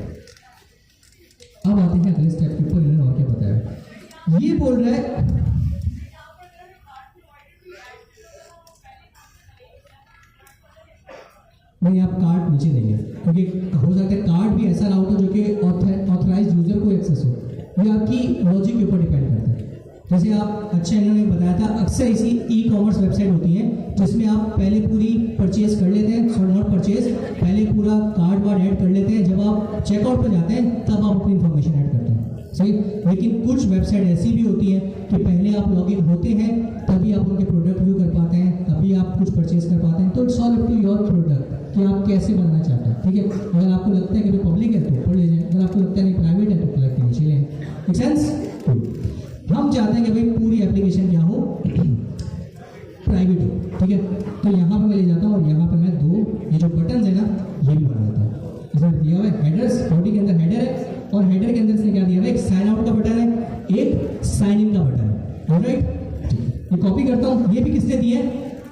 [SPEAKER 1] अब आते हैं अगले स्टेप के ऊपर। इन्होंने और क्या बताया? ये बोल रहा है नहीं, आप कार्ड नीचे देंगे क्योंकि हो सकता है कार्ड भी ऐसा ना हो जो कि ऑथराइज यूजर को एक्सेस हो। ये आपकी लॉजिक के ऊपर डिपेंड करता है। जैसे आप अच्छा इन्होंने बताया था, अक्सर ऐसी ई-कॉमर्स वेबसाइट होती है जिसमें आप पहले पूरी परचेज कर लेते हैं, सॉरी नॉट परचेज, पहले पूरा कार्ड वार्ड ऐड कर लेते हैं। जब आप चेकआउट पर जाते हैं तब आप अपनी इन्फॉर्मेशन ऐड करते हैं, सही। लेकिन कुछ वेबसाइट ऐसी भी होती है कि पहले आप लॉगिन होते हैं तभी आप उनके प्रोडक्ट व्यू कर पाते हैं, तभी आप कुछ परचेज कर पाते हैं। तो it's all up to your product कि आप कैसे बनना चाहते हैं, ठीक है। अगर आपको लगता है कि पब्लिक है तो पढ़ लीजिए, अगर आपको लगता है कि प्राइवेट है तो क्लर्क के नीचे लें। Make sense? हम चाहते हैं कि भाई पूरी एप्लीकेशन क्या हो? प्राइवेट हो, ठीक है। तो यहाँ पे मैं ले जाता हूँ और यहाँ पे मैं दो ये जो बटन है ना ये भी बना देता हूँ। इसमें दिया हुआ है हेडर्स, बॉडी के अंदर हेडर है और हेडर के अंदर इसने क्या दिया है? एक साइन आउट का बटन है, एक साइन इन का बटन है। ऑलराइट, ये कॉपी करता हूँ। ये भी किसने दिए?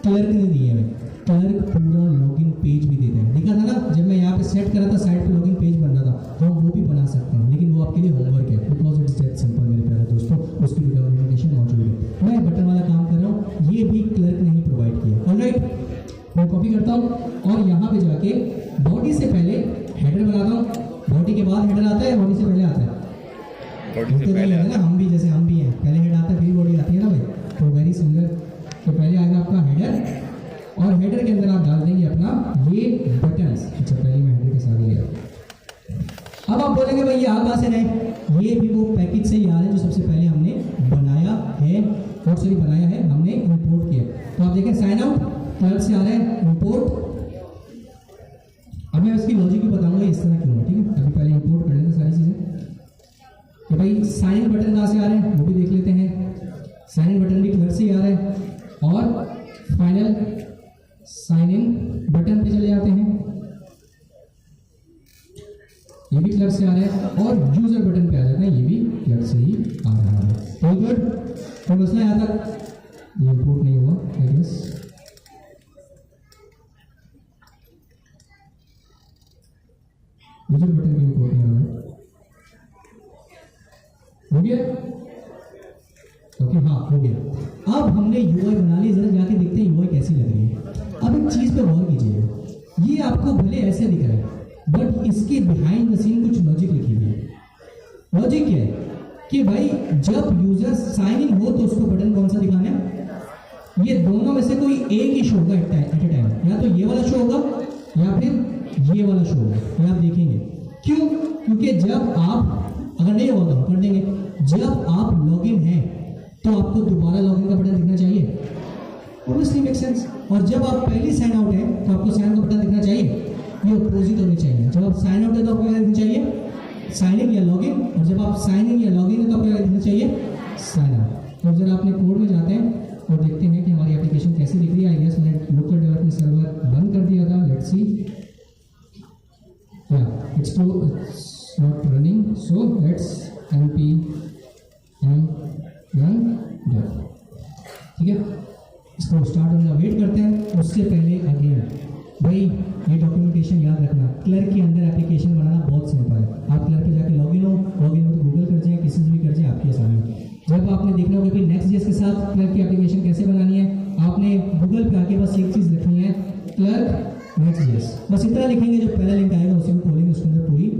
[SPEAKER 1] क्लर्क ने दिए है। क्लर्क पूरा लॉगिन पेज भी देता है। देखा था ना जब मैं यहाँ पे सेट करा था साइट पे लॉगिन पेज बन रहा था, तो हम वो भी बना सकते हैं, लेकिन वो आपके लिए होमवर्क है बिकॉज इट्स दैट सिंपल मेरे प्यारे दोस्तों। उसकी भी डॉक्यूमेंटेशन मौजूद है। मैं बटन वाला काम कर रहा हूँ, ये भी क्लर्क ने ही प्रोवाइड किया। ऑलराइट, मैं कॉपी करता हूँ और यहाँ पे जाके बॉडी से पहले हेडर बनाता हूँ। बॉडी के बाद हेडर आता है, बॉडी से पहले आता है।
[SPEAKER 2] बॉडी से पहले
[SPEAKER 1] है ना, हम भी जैसे हम भी हैं, पहले कहाँ से रहे, ये भी वो पैकेज से ही आ रहे हैं जो सबसे पहले हमने बनाया है, और सॉरी बनाया है, हमने इंपोर्ट किया। तो आप देखें साइन आउट क्लर्क से आ रहा है इंपोर्ट। अब मैं इसकी लॉजिक भी बताऊंगा इस तरह क्यों है, ठीक है। अभी पहले इंपोर्ट कर लेते हैं सारी चीज़ें कि भाई साइन इन बटन कहाँ से आ रहे हैं वो भी देख लेते हैं। साइन इन बटन भी क्लर्क से ही आ रहा है, और फाइनल साइन इन बटन पे चले जाते हैं, ये भी क्लर्क से आ रहा है, और यूजर बटन पे आ जाते हैं, ये भी क्लर्क से ही आ रहा है। तो गुड, तो मसला यहाँ तक ये इंपोर्ट नहीं हुआ आई गेस। यूजर बटन की इंपोर्ट नहीं हुआ, हो गया, ओके हाँ हो गया। अब हमने यूआई बना ली, जरा जाके देखते हैं यूआई कैसी लग रही है। अब एक चीज पे गौर कीजिएगा, ये आपको भले ऐसे दिख रहा है बट इसके बिहाइंड द सीन कुछ लॉजिक लिखी हुई है। लॉजिक क्या है कि भाई जब यूजर साइन इन हो तो उसको बटन कौन सा दिखाना है, ये दोनों में से कोई एक ही शो होगा एट ए टाइम, या तो ये वाला शो होगा या फिर ये वाला शो होगा, ये आप देखेंगे। क्यों? क्योंकि जब आप, अगर नहीं होगा तो कर देंगे, जब आप लॉगिन हैं तो आपको दोबारा लॉगिन का बटन दिखना चाहिए, ऑब्वियसली मेक सेंस। और जब आप पहली साइन आउट है तो आपको साइन का बटन दिखना चाहिए, ये अपोजिट होनी चाहिए। जब आप साइन आउट है तो आपको क्या दिखना चाहिए, साइन इन या लॉगिन, और जब आप साइन इन या लॉगिन है तो आपको क्या दिखना चाहिए, साइन आउट। तो जरा अपने कोड में जाते हैं और देखते हैं कि हमारी एप्लीकेशन कैसी दिख रही है। आई गेस मैंने लोकल डेवलपमेंट सर्वर बंद कर दिया था, लेट्स सी, या it's not running, so let's npm run dev, ठीक है। इसको स्टार्ट होने का वेट करते हैं। उससे पहले अगेन भाई ये डॉक्यूमेंटेशन याद रखना, क्लर्क के अंदर एप्लीकेशन बनाना बहुत सिंपल है। आप क्लर्क पे जाके लॉगिन हो तो गूगल कर जाए, किसी से भी कर जाए, आपकी आसानी है। जब आपने देखना होगा कि नेक्स्ट जेएस के साथ क्लर्क की एप्लीकेशन कैसे बनानी है, आपने गूगल पे आके बस एक चीज़ लिखनी है, क्लर्क नेक्स्ट जेएस, बस इतना लिखेंगे। जो पहला लिंक आएगा उसी को खोलेंगे, उसके अंदर पूरी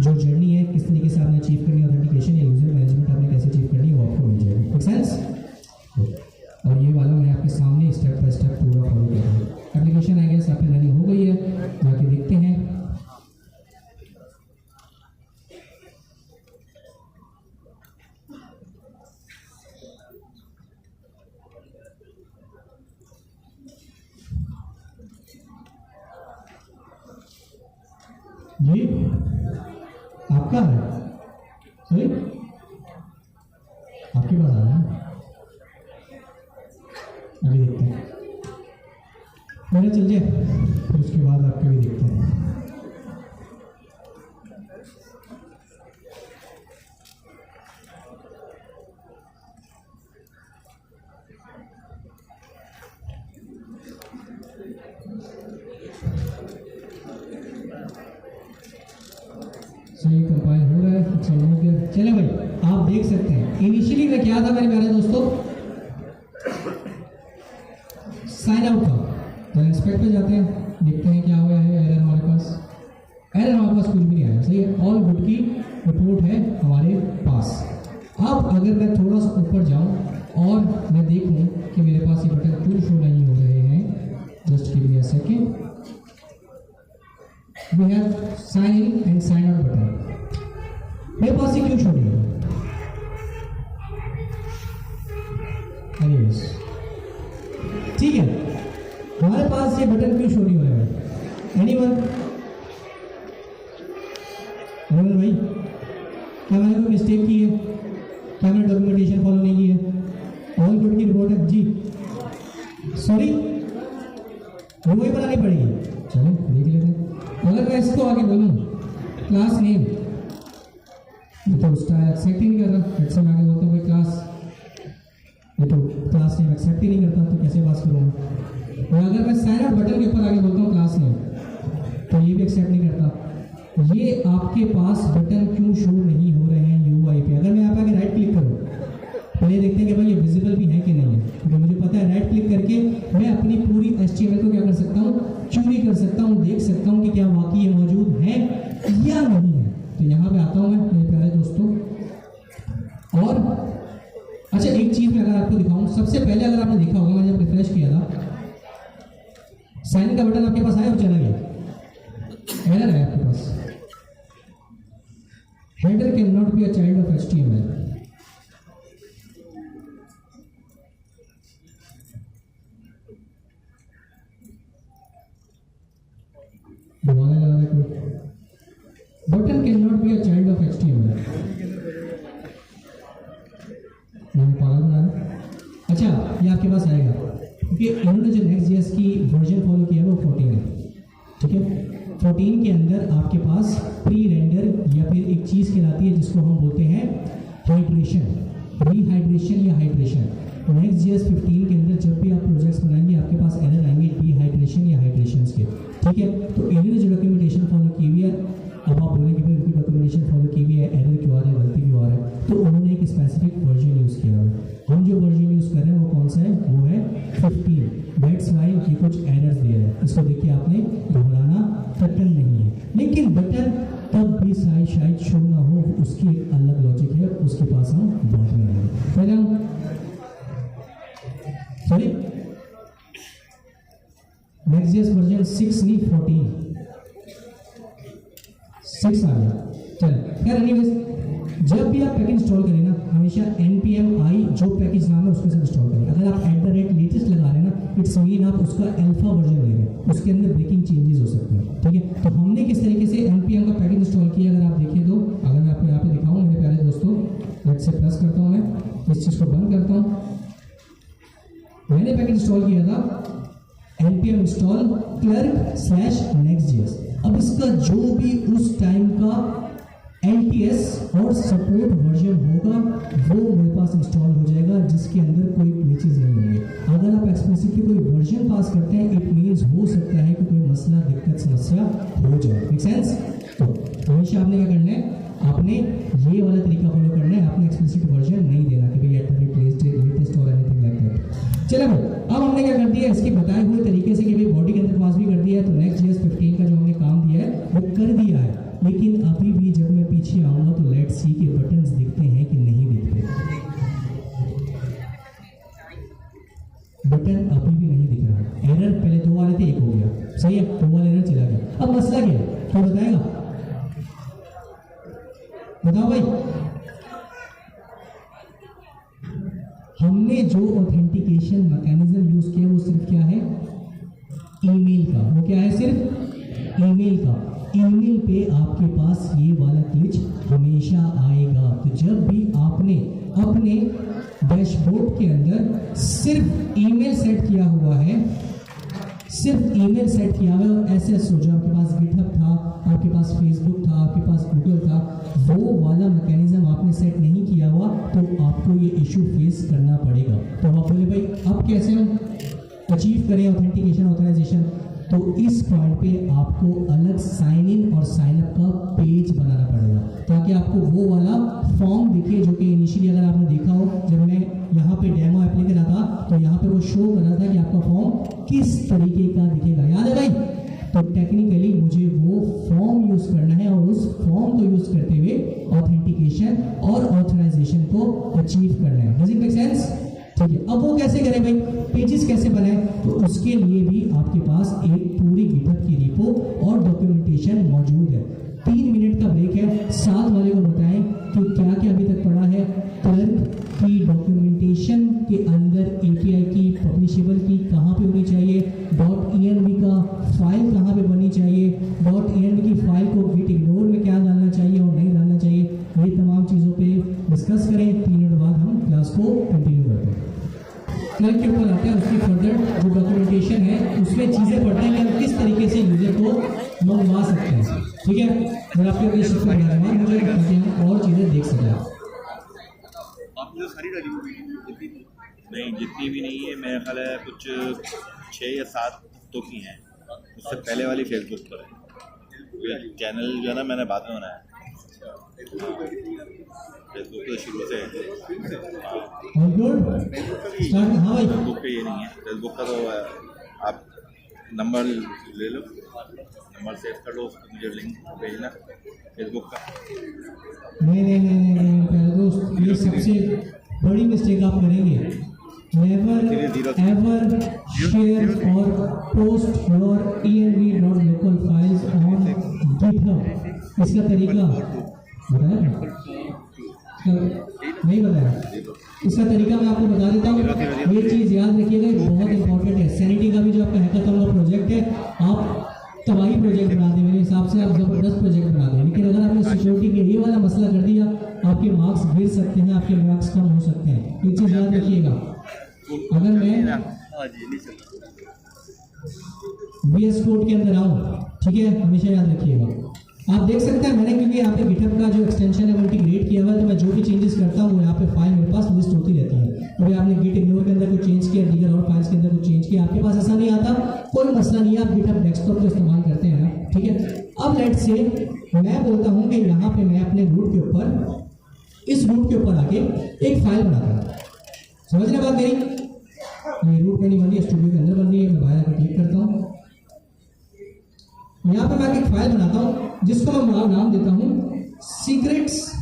[SPEAKER 1] जो जर्नी है किस तरीके से आपने अचीव करनी है, ऑथेंटिकेशन या यूजर मैनेजमेंट आपने कैसे अचीव करनी है वो आपको मिल जाएगा। Make sense? और ये वाला मैं आपके सामने स्टेप बाय स्टेप पूरा फॉलो कर रहा हूँ। एप्लीकेशन आई गेस आपकी रनिंग हो गई है, जाके देखते हैं। जी आपका है, सही आपके पास आ रहा है, अभी देखते हैं, मेरा चल जाए फिर उसके बाद आपके भी देखते हैं। सही कंपाइल हो रहा है, अच्छा हो गया। चले भाई आप देख सकते हैं इनिशियली में क्या था मेरे प्यारे दोस्तों, साइन आउट था। तो इंस्पेक्ट पे जाते हैं, देखते हैं क्या हुआ है। एरर हमारे पास, एरर हमारे पास कुछ भी नहीं आया, सही है, ऑल गुड की रिपोर्ट है हमारे पास। अब अगर मैं थोड़ा सा ऊपर जाऊं और मैं देखूं कि मेरे पास ये बटन क्यों शो नहीं हो रहे हैं, just give me a second. We have sign in and sign out button, मेरे पास ये क्यों शो नहीं हो रहा? ठीक है, हमारे पास ये बटन क्यों शो नहीं हो रहा है? एनीवन भाई, क्या मैंने कोई मिस्टेक की है? क्या मैंने डॉक्यूमेंटेशन फॉलो नहीं की है? ऑल गुड की रिपोर्ट है जी, सॉरी वो ही बनानी पड़ेगी। चलो देख लेते हैं। अगर मैं इसको आगे बोलूँ क्लास नेम, ये तो उसका एक्सेप्ट ही नहीं कर रहा। लेट्स से मैं आगे बोलता हूँ भाई क्लास, ये तो क्लास नेम एक्सेप्ट ही नहीं करता, तो कैसे पास करूँगा? और अगर मैं साइन आउट बटन के ऊपर आगे बोलता हूँ क्लास नेम, तो ये भी एक्सेप्ट नहीं करता। ये आपके पास बटन क्यों शो नहीं हो रहे हैं यूआई पे? अगर मैं यहाँ पे आगे राइट क्लिक करूँ, पहले देखते हैं कि भाई ये विजिबल भी है कि नहीं है, क्योंकि मुझे पता है राइट क्लिक करके मैं अपनी पूरी HTML को क्या कर सकता हूँ, चोरी कर सकता हूँ, देख सकता हूँ कि क्या वाकई ये मौजूद है या नहीं है। तो यहाँ पे आता हूँ मैं मेरे प्यारे दोस्तों। और अच्छा एक चीज़ मैं अगर आपको दिखाऊँ, सबसे पहले अगर आपने देखा होगा, मैंने जब रिफ्रेश किया था, साइन इन का बटन आपके पास आया और चला गया, एरर है आपके पास, header cannot be a child of HTML. Button cannot be a child of HTML. अच्छा, ये आपके पास आएगा क्योंकि इन्होंने जो Next.js की वर्जन फॉलो किया है वो 14 है, ठीक है। 14 के अंदर आपके पास प्री रेंडर या फिर एक चीज़ कहलाती है जिसको हम बोलते हैं हाइड्रेशन, रीहाइड्रेशन या हाइड्रेशन। Next.js 15 के अंदर जब भी आप प्रोजेक्ट्स बनाएंगे आपके पास एरर आएंगे डिहाइड्रेशन या हाइड्रेशन के, ठीक है। तो इन्होंने जो डॉक्यूमेंटेशन फॉलो की हुई है, अब आप बोलेंगे भाई उनकी डॉक्यूमेंटेशन फॉलो की हुई है, एरर क्यों आ रहा है, गलती क्यों आ रहा है, तो उन्होंने एक स्पेसिफिक वर्जन यूज़ किया है। हम जो वर्जन यूज़ कर रहे हैं वो कौन सा है, वो है 15। दैट्स वाई ये कुछ एरर्स दे रहा है, इसको देखिए आपने घबराना बटन नहीं है, लेकिन बटन तब भी शायद शो ना हो, उसकी एक अलग लॉजिक है, उसके पास हम बाद में आएंगे। पहले हम सॉरी Next.js वर्जन 6 नहीं 6 आ गया। चल यार, एनीवेज जब भी आप पैकेज इंस्टॉल करें ना, हमेशा npm-i जो पैकेज नाम है उसके साथ इंस्टॉल करें। अगर आप @latest लगा रहे हैं ना, इट्स मीन आप उसका अल्फा वर्जन ले रहे हैं, उसके अंदर ब्रेकिंग चेंजेस हो सकते हैं, ठीक है। तो हमने किस तरीके से npm का पैकेज इंस्टॉल किया, अगर आप देखिए तो, अगर मैं आपको यहाँ पे दिखाऊँ मेरे प्यारे दोस्तों, लेट से प्रेस करता हूँ, मैं इस चीज़ को बंद करता हूँ। मैंने पैकेज इंस्टॉल किया था npm install clerk/Next.js। अब इसका जो भी उस टाइम का LTS और सपोर्ट वर्जन होगा वो मेरे पास इंस्टॉल हो जाएगा, जिसके अंदर कोई ग्लिचेस नहीं होंगे। अगर आप एक्सप्लिसिटली कोई वर्जन पास करते हैं, इट मीन्स हो सकता है कि कोई मसला, दिक्कत, समस्या हो जाए। Make sense? तो हमेशा आपने क्या करना है, आपने ये वाला तरीका फॉलो करना है, आपने एक्सप्लिसिट वर्जन नहीं देना कि भाई लेटेस्ट और एनीथिंग लाइक दैट। चलो भाई, अब हमने क्या कर दिया, इसके बताए हुए तरीके से कि भाई बॉडी के अंदर पास भी कर दिया है, तो Next.js 15 का जो हमने काम दिया है वो कर दिया है। लेकिन अभी भी जब मैं पीछे आऊँगा तो लेट्स सी के बटन्स दिखते हैं कि नहीं दिखते। बटन अभी भी नहीं दिख रहा, एरर पहले 2 आ रहे थे, 1 हो गया, सही है, 2 वाला एरर चला गया। अब मसला क्या है, तो बताएगा, बताओ भाई। हमने जो ऑथेंटिकेशन मैकेनिज्म यूज किया वो सिर्फ क्या है, ईमेल का। वो क्या है, सिर्फ ईमेल का। ईमेल पे आपके पास ये वाला ग्लिच हमेशा आएगा। तो जब भी आपने अपने डैशबोर्ड के अंदर सिर्फ ईमेल सेट किया हुआ है, सिर्फ ईमेल सेट किया हुआ है, और एसएस हो, जो आपके पास गिटहब था, आपके पास फेसबुक था, आपके पास गूगल था, वो वाला मैकेनिज्म आपने सेट नहीं किया हुआ, तो आपको ये इशू फेस करना पड़ेगा। तो आप बोले भाई अब कैसे हम अचीव करें ऑथेंटिकेशन ऑथराइजेशन, तो इस पॉइंट पे आपको अलग साइन इन और साइन अप का पेज बनाना पड़ेगा, ताकि आपको वो वाला फॉर्म दिखे जो कि इनिशियली अगर आपने देखा हो, जब मैं यहाँ पे डेमो अप्लाई करा था तो यहाँ पे वो शो कर रहा था कि आपका फॉर्म किस तरीके का दिखेगा, याद है भाई। तो टेक्निकली मुझे वो फॉर्म यूज करना है, और उस फॉर्म को यूज करते हुए ऑथेंटिकेशन और ऑथराइजेशन को अचीव करना है। Does it make sense? ठीक है, अब वो कैसे करें भाई, पेजेस कैसे बनाए, तो उसके लिए भी आपके पास एक पूरी गिटहब की रिपो और डॉक्यूमेंटेशन मौजूद है। 3 मिनट का ब्रेक है, साथ वाले को बताएं कि क्या क्या अभी तक पड़ा है। क्लर्क की डॉक्यूमेंटेशन के अंदर API की पब्लिशेबल की कहाँ पे होनी चाहिए, .env का फाइल कहाँ पे बननी चाहिए, .env की फाइल को गिट इग्नोर में क्या डालना चाहिए और नहीं डालना चाहिए, ये तमाम चीज़ों पे डिस्कस करें। 3 मिनट बाद हम क्लास को कंटिन्यू करते हैं। क्लर्क के ऊपर आते हैं, उसकी फर्दर जो डॉक्यूमेंटेशन है उसमें चीज़ें पढ़ते हैं कि हम किस तरीके से यूजर को मंगवा सकते हैं। ठीक है, अगर आपके अपने शिफ्ट में ध्यान हो जाएगा ताकि हम और चीज़ें देख सकें।
[SPEAKER 2] आपने सारी डाली नहीं, जितनी भी नहीं है, मेरा ख्याल है कुछ 6 या 7 तो की हैं। उससे पहले वाली फेसबुक पर है, चैनल जो है ना मैंने बाद में बनाया। फेसबुक तो शुरू से फेसबुक पे ये नहीं है। फेसबुक का तो आप नंबर ले लो, नंबर सेव कर लो, उसको मुझे लिंक भेजना फेसबुक का।
[SPEAKER 1] नहीं प्यारे दोस्त, ये सबसे बड़ी मिस्टेक आप करेंगे। नेवर एवर शेयर और post your env.local files on GitHub. इसका तरीका बताया नहीं बताया? इसका तरीका मैं आपको बता देता हूँ। ये चीज़ याद रखिएगा, बहुत इंपॉर्टेंट है। सैनिटी का भी जो आपका हैकाथॉन का प्रोजेक्ट है, आप तबाही प्रोजेक्ट बना दें, मेरे हिसाब से आप ज़बरदस्त प्रोजेक्ट बना दें, लेकिन अगर आपने सिक्योरिटी के ये वाला मसला कर दिया, आपके मार्क्स गिर सकते हैं, आपके मार्क्स कम हो सकते हैं। ये चीज़ याद रखिएगा। अगर मैं VS कोड के अंदर आऊँ, ठीक है, हमेशा याद रखिएगा। आप देख सकते हैं मैंने, क्योंकि यहाँ पे गिटहब का जो एक्सटेंशन है वो इंटीग्रेट किया हुआ है, तो मैं जो भी चेंजेस करता हूँ यहाँ पे फाइल मेरे पास लिस्ट होती रहती है। कभी आपने गिट इग्नोर के अंदर कुछ चेंज किया, दीगर और फाइल्स के अंदर कुछ चेंज किया, आपके पास ऐसा नहीं आता, कोई मसला नहीं है, आप गिटहब डेस्कटॉप को इस्तेमाल करते हैं ना, ठीक है। अब लेट्स से मैं बोलता हूँ कि यहाँ पे मैं अपने रूट के ऊपर, इस रूट के ऊपर आके एक फाइल बनाता हूँ। समझने बात मेरी? ये रूट में नहीं बन रही है, स्टूडियो के अंदर बन रही है। मैं बाहर आकर क्लिक करता हूँ, यहाँ पे मैं एक फाइल बनाता हूँ जिसको मैं नाम देता हूँ secrets.yml।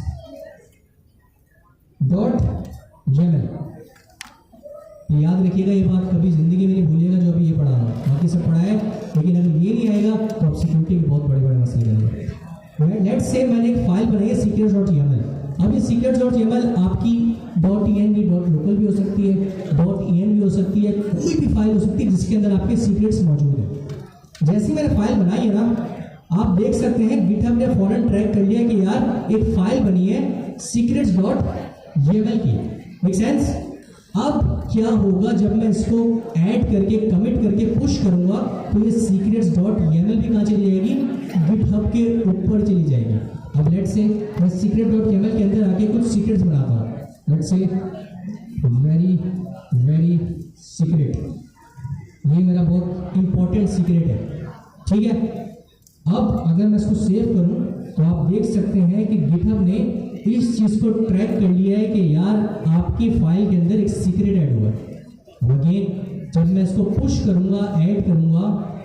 [SPEAKER 1] याद रखिएगा, ये बात कभी जिंदगी में नहीं भूलिएगा जो अभी ये पढ़ा है, बाकी सब पढ़ा है, लेकिन अगर ये नहीं आएगा तो आप सिक्योरिटी के बहुत बड़े बड़े मसले करेंगे। लेट्स से मैंने एक फाइल बनाई है secrets.yml। अब ये secrets.yml आपकी .env .local भी हो सकती है, .en भी हो सकती है, कोई भी फाइल हो सकती है जिसके अंदर आपके सीक्रेट्स मौजूद है। जैसी मैंने फाइल बनाई है ना, आप देख सकते हैं गिटहब ने फौरन ट्रैक कर लिया कि यार एक फाइल बनी है secrets.yml की। Make sense? अब क्या होगा जब मैं इसको ऐड करके कमिट करके पुश करूंगा तो ये secrets.yml भी कहाँ चली जाएगी? गिटहब के ऊपर चली जाएगी। अब लेट्स से मैं secret.yml के अंदर आके कुछ सीक्रेट्स बनाता हूँ। Let's say very very secret, ये मेरा बहुत इंपॉर्टेंट सीक्रेट है, ठीक है। अब अगर मैं इसको सेव करूं तो आप देख सकते हैं कि गिटहब ने इस चीज को ट्रैक कर लिया है कि यार आपकी फाइल के अंदर एक सीक्रेट ऐड हुआ है। अगेन जब मैं इसको पुश करूंगा, ऐड करूंगा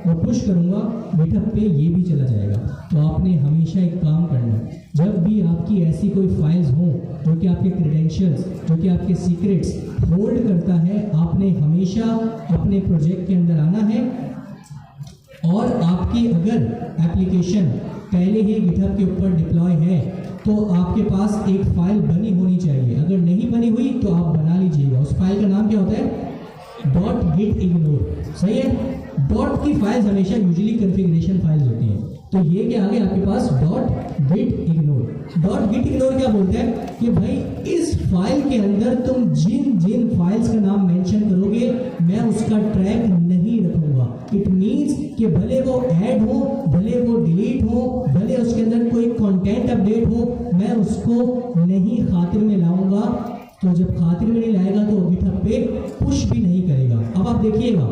[SPEAKER 1] और पुश करूंगा, गिटहब पे ये भी चला जाएगा। तो आपने हमेशा एक काम करना है, जब भी आपकी ऐसी कोई फाइल्स हो जो कि आपके क्रेडेंशियल्स, जो कि आपके सीक्रेट्स होल्ड करता है, आपने हमेशा अपने प्रोजेक्ट के अंदर आना है। और आपकी अगर एप्लीकेशन पहले ही गिटहब के ऊपर डिप्लॉय है तो आपके पास एक फाइल बनी होनी चाहिए। अगर नहीं बनी हुई तो आप बना लीजिएगा। उस फाइल का नाम क्या होता है? .gitignore। सही है? डॉट की फाइल्स हमेशा यूजुअली कॉन्फ़िगरेशन फाइल्स होती हैं, तो ये क्या आ गया आपके पास? .gitignore। .gitignore क्या बोलते हैं कि भाई इस फाइल के अंदर तुम जिन जिन फाइल्स का नाम मेंशन करोगे मैं उसका ट्रैक नहीं रखूंगा। इट मीन्स कि भले वो ऐड हो, भले वो डिलीट हो, भले उसके अंदर कोई कंटेंट अपडेट हो, मैं उसको नहीं खातिर में लाऊंगा। तो जब खातिर में नहीं लाएगा तो गिटहब पे पुश भी नहीं करेगा। अब आप देखिएगा,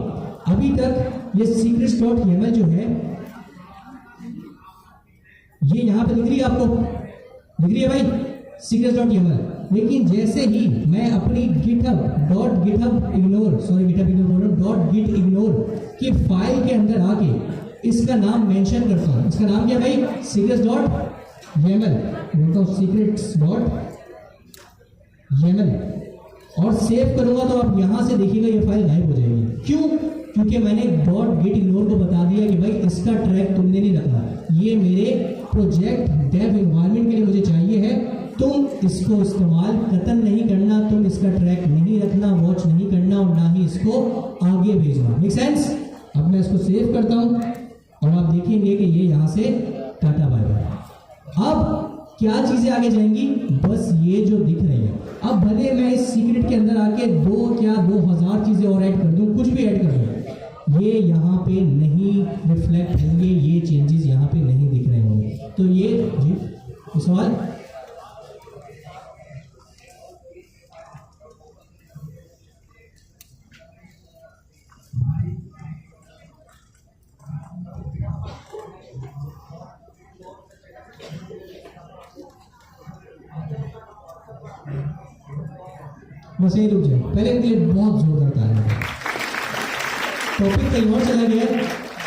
[SPEAKER 1] अभी तक ये secrets.yml जो है ये यहाँ पे दिख रही है, आपको दिख रही है भाई secrets.yml। लेकिन जैसे ही मैं अपनी gitignore की फाइल के अंदर आके इसका नाम मेंशन करता हूँ, इसका नाम क्या भाई? secrets.yml। बोलता हूँ secrets.yml और सेव करूंगा तो आप यहां से देखिएगा ये फाइल गायब हो जाएगी। क्यों? क्योंकि मैंने .gitignore को बता दिया कि भाई इसका ट्रैक तुमने नहीं रखना, ये मेरे प्रोजेक्ट डेव एनवायरनमेंट के लिए मुझे चाहिए है, तुम इसको इस्तेमाल कतन नहीं करना, तुम इसका ट्रैक नहीं रखना, वॉच नहीं करना और ना ही इसको आगे भेजना। Make sense? अब मैं इसको सेव करता हूं और आप देखेंगे कि ये यहां से टाटा बाय बाय। अब क्या चीजें आगे जाएंगी? बस ये जो दिख रही है। अब भले मैं इस सीक्रेट के अंदर आके 2000 चीजें और ऐड कर दूं, कुछ भी ऐड कर दूं, ये यहाँ पे नहीं रिफ्लेक्ट होंगे, ये चेंजेस यहाँ पे नहीं दिख रहे होंगे। तो ये जी सवाल बस यही रुक जाए। पहले इनके लिए बहुत जोरदार ताली। टॉपिक कहीं और चला गया,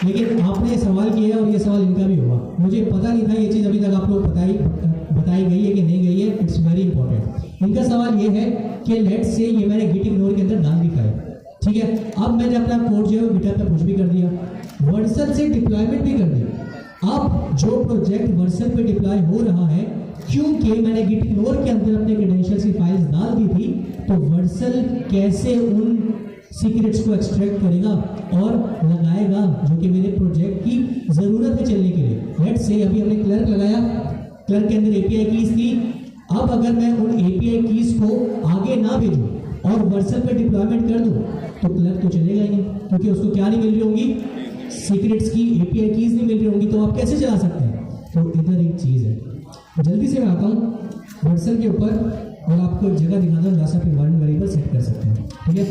[SPEAKER 1] लेकिन आपने सवाल किया है और ये सवाल इनका भी होगा। मुझे पता नहीं था ये चीज़ अभी तक आप लोग बताई गई है कि नहीं गई है। It's very important. इनका सवाल ये है कि लेट्स से ये मैंने gitignore के अंदर डाल दी फाइल, ठीक है। अब मैंने अपना कोड जो है गिटहब पे पुश भी कर दिया, वर्सल से डिप्लॉयमेंट भी कर दी। अब जो प्रोजेक्ट वर्सल पे डिप्लॉय हो रहा है क्योंकि मैंने गिट इग्नोर के अंदर अपने क्रेडेंशियल्स की फाइल्स डाल दी थी, तो वर्सल कैसे उन सीक्रेट्स को एक्सट्रैक्ट करेगा और लगाएगा जो कि मेरे प्रोजेक्ट की जरूरत है चलने के लिए। लेट्स से अभी हमने क्लर्क लगाया, क्लर्क के अंदर एपीआई कीज थी। अब अगर मैं उन एपीआई कीज को आगे ना भेजूं और वर्सल पे डिप्लॉयमेंट कर दूं, तो क्लर्क तो चलेगा ही नहीं, क्योंकि उसको क्या नहीं मिल रही होंगी, सीक्रेट्स की एपीआई कीज नहीं मिल रही होंगी, तो आप कैसे चला सकते हैं। तो इधर एक चीज है, जल्दी से मैं आता हूँ वर्सल के ऊपर और आपको एक जगह दिखाता हूँ जहाँ से आप इन्वायरमेंट वेरिएबल सेट कर सकते हैं। ठीक है,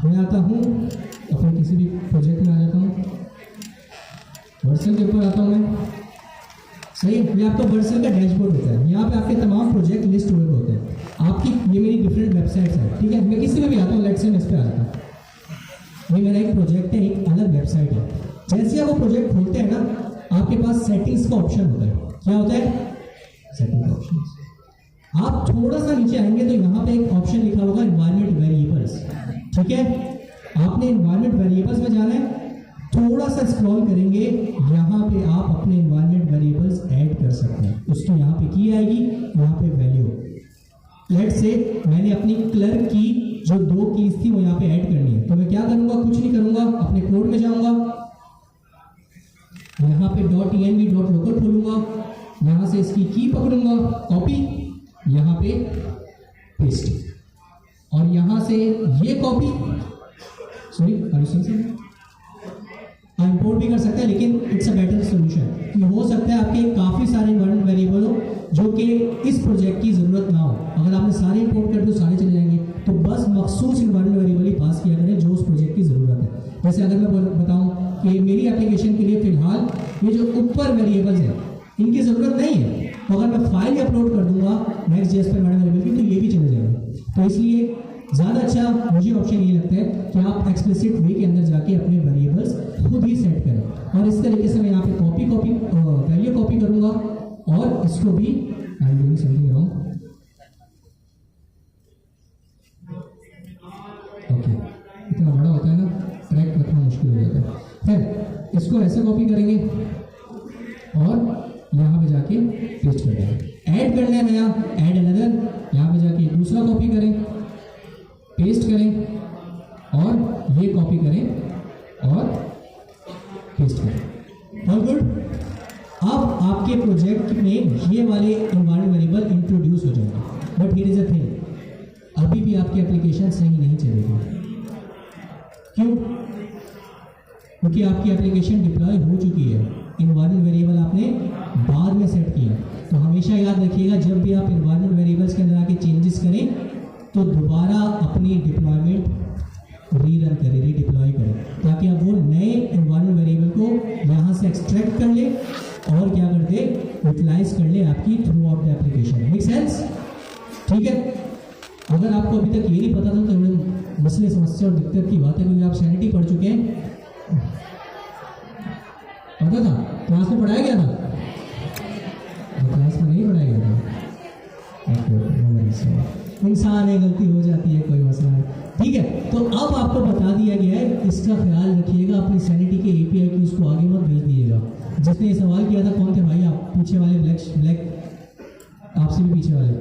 [SPEAKER 1] मैं आता हूँ अपने किसी भी प्रोजेक्ट में आ जाता हूँ, वर्सल के ऊपर आता हूँ मैं। सही, ये आपका वर्सल का डैशबोर्ड होता है, यहाँ पे आपके तमाम प्रोजेक्ट लिस्ट हुए होते हैं। आपकी ये मेरी डिफरेंट वेबसाइट्स हैं। ठीक है, मैं किसी में भी आता हूँ, लेट्स से मैं इस पे आ जाता हूँ। ये मेरा एक प्रोजेक्ट है, एक अलग वेबसाइट है। जैसे आप वो प्रोजेक्ट खोलते हैं ना, आपके पास सेटिंग्स का ऑप्शन होता है। क्या होता है? सेटिंग का ऑप्शन। आप थोड़ा सा नीचे आएंगे तो यहाँ पे एक ऑप्शन लिखा होगा एनवायरमेंट वेरिएबल्स। ठीक है, आपने एनवायरमेंट वेरिएबल्स में जाना है, थोड़ा सा स्क्रॉल करेंगे, यहाँ पे आप अपने एनवायरमेंट वेरिएबल्स ऐड कर सकते हैं। उसकी यहाँ पे की आएगी, यहाँ पे वैल्यू। लेट्स से मैंने अपनी क्लर्क की जो 2 कीज थी वो यहाँ पे ऐड करनी है, तो मैं क्या करूंगा, कुछ नहीं करूंगा, अपने कोड में जाऊंगा, यहाँ पे .env.local खोलूंगा, यहाँ से इसकी की पकड़ूंगा, कॉपी, यहाँ पे पेस्ट, और यहाँ से ये कॉपी, सॉरी इंपोर्ट भी कर सकते हैं, लेकिन इट्स अ बेटर सोल्यूशन कि हो सकता है आपके काफ़ी सारे इन्वायरमेंट वेरिएबल हो जो कि इस प्रोजेक्ट की ज़रूरत ना हो। अगर आपने सारे इंपोर्ट कर दो, सारे चले जाएंगे, तो बस मखसूस इन्वायरमेंट वेरिएबल ही पास किया करें जो उस प्रोजेक्ट की ज़रूरत है। जैसे अगर मैं बताऊं कि मेरी एप्लीकेशन के लिए फ़िलहाल ये जो ऊपर वेरिएबल्स हैं इनकी ज़रूरत नहीं है, तो अगर मैं फाइल अपलोड कर दूंगा Next.js पर इन्वायरमेंट वेरिएबल की, तो ये भी चले जाएगा। तो इसलिए ज़्यादा अच्छा मुझे ऑप्शन ये लगता है कि आप एक्सप्लिसिट वे के अंदर जाके अपने वेरिएबल्स खुद ही सेट करें। और इस तरीके से मैं यहाँ पे वैल्यू कॉपी करूँगा और इसको भी I am doing something wrong. Okay, इतना बड़ा होता है ना, ट्रैक रखना मुश्किल हो जाता है। खैर, इसको ऐसे कॉपी करेंगे और यहाँ पे जाके पेस्ट कर देंगे। ऐड करना है नया, ऐड अनदर, यहाँ पे जाके दूसरा कॉपी करें, पेस्ट करें और ये कॉपी करें और पेस्ट करें। All good. अब आपके प्रोजेक्ट में ये वाले एनवायरमेंट वेरिएबल इंट्रोड्यूस हो जाएंगे। But here is a thing, अभी भी आपकी एप्लीकेशन सही नहीं चलेगी। क्यों? क्योंकि आपकी एप्लीकेशन डिप्लॉय हो चुकी है, एनवायरमेंट वेरिएबल आपने बाद में सेट किया। तो हमेशा याद रखिएगा, जब भी आप एनवायरमेंट वेरिएबल्स के अंदर आके चेंजेस करें तो दोबारा अपनी डिप्लॉयमेंट रीरन करें, रीडिप्लॉय करें, ताकि आप वो नए एनवायरमेंट वेरिएबल को यहाँ से एक्सट्रैक्ट कर ले और क्या कर दे, यूटिलाइज कर ले आपकी through out the application. Make sense? ठीक है। अगर आपको अभी तक ये नहीं पता था तो मसले, समस्या और दिक्कत की बात है, क्योंकि आप सैनिटी पढ़ चुके हैं। पता था? क्लास में पढ़ाया गया था? क्लास में नहीं पढ़ाया गया था। इंसान है, गलती हो जाती है, कोई मसला नहीं। ठीक है, तो अब आपको बता दिया गया है, इसका ख्याल रखिएगा, अपनी सैनिटी के एपीआई की उसको आगे मत भेज दीजिएगा। जिसने ये सवाल किया था, कौन थे भाई आप? पीछे वाले ब्लैक, आपसे भी पीछे वाले,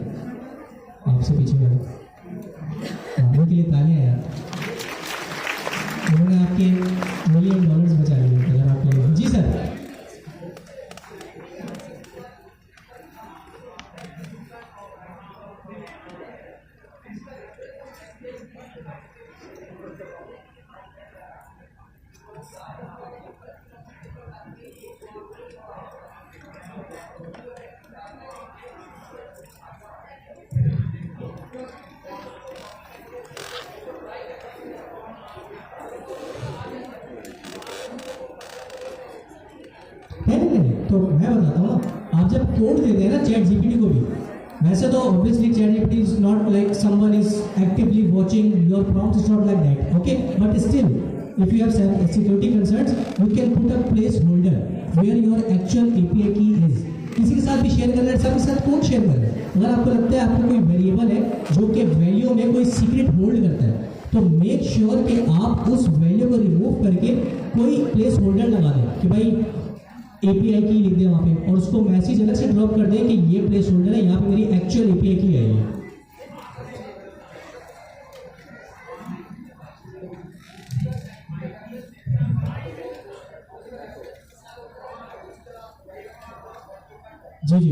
[SPEAKER 1] आपसे पीछे वाले, उनके लिए तालियां यार, उन्होंने आपके $1 मिलियन बचा लिए अगर आप लोग। जी सर। तो मैं बताता हूँ ना, आप जब कोड देते हैं ना चैट जीपीटी को भी, वैसे तो obviously chat GPT is not like someone is actively watching your prompt, is not like that, okay, but still if you have security concerns you can put a placeholder where your actual API key is. किसी के साथ भी शेयर कर रहे हैं, सबके साथ कोड शेयर कर रहे हैं। अगर आपको लगता है आपको कोई वेरिएबल है जो कि वैल्यू में कोई सीक्रेट होल्ड करता है, तो मेक श्योर कि आप उस वैल्यू को रिमूव करके कोई प्लेस होल्डर लगा दें कि भाई API की लिख दें वहाँ पे और उसको मैसेज अलग से ड्रॉप कर दें कि ये प्लेस होल्डर है, यहाँ पे मेरी एक्चुअल API की है ये। जी जी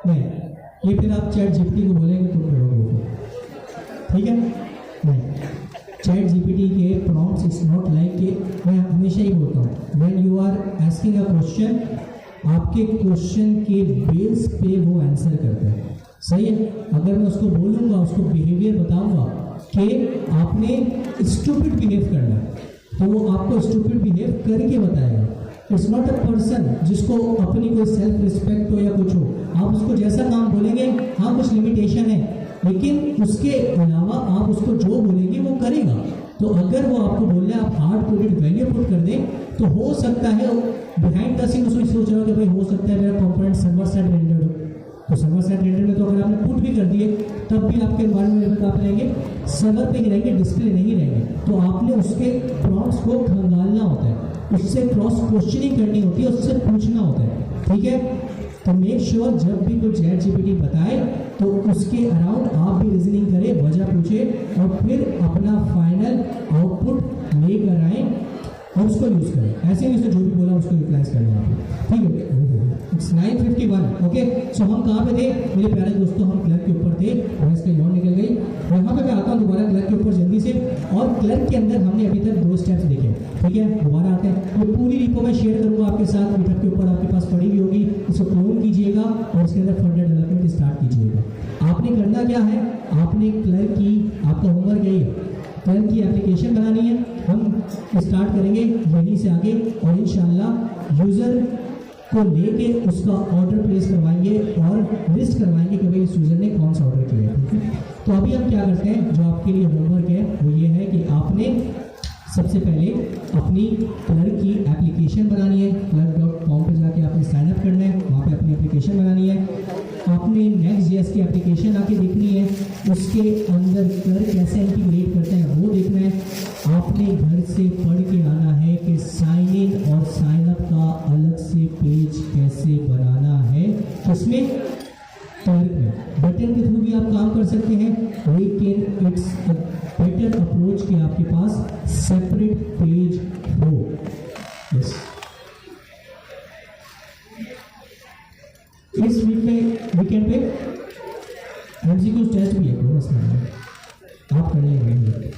[SPEAKER 1] नहीं, ये फिर आप चैट जीपीटी को बोलेंगे तुम करोगे, ठीक है। नहीं, चैट जीपीटी के प्रॉम्प्ट्स इज नॉट लाइक कि मैं हमेशा ही बोलता हूँ when you are asking a question, आपके क्वेश्चन के बेस पे वो आंसर करता है, सही है। अगर मैं उसको बोलूँगा, उसको बिहेवियर बताऊँगा कि आपने स्टूपिड बिहेव करना है, तो वो आपको स्टूपिड बिहेव करके बताएगा। इट्स नॉट अ पर्सन जिसको अपनी कोई सेल्फ रिस्पेक्ट हो या कुछ हो, आप उसको जैसा काम बोलेंगे, हाँ कुछ लिमिटेशन है, लेकिन उसके अलावा आप उसको जो बोलेंगे वो करेगा। तो अगर वो आपको बोल रहे हैं आप हार्ड कोडेड वैल्यू पुट कर दें, तो हो सकता है बिहाइंड द सीन उसको सोच रहा हो कि भाई हो सकता है मेरा कंपोनेंट सर्वर साइड रेंडर्ड हो, तो सर्वर साइड रेंडर में तो अगर आपने पुट भी कर दिए तब भी आपके एनवायरमेंट में आप रहेंगे सर्वर पे ही रहेंगे, डिस्प्ले नहीं रहेंगे। तो आपने उसके प्रॉम्प्ट्स को खंगालना होता है, उससे क्रॉस क्वेश्चनिंग करनी होती है, उससे पूछना होता है, ठीक है। तो मेक श्योर जब भी कोई चैट जीपीटी बताए तो उसके अराउंड आप भी रीजनिंग करें, वजह पूछे और फिर अपना फाइनल आउटपुट लेकर आए और उसको यूज करें। ऐसे ही उसने जो भी बोला उसको यूटिलाइज करना है, ठीक है। It's 9:51, okay. सो हम कहाँ पे थे मेरे प्यारे दोस्तों, हम क्लर्क के ऊपर थे, वॉइस कहीं और निकल गई। यहाँ पे मैं आता हूँ दोबारा क्लर्क के ऊपर जल्दी से। और क्लर्क के अंदर हमने अभी तक 2 स्टेप्स देखे, ठीक है। दोबारा आते हैं, ये पूरी रिपो में शेयर करूँगा आपके साथ, मीटअप के ऊपर आपके पास पड़ी हुई होगी, इसको क्लोन कीजिएगा और उसके अंदर फर्दर डेवलपमेंट स्टार्ट कीजिएगा। आपने करना क्या है, आपने क्लर्क की, आपका होमवर्क यही है, क्लर्क की एप्लीकेशन बनानी है। हम स्टार्ट करेंगे यहीं से आगे और इंशाल्लाह यूज़र को लेके उसका ऑर्डर प्लेस करवाएंगे और लिस्ट करवाएंगे कि भाई इस यूज़र ने कौन सा ऑर्डर किया है, ठीक है। तो अभी हम क्या करते हैं, जो आपके लिए होमवर्क है वो ये है कि आपने सबसे पहले अपनी क्लर्क की एप्लीकेशन बनानी है। clerk.com पे जाके आपने साइन अप करना है, वहाँ पे अपनी एप्लीकेशन बनानी है। आपने Next.js की एप्लीकेशन आके देखनी है, उसके अंदर क्लर्क कैसे इंटीग्रेट करते हैं वो देखना है। आपने घर से पढ़ के आना है कि साइन इन और साइन अप का अलग से पेज कैसे बनाना है, उसमें क्लर्क में बटन के थ्रू भी आप काम कर सकते हैं, लेकिन इट्स बेटर अप्रोच कि आपके पास सेपरेट पेज हो। यस, इस वीकेंड पे एमसीक्यू टेस्ट भी है, कोई मसला नहीं, आप कर लेंगे,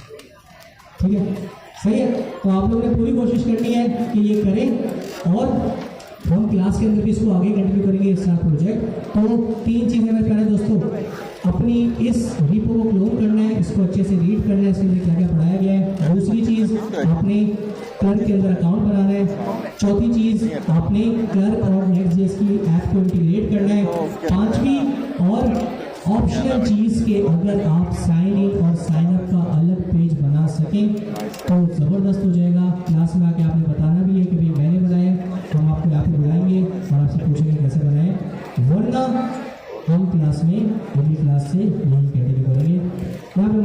[SPEAKER 1] ठीक है, सही है। तो आप लोगों ने पूरी कोशिश करनी है कि ये करें और हम क्लास के अंदर भी इसको आगे कंटिन्यू करेंगे इस साथ प्रोजेक्ट। तो 3 चीज़ें मेरे प्यारे दोस्तों, अपनी इस रिपो को क्लोन करना है, इसको अच्छे से रीड करना है, इसके अंदर क्या क्या पढ़ाया गया है। दूसरी चीज़, आपने क्लर्क के अंदर अकाउंट बनाना है। चौथी चीज़, आपने क्लर्क और Next.js की ऐप को इंटीग्रेट करना है। 5वीं और ऑप्शनल चीज़ के अगर आप साइन इन और साइन अप का अलग पेज बना सकें तो ज़बरदस्त हो जाएगा। क्लास में आके आपने बताना भी है कि भाई मैंने बनाया, हम आपको यहाँ पे बुलाएंगे और आपसे पूछेंगे कैसे बनाए, वरना हम क्लास में अगली क्लास से यही कंटिन्यू करेंगे। यहाँ पे